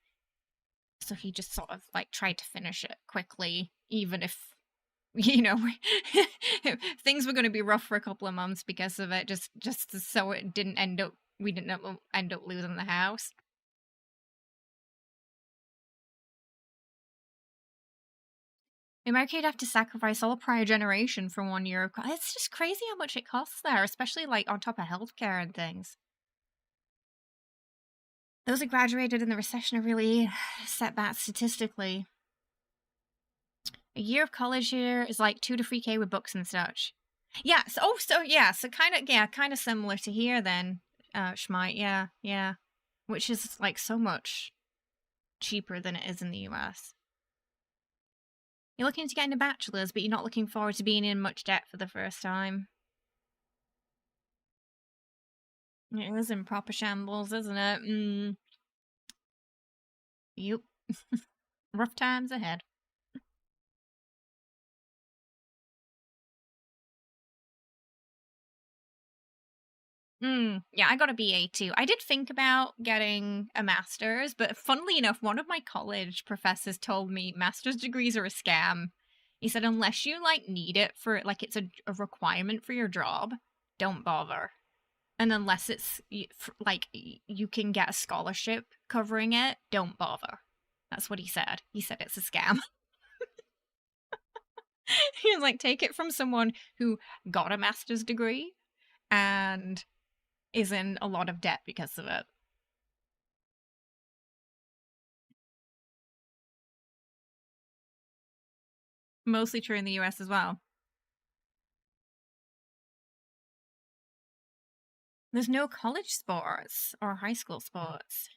[SPEAKER 1] So he just sort of like tried to finish it quickly, even if things were going to be rough for a couple of months because of it, just so we didn't end up losing the house. In America, you'd have to sacrifice all prior generation for 1 year. It's just crazy how much it costs there, especially like on top of healthcare and things. Those who graduated in the recession are really set back statistically. A year of college here is like 2 to 3K with books and such. Yeah. So kind of similar to here then, Schmite. Yeah, yeah. Which is like so much cheaper than it is in the US. You're looking to get into bachelor's, but you're not looking forward to being in much debt for the first time. It is in proper shambles, isn't it? Yep. Rough times ahead. Yeah, I got a BA too. I did think about getting a master's, but funnily enough, one of my college professors told me master's degrees are a scam. He said, unless you like need it for like it's a requirement for your job, don't bother. And unless it's like you can get a scholarship covering it, don't bother. That's what he said. He said it's a scam. He was like, take it from someone who got a master's degree and is in a lot of debt because of it. Mostly true in the US as well. There's no college sports or high school sports.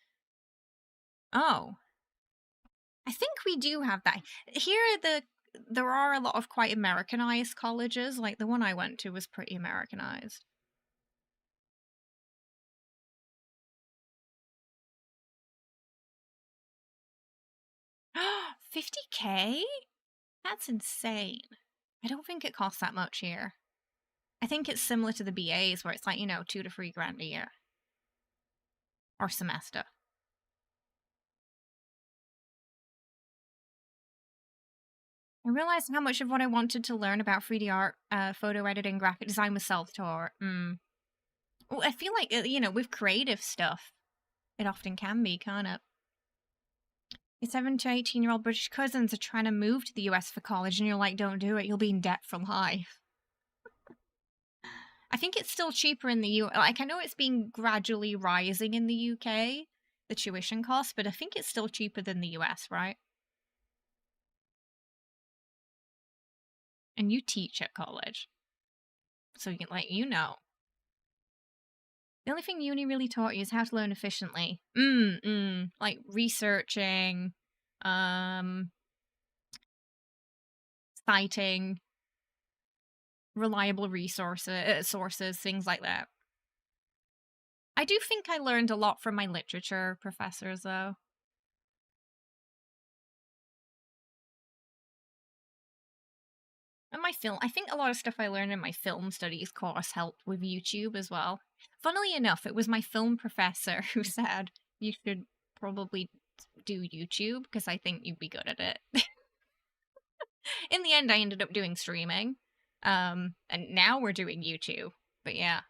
[SPEAKER 1] Oh. I think we do have that. Here there are a lot of quite Americanized colleges, like the one I went to was pretty Americanized. $50K? That's insane. I don't think it costs that much here. I think it's similar to the BAs where it's like, 2 to 3 grand a year. Or semester. I realized how much of what I wanted to learn about 3D art, photo editing, graphic design was self-taught. Well, I feel like, with creative stuff, it often can be, can't it? Your 7 to 18-year-old British cousins are trying to move to the US for college, and you're like, don't do it. You'll be in debt for life. I think it's still cheaper in the Like, I know it's been gradually rising in the UK, the tuition cost, but I think it's still cheaper than the US, right? And you teach at college. So, The only thing uni really taught you is how to learn efficiently. Like researching, citing, reliable sources, things like that. I do think I learned a lot from my literature professors, though. And my film, I think a lot of stuff I learned in my film studies course helped with YouTube as well. Funnily enough, it was my film professor who said you should probably do YouTube because I think you'd be good at it. In the end, I ended up doing streaming, and now we're doing YouTube. But yeah,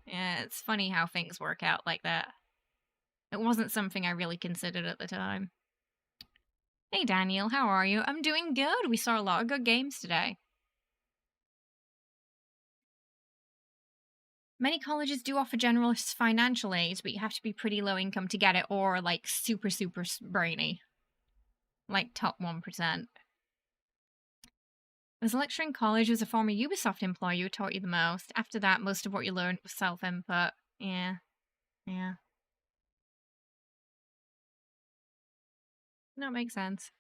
[SPEAKER 1] it's funny how things work out like that. It wasn't something I really considered at the time. Hey Daniel, how are you? I'm doing good. We saw a lot of good games today. Many colleges do offer generous financial aid, but you have to be pretty low income to get it, or like super, super brainy. Like top 1%. As a lecturer in college was a former Ubisoft employee who taught you the most. After that, most of what you learned was self-input. Yeah. Yeah. That makes sense.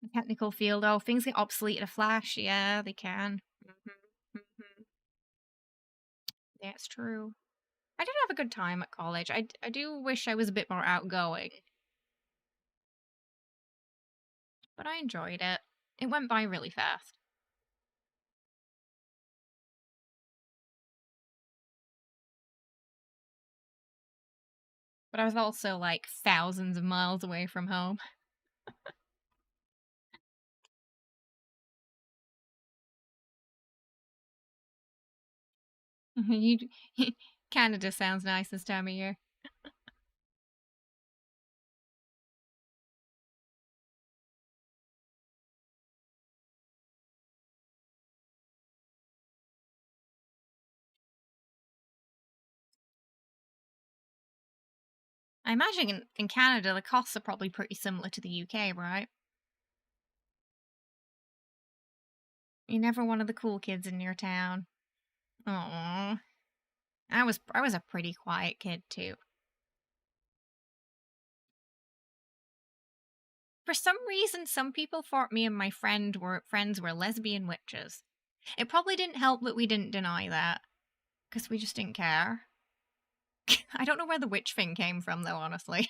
[SPEAKER 1] The technical field, oh, things get obsolete in a flash. Yeah, they can. That's true. I did have a good time at college. I do wish I was a bit more outgoing. But I enjoyed it. It went by really fast. But I was also like thousands of miles away from home. you Canada sounds nice this time of year. I imagine in Canada, the costs are probably pretty similar to the UK, right? You're never one of the cool kids in your town. Aww. I was a pretty quiet kid, too. For some reason, some people thought me and my friends were lesbian witches. It probably didn't help that we didn't deny that, because we just didn't care. I don't know where the witch thing came from, though, honestly.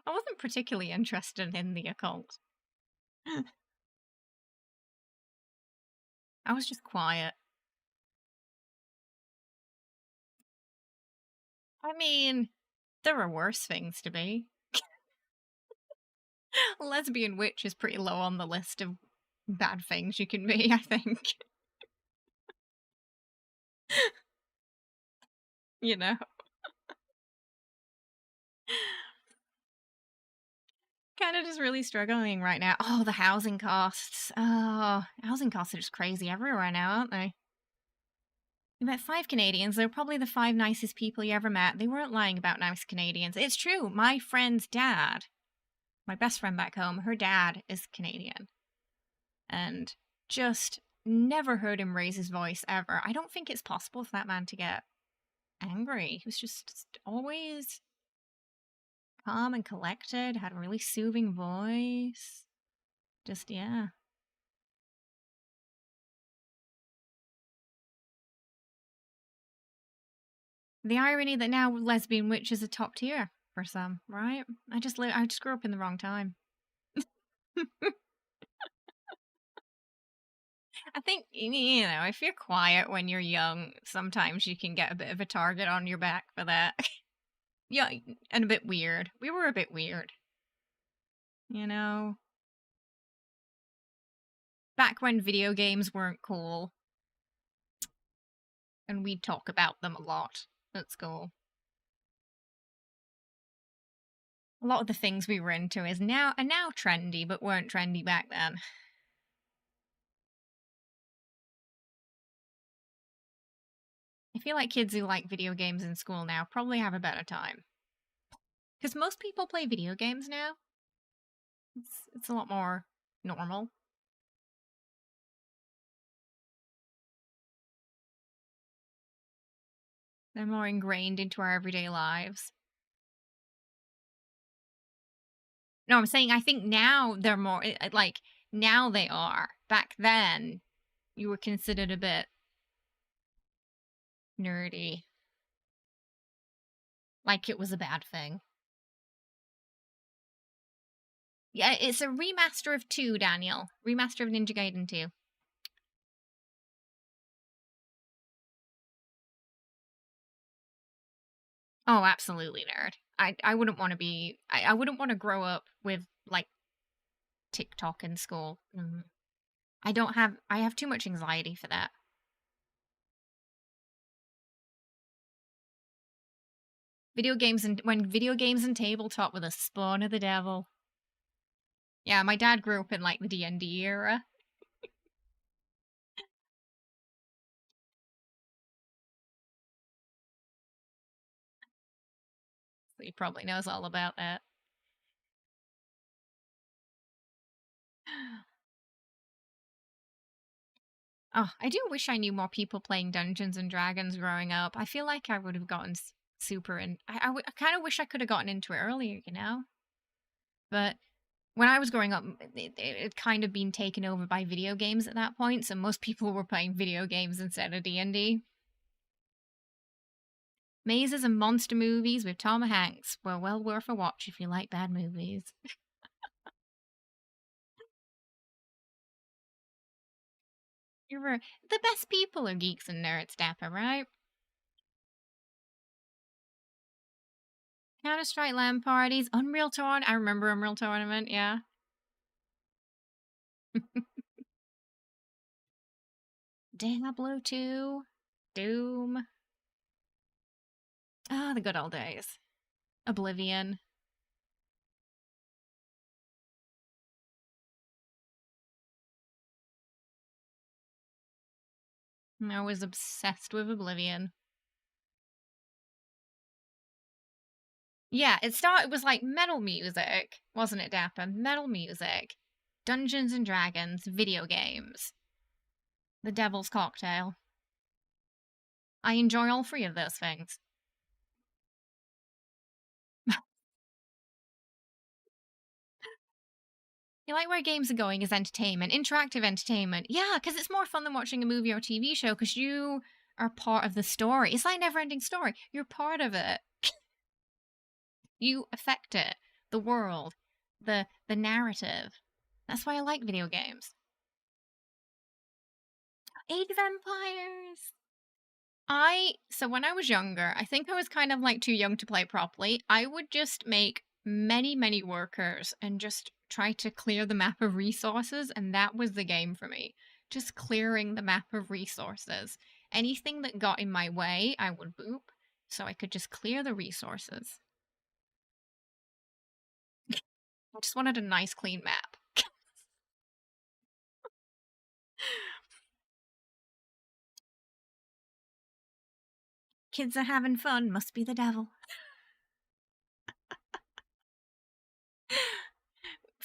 [SPEAKER 1] I wasn't particularly interested in the occult. I was just quiet. I mean, there are worse things to be. Lesbian witch is pretty low on the list of bad things you can be, I think. You know? Canada's really struggling right now. Oh, the housing costs. Oh, housing costs are just crazy everywhere now, aren't they? You met 5 Canadians. They're probably the 5 nicest people you ever met. They weren't lying about nice Canadians. It's true. My friend's dad, my best friend back home, her dad is Canadian. And just never heard him raise his voice ever. I don't think it's possible for that man to get angry. He was just always calm and collected, had a really soothing voice. Just, yeah. The irony that now lesbian witch is a top tier for some, right? I just grew up in the wrong time. I think, you know, if you're quiet when you're young, sometimes you can get a bit of a target on your back for that. Yeah, and a bit weird. We were a bit weird. You know? Back when video games weren't cool. And we'd talk about them a lot at school. A lot of the things we were into are now trendy, but weren't trendy back then. I feel like kids who like video games in school now probably have a better time. Because most people play video games now. It's a lot more normal. They're more ingrained into our everyday lives. No, I'm saying I think now they're more, like, now they are. Back then, you were considered a bit nerdy. Like it was a bad thing. Yeah, it's a remaster of 2, Daniel. Remaster of Ninja Gaiden 2. Oh, absolutely, nerd. I wouldn't want to be... I wouldn't want to grow up with, like, TikTok in school. I have too much anxiety for that. When video games and tabletop were the spawn of the devil. Yeah, my dad grew up in, like, the D&D era. So he probably knows all about that. Oh, I do wish I knew more people playing Dungeons and Dragons growing up. I feel like I would have gotten super in. I kind of wish I could have gotten into it earlier, you know? But when I was growing up, it kind of been taken over by video games at that point, so most people were playing video games instead of D&D. Mazes and monster movies with Tom Hanks were well worth a watch if you like bad movies. The best people are geeks and nerds, Dapper, right? Counter-Strike LAN parties, Unreal Tournament. I remember Unreal Tournament, yeah. Diablo 2, Doom. Ah, the good old days. Oblivion. I was obsessed with Oblivion. Yeah, it was like metal music, wasn't it, Dapper? Metal music, Dungeons and Dragons, video games, the Devil's Cocktail. I enjoy all three of those things. You like where games are going is entertainment, interactive entertainment. Yeah, because it's more fun than watching a movie or TV show because you are part of the story. It's like a never-ending story. You're part of it. You affect it, the world, the narrative. That's why I like video games. Age of Empires. So when I was younger, I think I was kind of like too young to play properly. I would just make many workers and just try to clear the map of resources, and that was the game for me. Just clearing the map of resources. Anything that got in my way, I would boop, so I could just clear the resources. I just wanted a nice clean map. Kids are having fun, must be the devil.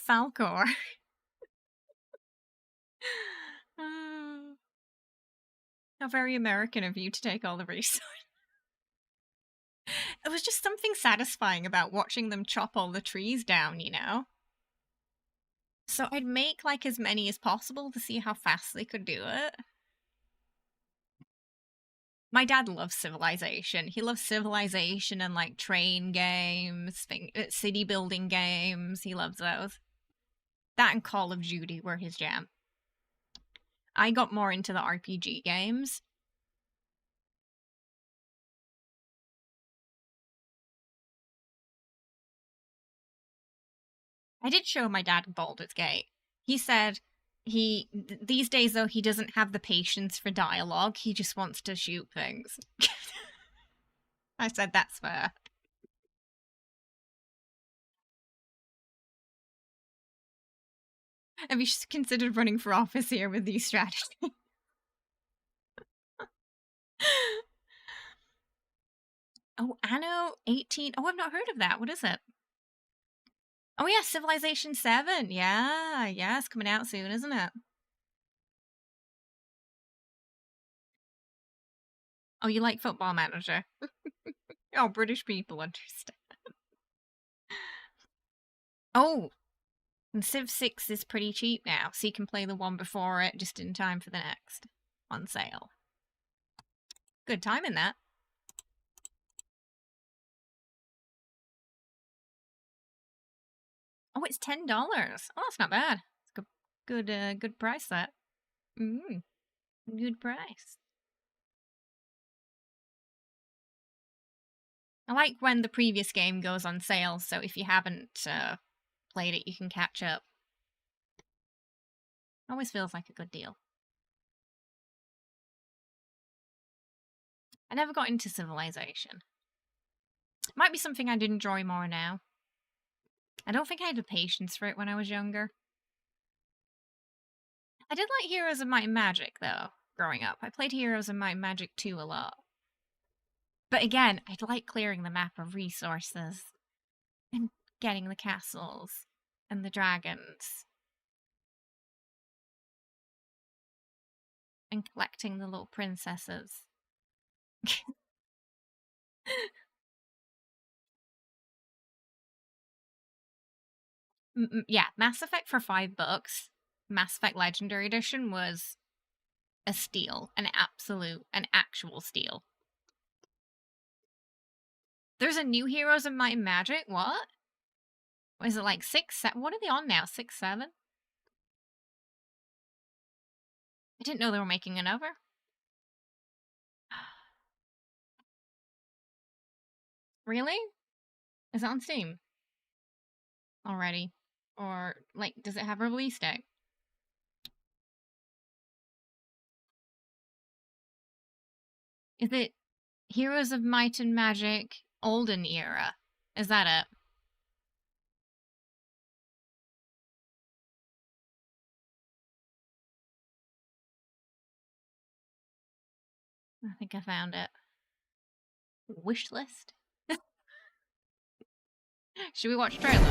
[SPEAKER 1] Falcor. How very American of you to take all the resources. It was just something satisfying about watching them chop all the trees down, you know? So I'd make like as many as possible to see how fast they could do it. My dad loves Civilization. He loves Civilization and like train games, city building games. He loves those. That and Call of Duty were his jam. I got more into the RPG games. I did show my dad Baldur's Gate. He said these days though he doesn't have the patience for dialogue. He just wants to shoot things. I said that's fair. Have you considered running for office here with these strategies? Oh, Anno 18. Oh, I've not heard of that. What is it? Oh yeah, Civilization 7. Yeah, it's coming out soon, isn't it? Oh, you like Football Manager? Oh, British people understand. Oh, and Civ 6 is pretty cheap now, so you can play the one before it just in time for the next on sale. Good time in that. Oh, it's $10. Oh, that's not bad. It's good price that. Good price. I like when the previous game goes on sale, so if you haven't played it, you can catch up. Always feels like a good deal. I never got into Civilization. Might be something I'd enjoy more now. I don't think I had the patience for it when I was younger. I did like Heroes of Might and Magic, though, growing up. I played Heroes of Might and Magic 2 a lot. But again, I'd like clearing the map of resources and getting the castles and the dragons and collecting the little princesses. Yeah, Mass Effect for $5. Mass Effect Legendary Edition was a steal, an actual steal. There's a new Heroes of Might and Magic. What? Is it like 6, 7? What are they on now? 6, 7? I didn't know they were making another. Really? Is it on Steam already? Or, like, does it have a release date? Is it Heroes of Might and Magic Olden Era? Is that it? I think I found it. Wish list? Should we watch trailer?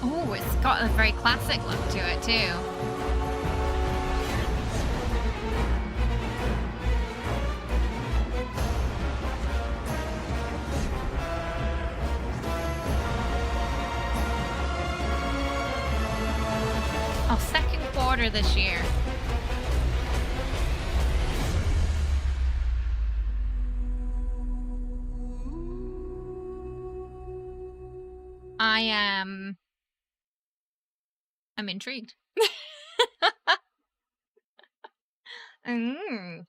[SPEAKER 1] Oh, it's got a very classic look to it too. Oh, second quarter this year. I'm intrigued. Mm.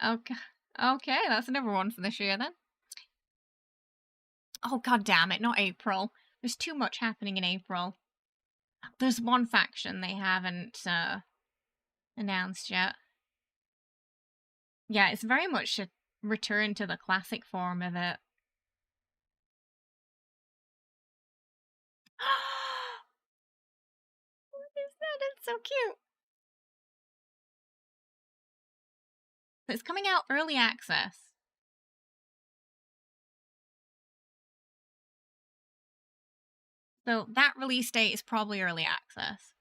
[SPEAKER 1] Okay. Okay, that's another one for this year then. Oh, god damn it, not April. There's too much happening in April. There's one faction they haven't announced yet. Yeah, it's very much a return to the classic form of it. What is that? It's so cute. It's coming out early access. So that release date is probably early access.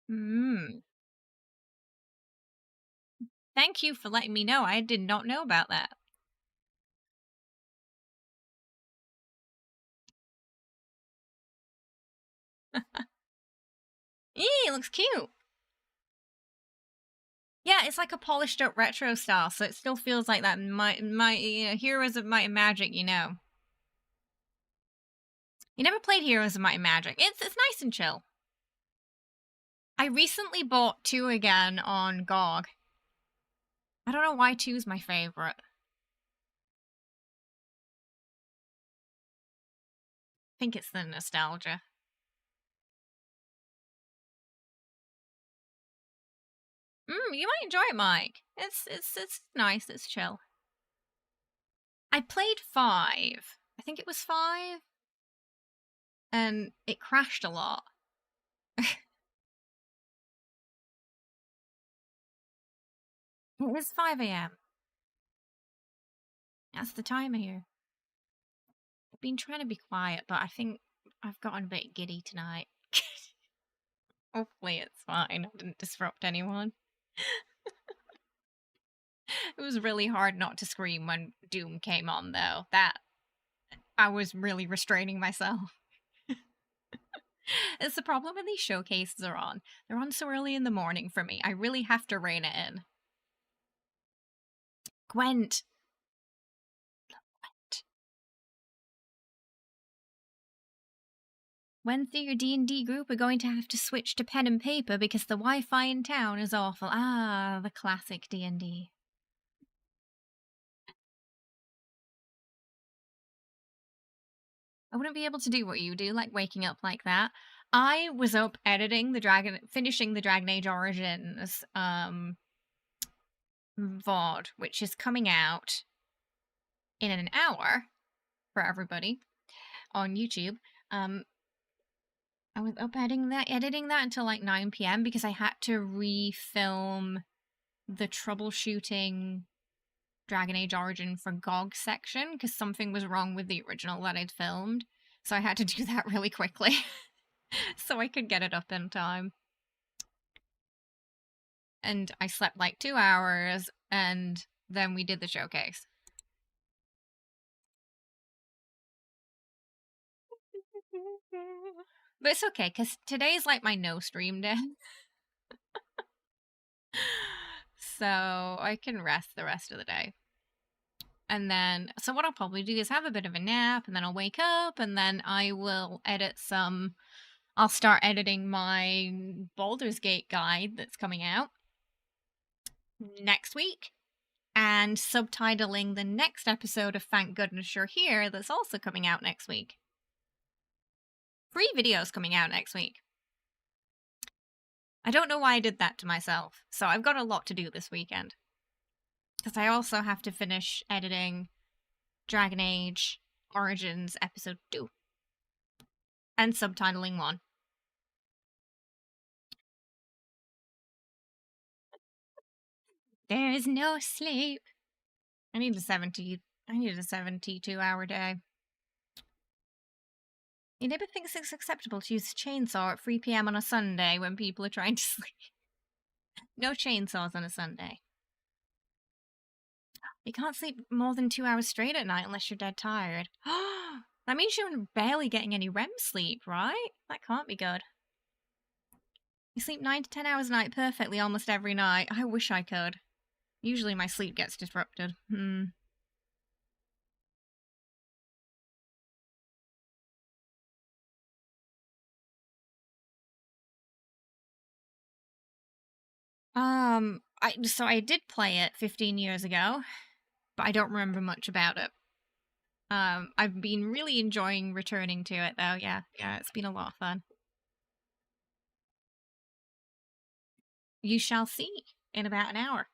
[SPEAKER 1] Hmm. Thank you for letting me know. I did not know about that. It looks cute. Yeah, it's like a polished up retro style, so it still feels like that Heroes of Might and Magic, you know. You never played Heroes of Might and Magic. It's nice and chill. I recently bought 2 again on GOG. I don't know why 2's my favorite. I think it's the nostalgia. You might enjoy it, Mike. It's nice, it's chill. I played 5. I think it was 5. And it crashed a lot. It was 5 a.m. That's the time here. I've been trying to be quiet, but I think I've gotten a bit giddy tonight. Hopefully it's fine. I didn't disrupt anyone. It was really hard not to scream when Doom came on, though. I was really restraining myself. It's the problem when these showcases are on. They're on so early in the morning for me. I really have to rein it in. Gwent. Wednesday, your D&D group are going to have to switch to pen and paper because the Wi-Fi in town is awful. Ah, the classic D&D. I wouldn't be able to do what you do, like waking up like that. I was up editing finishing the Dragon Age Origins VOD, which is coming out in an hour for everybody on YouTube. I was up editing that until like 9 p.m. because I had to refilm the troubleshooting Dragon Age Origin for GOG section because something was wrong with the original that I'd filmed. So I had to do that really quickly so I could get it up in time. And I slept like 2 hours and then we did the showcase. But it's okay, because today's like my no stream day. So I can rest the rest of the day. And then, so what I'll probably do is have a bit of a nap, and then I'll wake up, and then I will I'll start editing my Baldur's Gate guide that's coming out next week, and subtitling the next episode of Thank Goodness You're Here that's also coming out next week. 3 videos coming out next week. I don't know why I did that to myself. So I've got a lot to do this weekend. Because I also have to finish editing Dragon Age Origins Episode 2. And subtitling 1. There is no sleep. I need a 72-hour day. Your neighbor thinks it's acceptable to use a chainsaw at 3 p.m. on a Sunday when people are trying to sleep. No chainsaws on a Sunday. You can't sleep more than 2 hours straight at night unless you're dead tired. That means you're barely getting any REM sleep, right? That can't be good. You sleep 9 to 10 hours a night perfectly almost every night. I wish I could. Usually my sleep gets disrupted. I did play it 15 years ago, but I don't remember much about it. I've been really enjoying returning to it though. Yeah, it's been a lot of fun. You shall see in about an hour.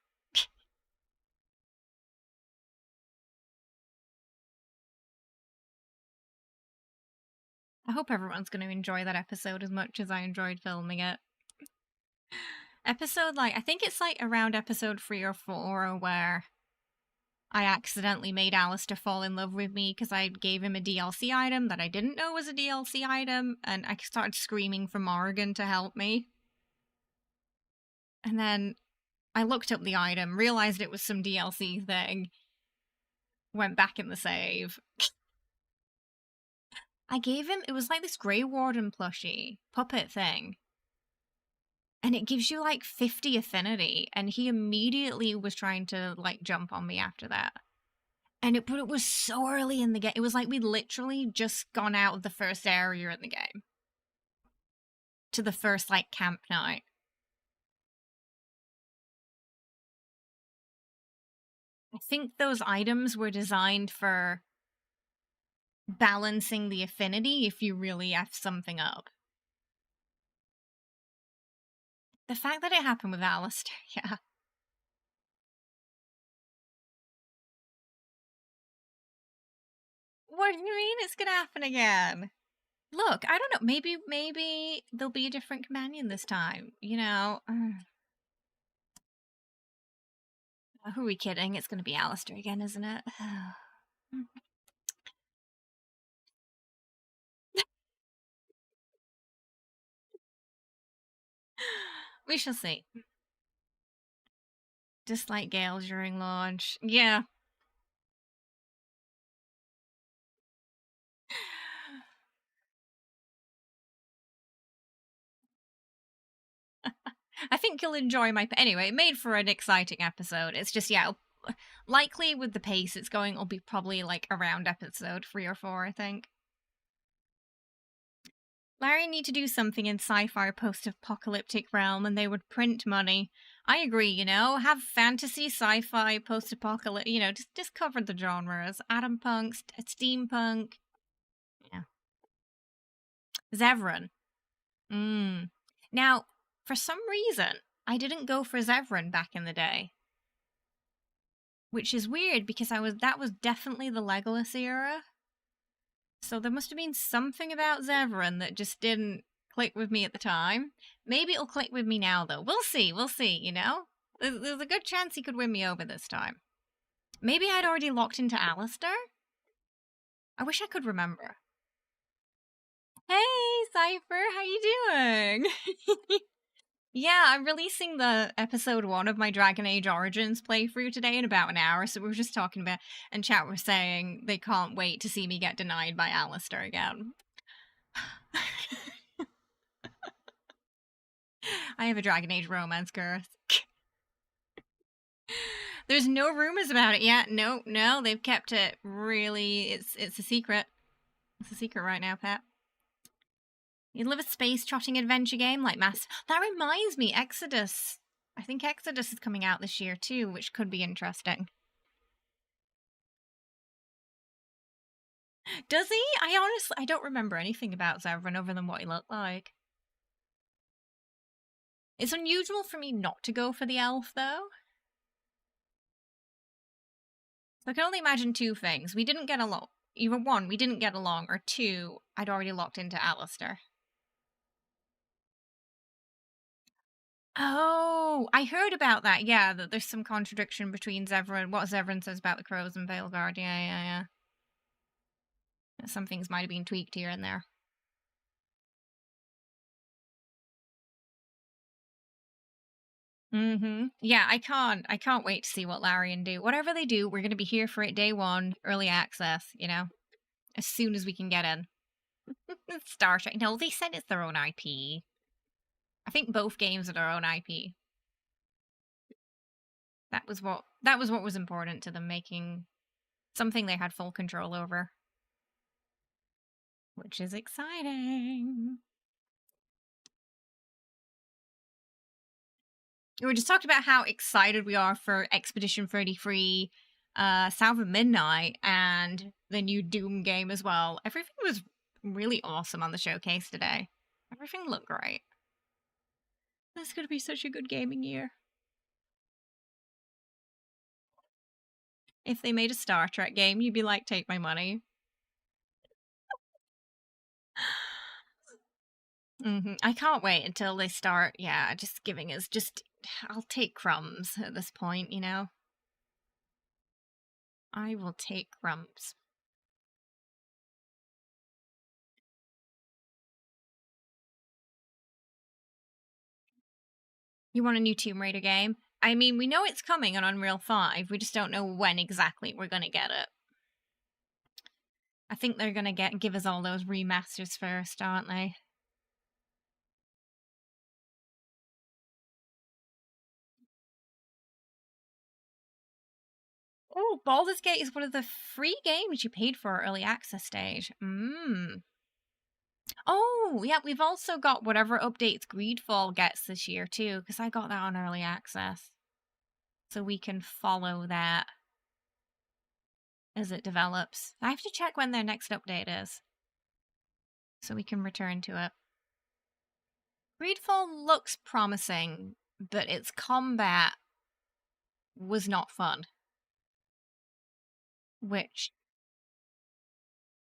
[SPEAKER 1] I hope everyone's going to enjoy that episode as much as I enjoyed filming it. Episode, I think it's around episode 3 or 4 where I accidentally made Alistair fall in love with me because I gave him a DLC item that I didn't know was a DLC item, and I started screaming for Morrigan to help me. And then I looked up the item, realized it was some DLC thing, went back in the save. I gave him, it was like this Grey Warden plushie, puppet thing. And it gives you 50 affinity, and he immediately was trying to jump on me after that. But it was so early in the game. It was like we'd literally just gone out of the first area in the game. To the first camp night. I think those items were designed for balancing the affinity if you really F something up. The fact that it happened with Alistair, yeah. What do you mean it's gonna happen again? Look, I don't know. Maybe there'll be a different companion this time. You know. Who are we kidding? It's gonna be Alistair again, isn't it? We shall see. Just like Gale during launch. Yeah. I think you'll enjoy my... Anyway, it made for an exciting episode. It's just, yeah, likely with the pace it's going, it'll be probably around episode 3 or 4, I think. Larry need to do something in sci-fi post-apocalyptic realm and they would print money. I agree, you know, have fantasy, sci-fi, post-apocalyptic, you know, just cover the genres. Atom punk, steampunk. Yeah. Zevran. Now, for some reason, I didn't go for Zevran back in the day. Which is weird because that was definitely the Legolas era. So there must have been something about Zevran that just didn't click with me at the time. Maybe it'll click with me now, though. We'll see, you know? There's a good chance he could win me over this time. Maybe I'd already locked into Alistair? I wish I could remember. Hey, Cypher, how you doing? Yeah, I'm releasing the episode 1 of my Dragon Age Origins playthrough today in about an hour, so we were just talking about, and chat were saying they can't wait to see me get denied by Alistair again. I have a Dragon Age romance curse. There's no rumors about it yet. No, they've kept it really, it's a secret. It's a secret right now, Pat. You'd love a space trotting adventure game like Mass. That reminds me, Exodus. I think Exodus is coming out this year too, which could be interesting. Does he? I don't remember anything about Zevran other than what he looked like. It's unusual for me not to go for the elf, though. So I can only imagine two things. We didn't get along. Either one, we didn't get along, or two, I'd already locked into Alistair. Oh, I heard about that. Yeah, that there's some contradiction between Zevran, what Zevran says about the crows and Veilguard. Yeah. Some things might have been tweaked here and there. Yeah, I can't wait to see what Larian do. Whatever they do, we're gonna be here for it day one, early access, you know, as soon as we can get in. Star Trek. No, they said it's their own IP. I think both games are their own IP. That was what was important to them, making something they had full control over. Which is exciting. We were just talking about how excited we are for Expedition 33, South of Midnight, and the new Doom game as well. Everything was really awesome on the showcase today. Everything looked great. This is going to be such a good gaming year. If they made a Star Trek game, you'd be like, take my money. I can't wait until they start, just giving us I'll take crumbs at this point, you know? I will take crumbs. You want a new Tomb Raider game? I mean, we know it's coming on Unreal 5, we just don't know when exactly we're gonna get it. I think they're gonna give us all those remasters first, aren't they? Oh, Baldur's Gate is one of the free games you paid for early access stage. Oh, yeah, we've also got whatever updates Greedfall gets this year too, because I got that on early access. So we can follow that as it develops. I have to check when their next update is, so we can return to it. Greedfall looks promising, but its combat was not fun. Which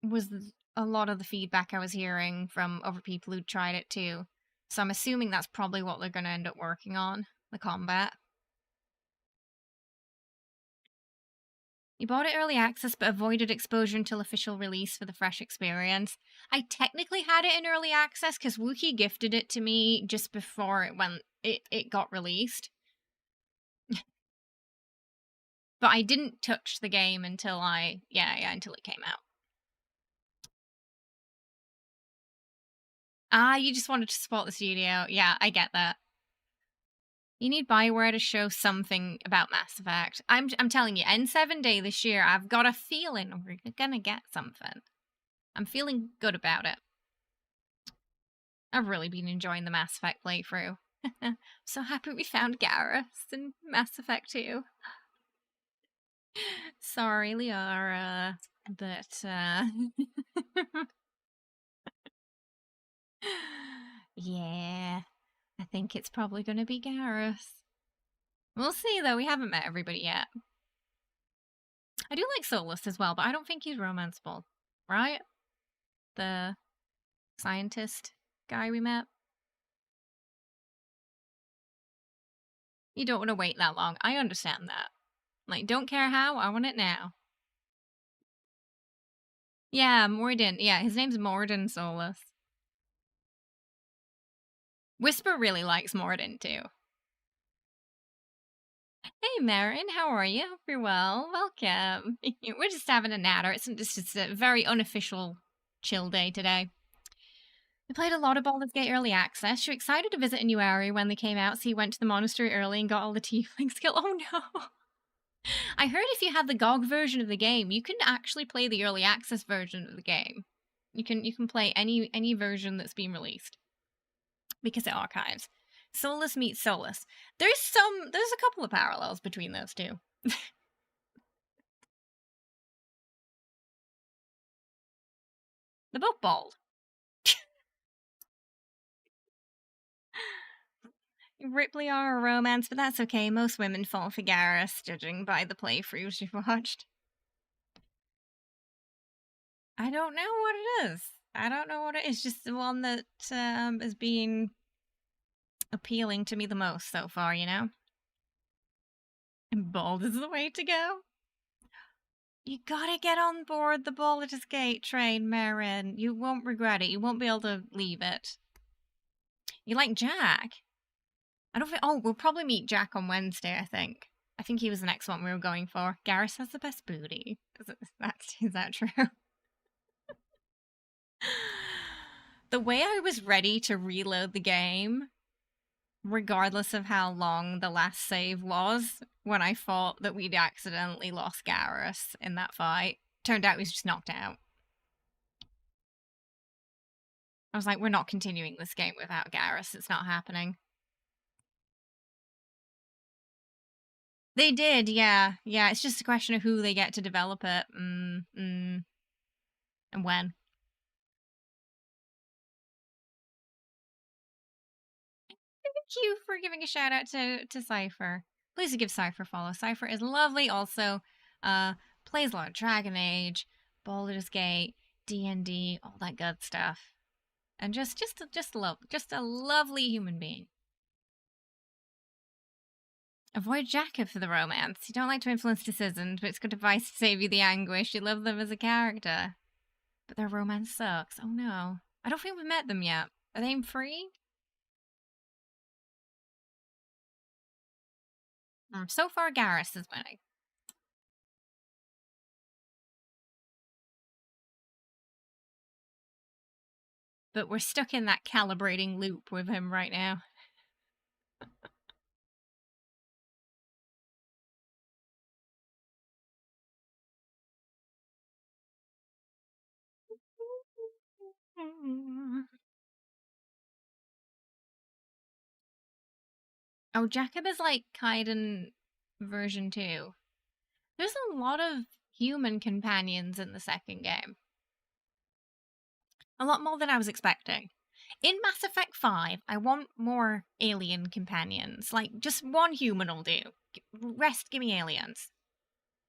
[SPEAKER 1] was a lot of the feedback I was hearing from other people who tried it too. So I'm assuming that's probably what they're going to end up working on, the combat. You bought it early access but avoided exposure until official release for the fresh experience. I technically had it in early access because Wookie gifted it to me just before it got released. But I didn't touch the game until until it came out. You just wanted to support the studio. Yeah, I get that. You need Bioware to show something about Mass Effect. I'm telling you, N7 Day this year, I've got a feeling we're gonna get something. I'm feeling good about it. I've really been enjoying the Mass Effect playthrough. So happy we found Garrus in Mass Effect 2. Sorry, Liara, but yeah, I think it's probably gonna be Garrus. We'll see, though. We haven't met everybody yet. I do like Solus as well, but I don't think he's romanceable, right? The scientist guy we met. You don't want to wait that long. I understand that. Like, don't care how, I want it now. Yeah, Morden. Yeah, his name's Morden Solus. Whisper really likes Morden, too. Hey, Marin, how are you? Hope you're well. Welcome. We're just having a natter. It's just a very unofficial chill day today. We played a lot of Baldur's Gate early access. You're excited to visit a new area when they came out, so you went to the monastery early and got all the tiefling skill. Oh no! I heard if you have the GOG version of the game, you can actually play the early access version of the game. You can play any version that's been released because it archives. Solus meets Solus. There's a couple of parallels between those two. They're both bald. Ripley are a romance, but that's okay. Most women fall for Garrus, judging by the playthroughs you've watched. I don't know what it is. I don't know what it is. Just the one that is being appealing to me the most so far, you know? And Bald is the way to go. You gotta get on board the Baldur's Gate train, Marin. You won't regret it. You won't be able to leave it. You like Jack? I don't think. Oh, we'll probably meet Jack on Wednesday, I think. I think he was the next one we were going for. Garrus has the best booty. Is that true? The way I was ready to reload the game, regardless of how long the last save was, when I thought that we'd accidentally lost Garrus in that fight, turned out he was just knocked out. I was like, we're not continuing this game without Garrus. It's not happening. They did, yeah. Yeah, it's just a question of who they get to develop it. And when. Thank you for giving a shout out to Cypher. Please do give Cypher a follow. Cypher is lovely. Also, plays a lot of Dragon Age, Baldur's Gate, D&D, all that good stuff. And just a lovely human being. Avoid Jacob for the romance. You don't like to influence decisions, but it's good advice to save you the anguish. You love them as a character. But their romance sucks. Oh no. I don't think we've met them yet. Are they free? So far, Garrus is winning. But we're stuck in that calibrating loop with him right now. Oh, Jacob is like Kaiden version 2. There's a lot of human companions in the second game. A lot more than I was expecting. In Mass Effect 5, I want more alien companions. Like, just one human will do. Rest, give me aliens.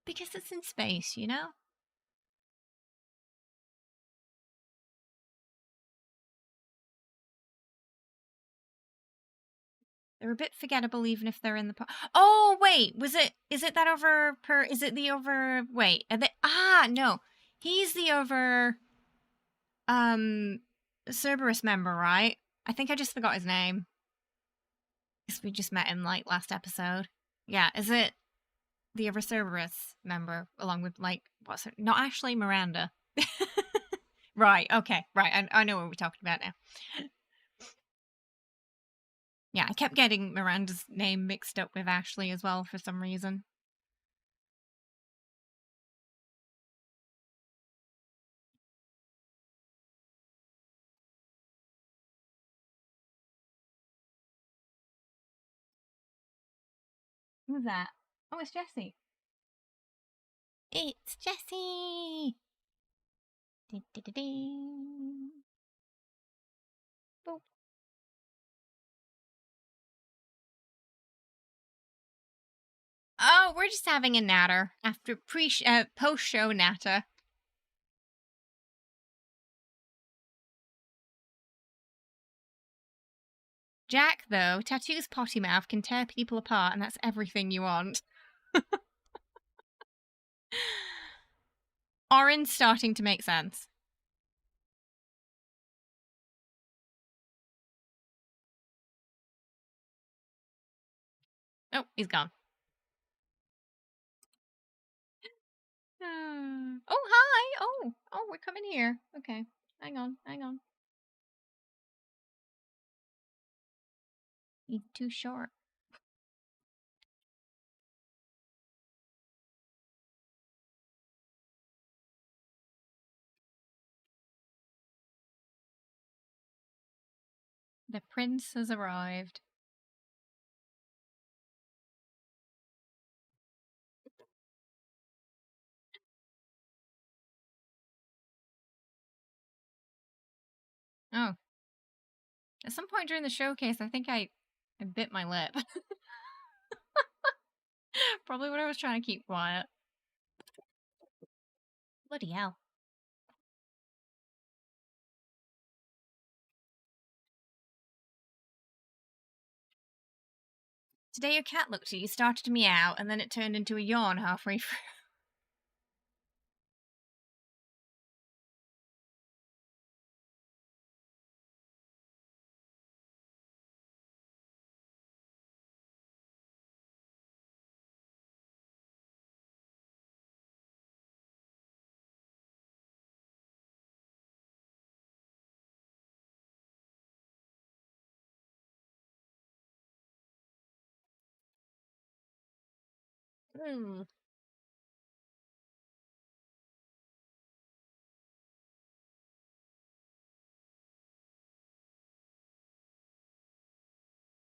[SPEAKER 1] Because it's in space, you know? They're a bit forgettable even if they're in the... Oh, wait! Is it that over... Is it the over... Wait, are they... Ah, no. He's the over... Cerberus member, right? I think I just forgot his name. Because we just met him, like, last episode. Yeah, is it the other Cerberus member, along with, like, what's her... Not Ashley, Miranda. Right, okay, right, I know what we're talking about now. Yeah, I kept getting Miranda's name mixed up with Ashley as well for some reason. Who's that? Oh, it's Jessie. It's Jessie! Boop. Oh, we're just having a natter after post-show natter. Jack, though, tattoos potty mouth can tear people apart, and that's everything you want. Orin's starting to make sense. Oh, he's gone. Oh, hi! Oh, we're coming here. Okay, hang on. He's too short. The prince has arrived. Oh. At some point during the showcase, I think I I bit my lip. Probably when I was trying to keep quiet. Bloody hell. Today your cat looked at you, started to meow, and then it turned into a yawn halfway through. Hmm.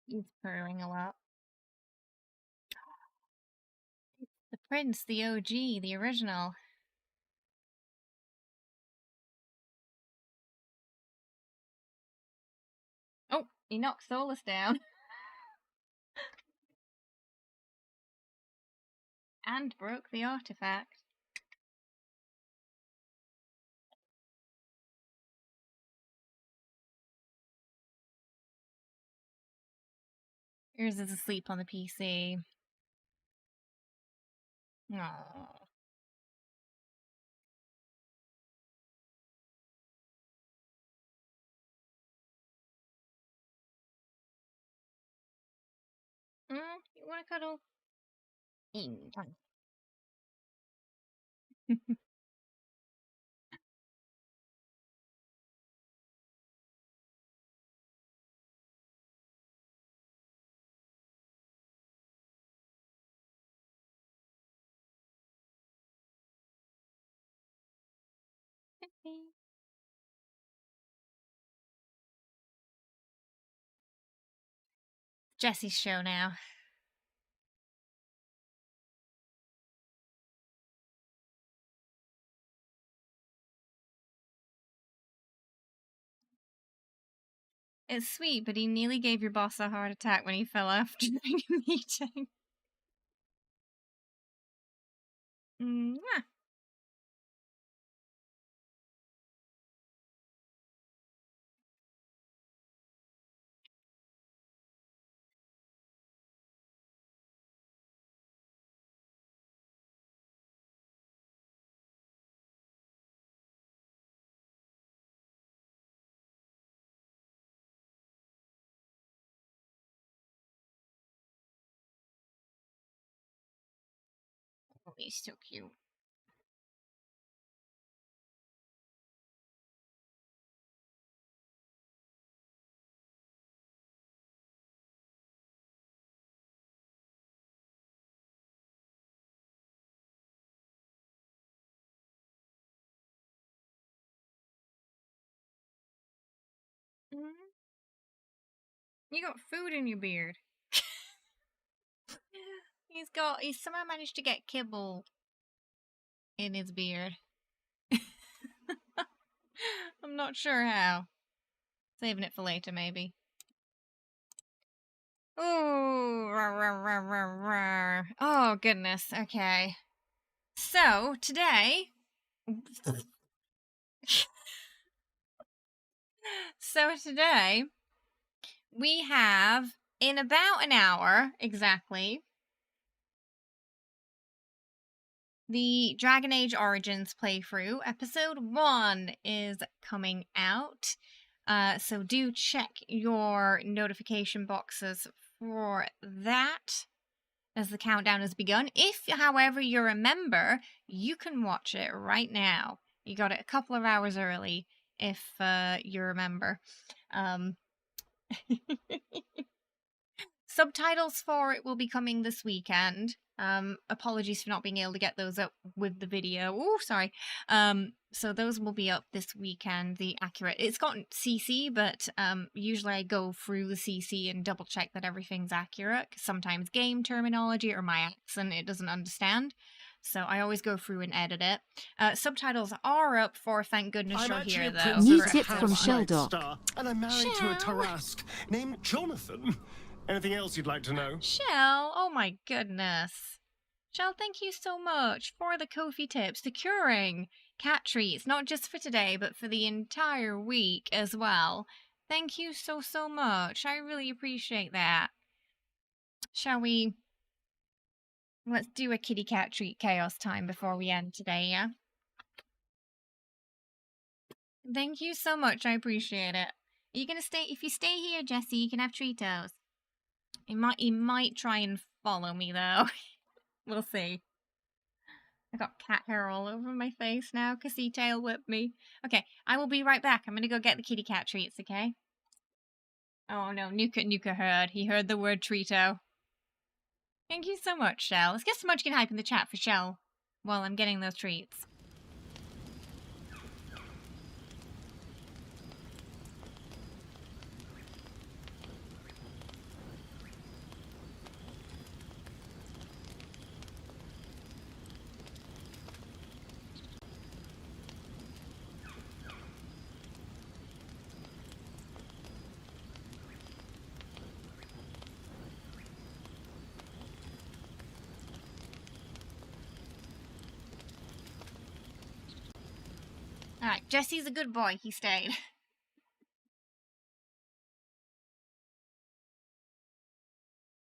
[SPEAKER 1] He's purring a lot. The Prince, the OG, the original. Oh, he knocked Solus down. And broke the artifact. Yours is asleep on the PC. Aww. You wanna cuddle? Fine. Jesse's show now. It's sweet, but he nearly gave your boss a heart attack when he fell off during a meeting. Mwah. Oh, he's so cute. You got food in your beard. He's somehow managed to get kibble in his beard. I'm not sure how. Saving it for later, maybe. Oh, oh goodness. Okay. So today, we have in about an hour exactly the Dragon Age Origins playthrough. Episode 1 is coming out. So do check your notification boxes for that as the countdown has begun. If, however, you're a member, you can watch it right now. You got it a couple of hours early if you're a member. Subtitles for it will be coming this weekend. Apologies for not being able to get those up with the video. Oh, sorry. So those will be up this weekend. It's got CC, but usually I go through the CC and double check that everything's accurate. 'Cause sometimes game terminology or my accent it doesn't understand. So I always go through and edit it. Subtitles are up for Thank Goodness You're Here, though.
[SPEAKER 7] New tip from Sheldon.
[SPEAKER 19] And I'm married to a Tarask named Jonathan.
[SPEAKER 7] Anything else you'd like to know?
[SPEAKER 1] Shell, oh my goodness. Shell, thank you so much for the Kofi tips, securing cat treats, not just for today, but for the entire week as well. Thank you so, so much. I really appreciate that. Shall we? Let's do a kitty cat treat chaos time before we end today, yeah? Thank you so much. I appreciate it. Are you gonna stay? If you stay here, Jesse, you can have Treatos. He might try and follow me though. We'll see. I got cat hair all over my face now because he tail whipped me. Okay, I will be right back. I'm gonna go get the kitty cat treats, okay? Oh no, Nuka heard. He heard the word Treato. Thank you so much, Shell. Let's get some Munchkin hype in the chat for Shell while I'm getting those treats. Alright, Jesse's a good boy. He stayed.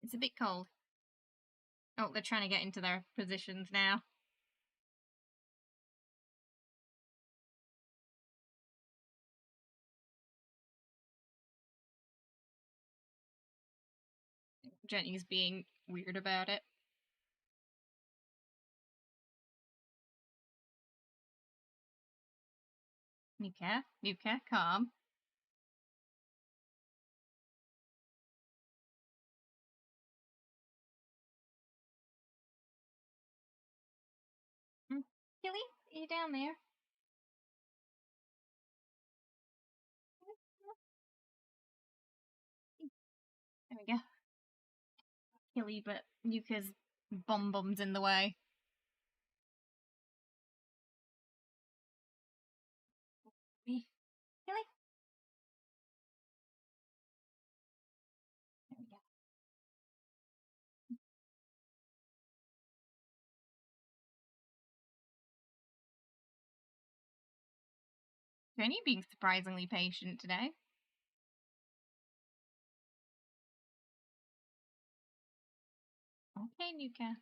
[SPEAKER 1] It's a bit cold. Oh, they're trying to get into their positions now. Jenny's being weird about it. Nuka, calm. Killy, are you down there? There we go. Killy, but Nuka's bum's in the way. Killy? There we go. Jenny being surprisingly patient today. Okay, Nuka.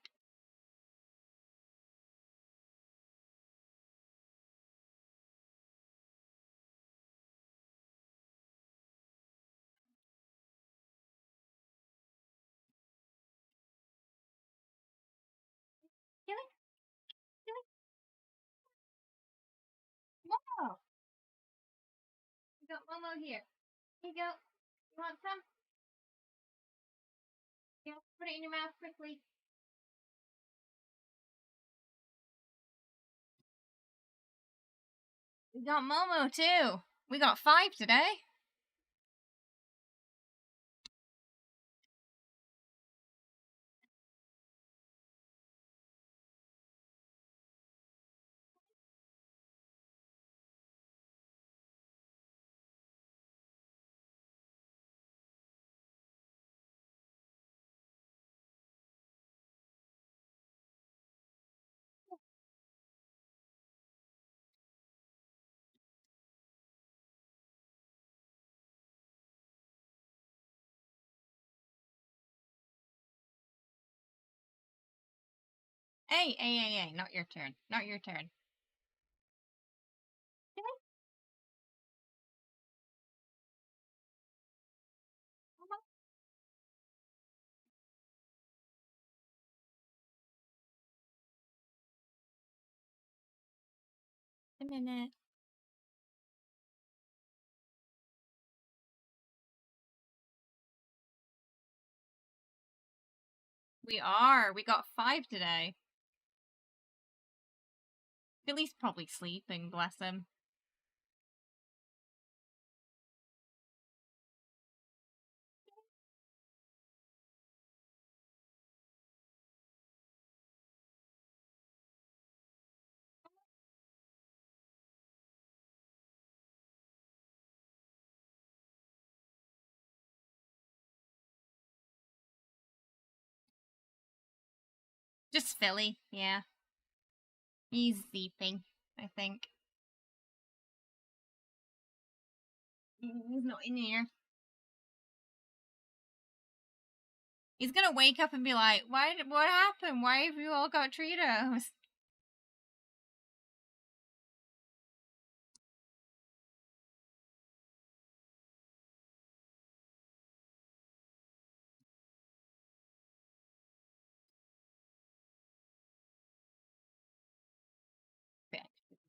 [SPEAKER 1] Killy? Killy? Momo! We got Momo here. Here you go. You want some? Yeah, put it in your mouth quickly. We got Momo too. We got 5 today. Hey, not your turn. Not your turn. A minute. We are. We got 5 today. Billy's probably sleeping, bless him. Just Philly, yeah. He's sleeping, I think. He's not in here. He's gonna wake up and be like, what happened? Why have you all got Tritos?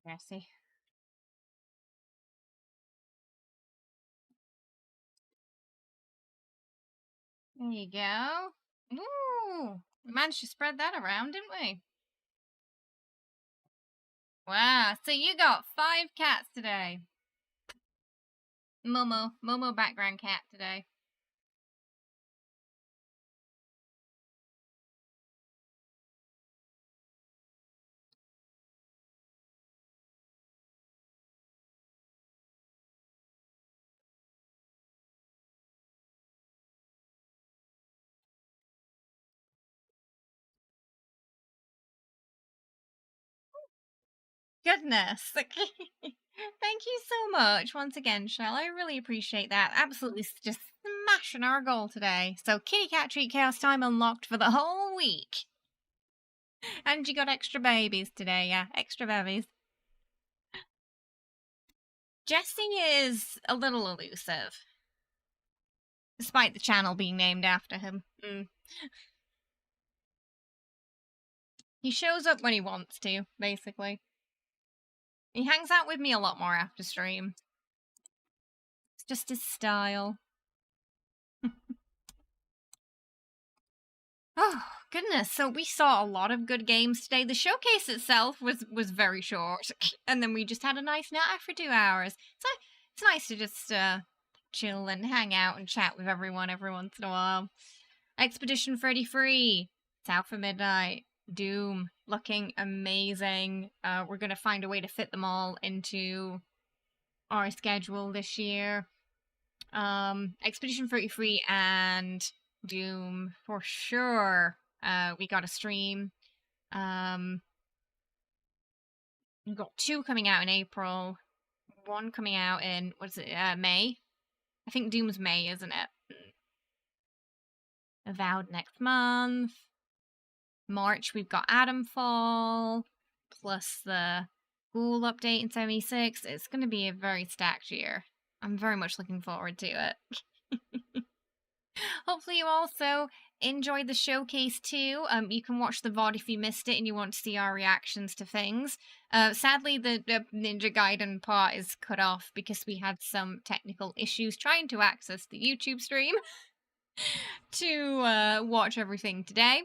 [SPEAKER 1] Messy. There you go. Ooh, we managed to spread that around, didn't we? Wow, so you got 5 cats today. Momo background cat today. Goodness. Thank you so much once again, Shell. I really appreciate that. Absolutely just smashing our goal today. So kitty cat treat chaos time unlocked for the whole week. And you got extra babies today, yeah. Extra babies. Jesse is a little elusive. Despite the channel being named after him. He shows up when he wants to, basically. He hangs out with me a lot more after stream. It's just his style. Oh, goodness. So we saw a lot of good games today. The showcase itself was very short. And then we just had a nice night for 2 hours. So it's nice to just chill and hang out and chat with everyone every once in a while. Expedition 33. It's out for midnight. Doom. Looking amazing. We're going to find a way to fit them all into our schedule this year. Expedition 33 and Doom for sure. We got a stream. We've got 2 coming out in April. 1 coming out in May. I think Doom's May, isn't it? Avowed next month. March we've got Adamfall plus the Ghoul update in 76. It's going to be a very stacked year. I'm very much looking forward to it. Hopefully you also enjoyed the showcase too. You can watch the VOD if you missed it and you want to see our reactions to things. Sadly, the Ninja Gaiden part is cut off because we had some technical issues trying to access the YouTube stream to watch everything today.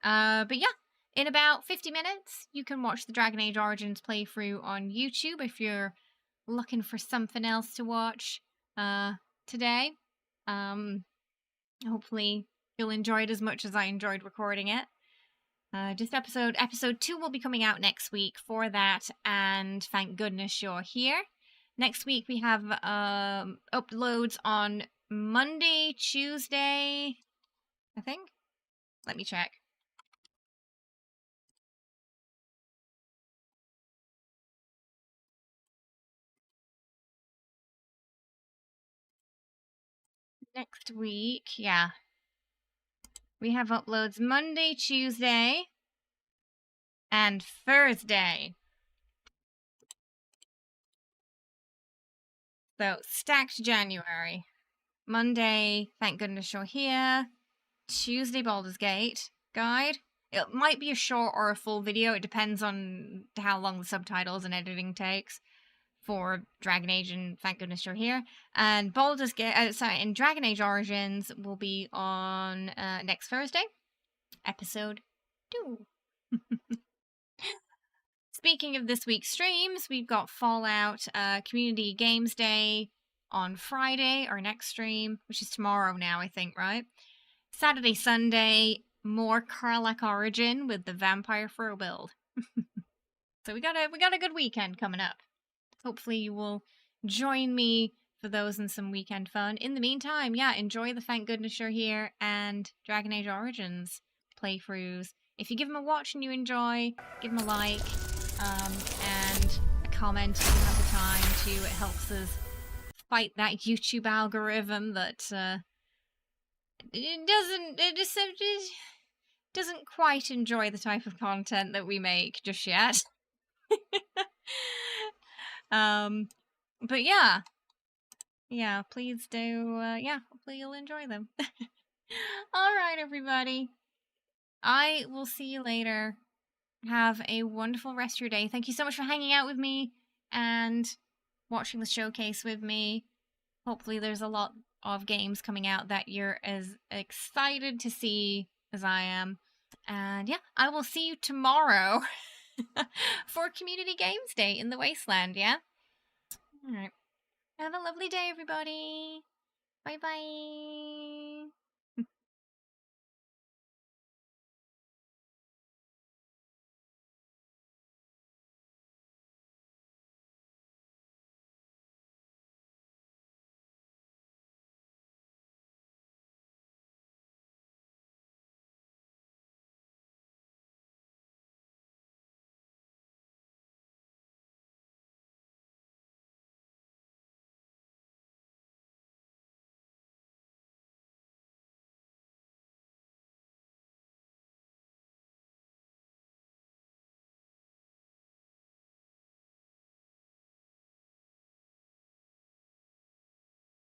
[SPEAKER 1] But yeah, in about 50 minutes, you can watch the Dragon Age Origins playthrough on YouTube if you're looking for something else to watch today. Hopefully you'll enjoy it as much as I enjoyed recording it. Just episode 2 will be coming out next week for that, and thank goodness you're here. Next week we have uploads on Monday, Tuesday, I think. Let me check. Next week, yeah. We have uploads Monday, Tuesday, and Thursday. So, stacked January. Monday, thank goodness you're here. Tuesday, Baldur's Gate guide. It might be a short or a full video. It depends on how long the subtitles and editing takes for Dragon Age, and thank goodness you're here. And Baldur's Gate, and Dragon Age Origins will be on next Thursday, episode 2. Speaking of this week's streams, we've got Fallout Community Games Day on Friday, our next stream, which is tomorrow now, I think, right? Saturday, Sunday, more Karlach Origin with the Vampire Throw build. So we got a good weekend coming up. Hopefully you will join me for those and some weekend fun. In the meantime, yeah, enjoy the Thank Goodness You're Here and Dragon Age Origins playthroughs. if you give them a watch and you enjoy, give them a like, and a comment if you have the time to. It helps us fight that YouTube algorithm that it doesn't quite enjoy the type of content that we make just yet. But yeah, please do. Hopefully you'll enjoy them. All right, everybody. I will see you later. Have a wonderful rest of your day. Thank you so much for hanging out with me and watching the showcase with me. Hopefully there's a lot of games coming out that you're as excited to see as I am. And yeah, I will see you tomorrow for Community Games Day in the Wasteland, yeah? Alright. Have a lovely day, everybody. Bye-bye.